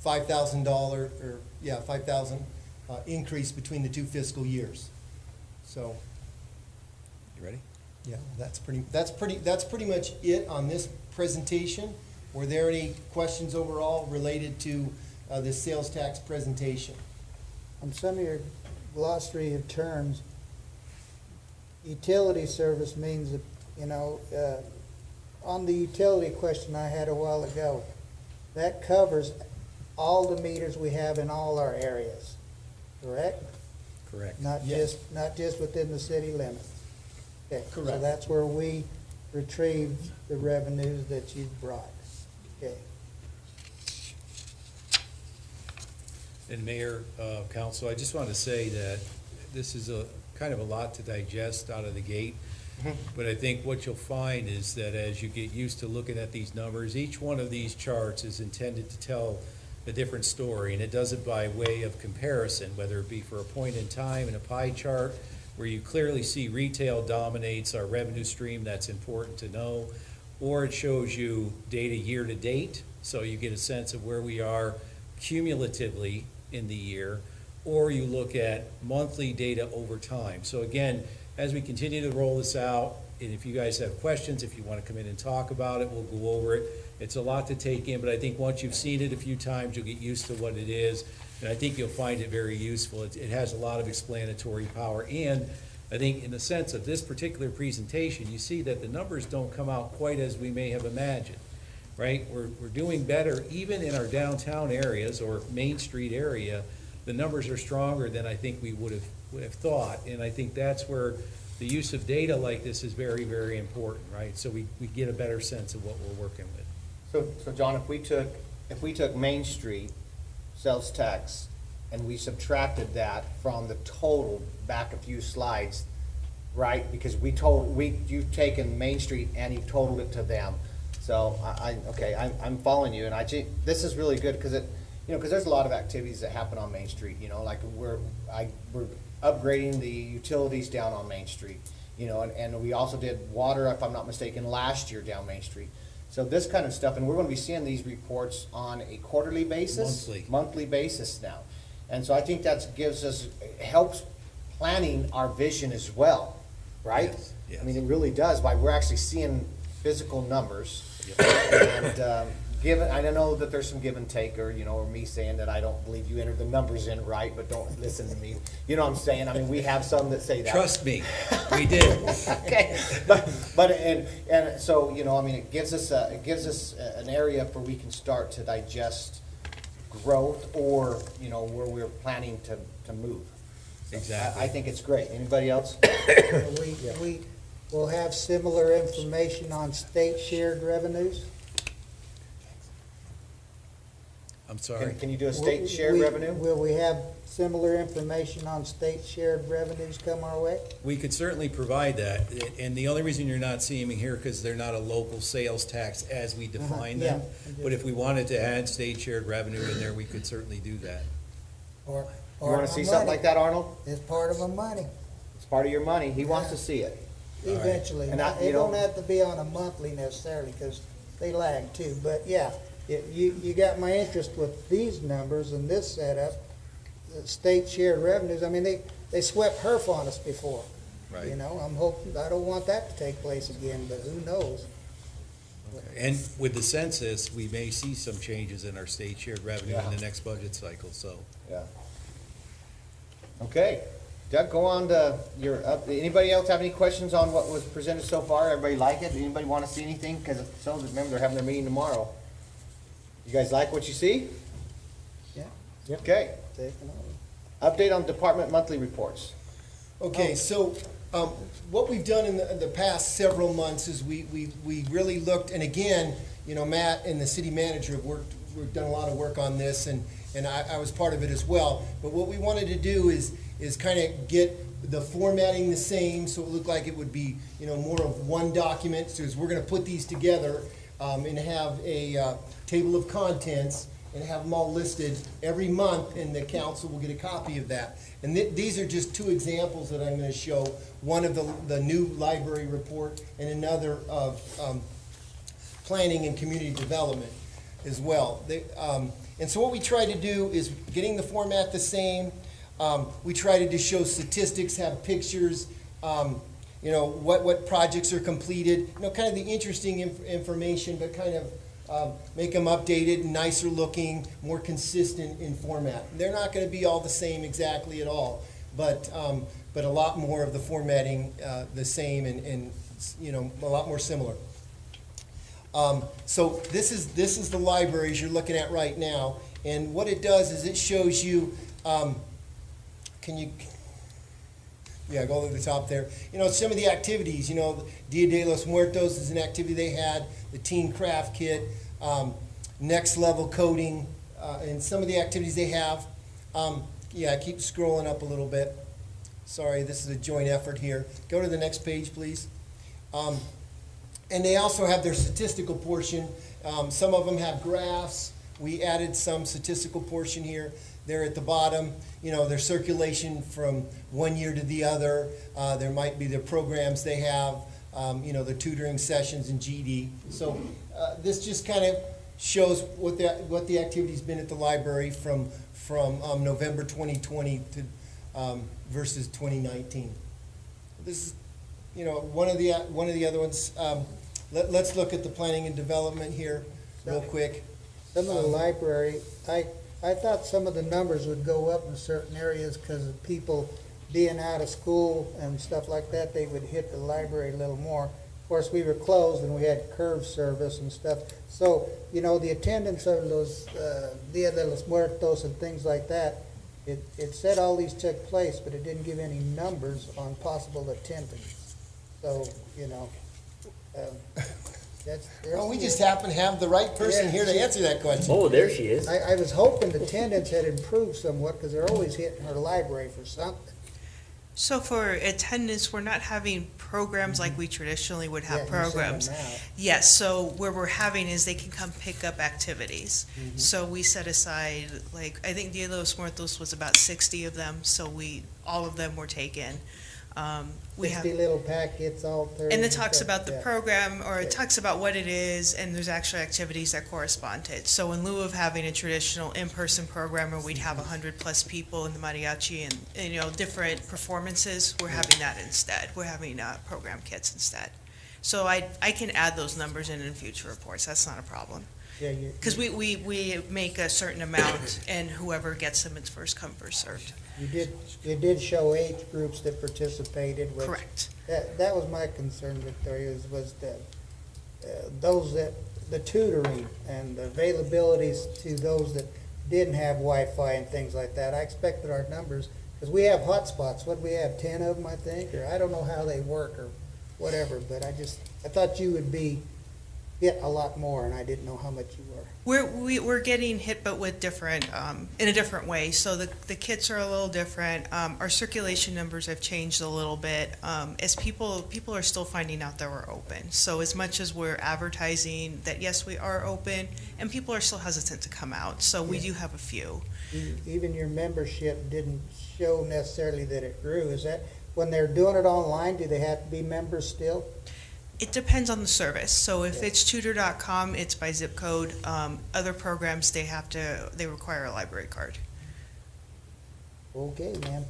$5,000 or, 5,000 increase between the two fiscal years. So, You ready? yeah, that's pretty much it on this presentation. Were there any questions overall related to the sales tax presentation? On some of your glossary of terms, utility service means that, on the utility question I had a while ago, that covers all the meters we have in all our areas, correct? Correct. Not Yes. just within the city limits. Okay, so Correct. that's where we retrieve the revenues that you've brought. Okay. And Mayor, Council, I just want to say that this is a kind of a lot to digest out of the gate. But I think what you'll find is that as you get used to looking at these numbers, each one of these charts is intended to tell a different story, and it does it by way of comparison, whether it be for a point in time in a pie chart, where you clearly see retail dominates our revenue stream, that's important to know, or it shows you data year to date, so you get a sense of where we are cumulatively in the year, or you look at monthly data over time. So again, as we continue to roll this out, and if you guys have questions, if you want to come in and talk about it, we'll go over it. It's a lot to take in, but I think once you've seen it a few times, you'll get used to what it is, and I think you'll find it very useful. It has a lot of explanatory power, and I think in the sense of this particular presentation, you see that the numbers don't come out quite as we may have imagined, right? We're doing better even in our downtown areas or Main Street area. The numbers are stronger than I think we would have thought, and I think that's where the use of data like this is very, very important, right? So we get a better sense of what we're working with. So John, if we took Main Street sales tax and we subtracted that from the total back a few slides, right? Because you've taken Main Street and you've totaled it to them. So I'm following you, and this is really good because because there's a lot of activities that happen on Main Street, like we're upgrading the utilities down on Main Street, and we also did water, if I'm not mistaken, last year down Main Street. So this kind of stuff, and we're going to be seeing these reports on a quarterly basis, monthly basis now. And so I think that helps planning our vision as well, right? Yes. I mean, it really does, we're actually seeing physical numbers. And I know that there's some give and take, or me saying that I don't believe you entered the numbers in right, but don't listen to me. You know what I'm saying? I mean, we have some that say that. Trust me, we did. Okay, but so I mean, it gives us an area where we can start to digest growth, or where we're planning to move. Exactly. I think it's great. Anybody else? We will have similar information on state shared revenues. I'm sorry. Can you do a state shared revenue? Will we have similar information on state shared revenues come our way? We could certainly provide that, and the only reason you're not seeing them here because they're not a local sales tax as we define them. Yeah. But if we wanted to add state shared revenue in there, we could certainly do that. You want to see something like that, Arnold? It's part of my money. It's part of your money. He wants to see it. Eventually. And It don't have to be on a monthly necessarily, because they lag too, but yeah. You got my interest with these numbers and this setup, the state shared revenues. I mean, they swept HERF on us before. Right. I'm hoping, I don't want that to take place again, but who knows? And with the census, we may see some changes in our state shared revenue in the next budget cycle, so. Yeah. Okay, Doug, go on to your, anybody else have any questions on what was presented so far? Everybody like it? Anybody want to see anything? Because some of them, remember, they're having their meeting tomorrow. You guys like what you see? Yeah. Okay. Taking over. Update on department monthly reports. Okay, so what we've done in the past several months is we really looked, and again, you know, Matt and the city manager have we've done a lot of work on this, and I was part of it as well. But what we wanted to do is kind of get the formatting the same, so it looked like it would be, you know, more of one document. So we're going to put these together and have a table of contents and have them all listed every month, and the council will get a copy of that. And these are just two examples that I'm going to show. One of the new library report and another of planning and community development as well. And so what we try to do is getting the format the same. We try to show statistics, have pictures, you know, what projects are completed, you know, kind of the interesting information, but kind of make them updated, nicer looking, more consistent in format. They're not going to be all the same exactly at all, but a lot more of the formatting the same and you know, a lot more similar. So this is the libraries you're looking at right now, and what it does is it shows you. Can you? Yeah, go to the top there. You know, some of the activities, you know, Dia de los Muertos is an activity they had, the Teen Craft Kit, Next Level Coding, and some of the activities they have. Yeah, keep scrolling up a little bit. Sorry, this is a joint effort here. Go to the next page, please. And they also have their statistical portion. Some of them have graphs. We added some statistical portion here. They're at the bottom, you know, their circulation from one year to the other. There might be the programs they have, you know, the tutoring sessions and GD. So this just kind of shows what the activity's been at the library from November 2020 to versus 2019. This is, you know, one of the other ones. Let's look at the planning and development here real quick. Some of the library, I thought some of the numbers would go up in certain areas because of people being out of school and stuff like that. They would hit the library a little more. Of course, we were closed and we had curb service and stuff. So, you know, the attendance of those Dia de los Muertos and things like that, it said all these took place, but it didn't give any numbers on possible attendance. So, you know, well, we just happen to have the right person here to answer that question. Oh, there she is. I was hoping the attendance had improved somewhat because they're always hitting her library for something. So for attendance, we're not having programs like we traditionally would have programs. Yes, so where we're having is they can come pick up activities. So we set aside, like, I think Dia de los Muertos was about 60 of them, so all of them were taken. We 60 have little packets, all 30. and it talks about the program, or it talks about what it is, and there's actually activities that correspond to it. So in lieu of having a traditional in-person program where we'd have 100+ people in the mariachi and you know, different performances, we're having that instead. We're having program kits instead. So I can add those numbers in future reports. That's not a problem. Yeah, because we make a certain amount, and whoever gets them, it's first come, first served. You did show age groups that participated. Which, correct. That was my concern, Victoria, was that those that the tutoring and the availabilities to those that didn't have Wi-Fi and things like that. I expected our numbers, because we have hotspots. What do we have, 10 of them, I think, or I don't know how they work or whatever. But I thought you would be hit a lot more, and I didn't know how much you were. We're getting hit, but with different in a different way. So the kits are a little different. Our circulation numbers have changed a little bit as people are still finding out that we're open. So as much as we're advertising that yes, we are open, and people are still hesitant to come out. So we do have a few. Even your membership didn't show necessarily that it grew. Is that when they're doing it online? Do they have to be members still? It depends on the service. So if it's tutor.com, it's by zip code. Other programs, they require a library card. Okay, ma'am.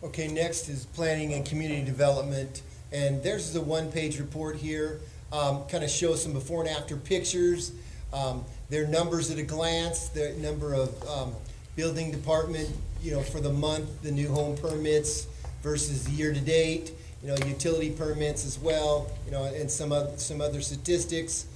Okay, next is planning and community development. And there's the one-page report here, kind of shows some before and after pictures, their numbers at a glance, the number of building department, for the month, the new home permits versus year-to-date, utility permits as well, and some other statistics.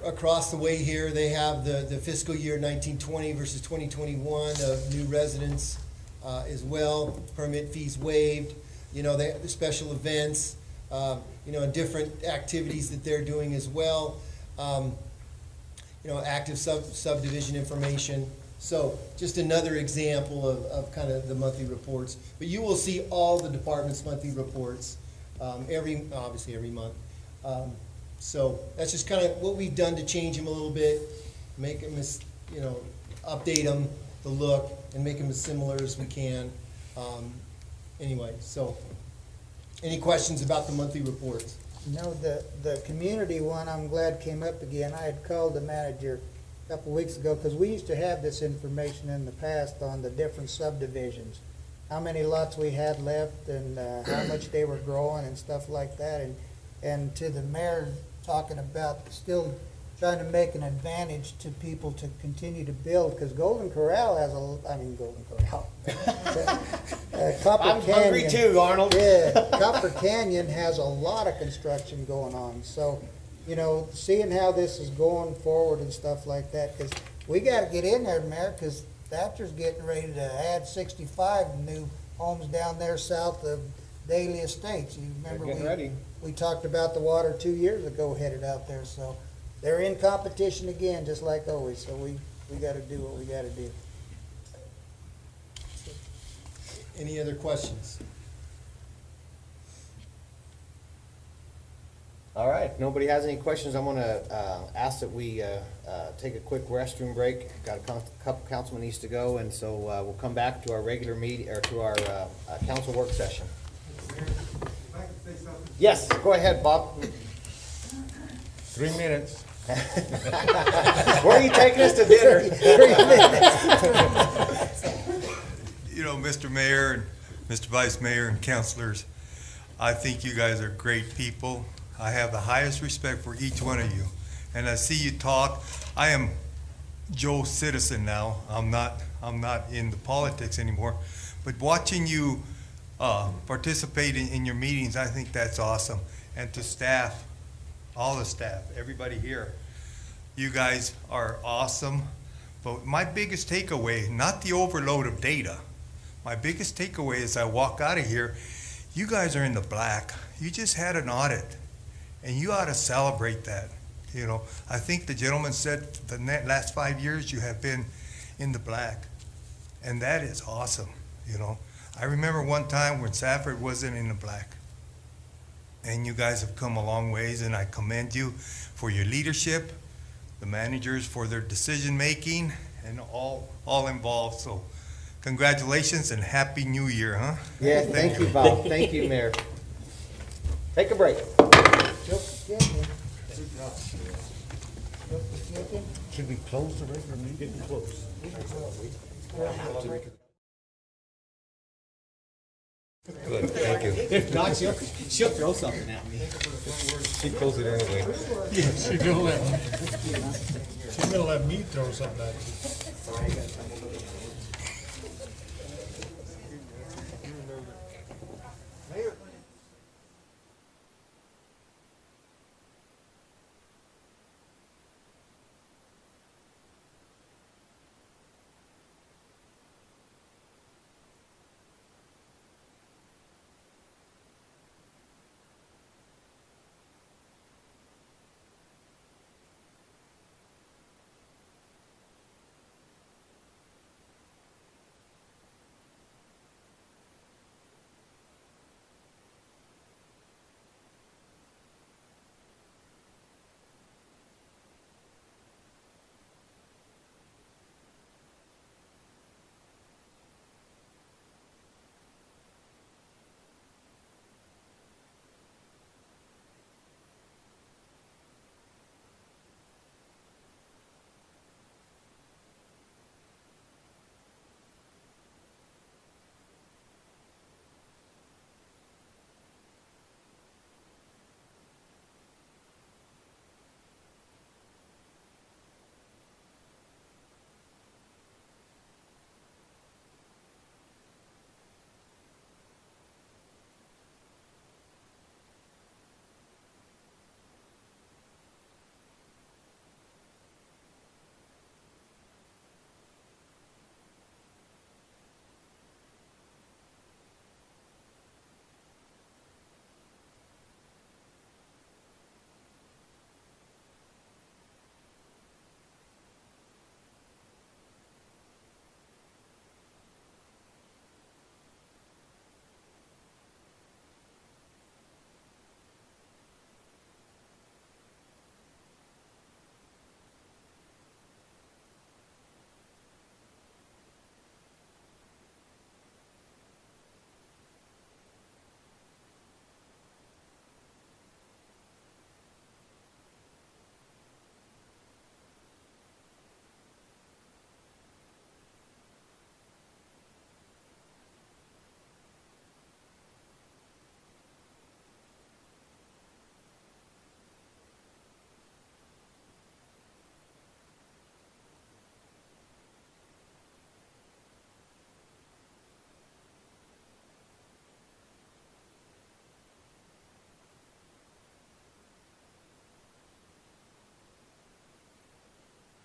Across the way here, they have the fiscal year 1920 versus 2021 of new residents as well, permit fees waived, the special events, and different activities that they're doing as well, active subdivision information. So just another example of kind of the monthly reports. But you will see all the department's monthly reports obviously every month. So that's just kind of what we've done to change them a little bit, make them as, update them, the look, and make them as similar as we can. Anyway, so any questions about the monthly reports? The community one, I'm glad came up again. I had called the manager a couple weeks ago, because we used to have this information in the past on the different subdivisions. How many lots we had left, and how much they were growing and stuff like that. And to the mayor talking about still trying to make an advantage to people to continue to build, because Golden Corral has Golden Corral. Copper I'm Canyon, hungry too, Arnold. Yeah, Copper Canyon has a lot of construction going on. So, seeing how this is going forward and stuff like that, because we got to get in there, Mayor, because Thatcher's getting ready to add 65 new homes down there south of Daly Estates. You remember we talked about the water 2 years ago headed out there, so they're in competition again, just like always. So we got to do what we got to do. Any other questions? All right, if nobody has any questions, I'm gonna ask that we take a quick restroom break. Got a couple councilmen needs to go, and so we'll come back to our regular meeting, or to our council work session. Yes, go ahead, Bob. 3 minutes. Where are you taking us to dinner? 3 minutes. Mr. Mayor and Mr. Vice Mayor and councilors, I think you guys are great people. I have the highest respect for each one of you. And I see you talk. I am Joe Citizen now. I'm not in the politics anymore. But watching you participate in your meetings, I think that's awesome. And to staff, all the staff, everybody here, you guys are awesome. But my biggest takeaway, not the overload of data, my biggest takeaway is I walk out of here, you guys are in the black. You just had an audit, and you ought to celebrate that. I think the gentleman said the last 5 years you have been in the black, and that is awesome. I remember one time when Safford wasn't in the black, and you guys have come a long ways, and I commend you for your leadership, the managers for their decision making, and all involved. So congratulations and Happy New Year, huh? Yeah, thank you, Bob. Thank you, Mayor. Take a break. Should we close the regular meeting? Close. Good, thank you. If not, she'll throw something at me. She closed it anyway. She's gonna let me throw something at you.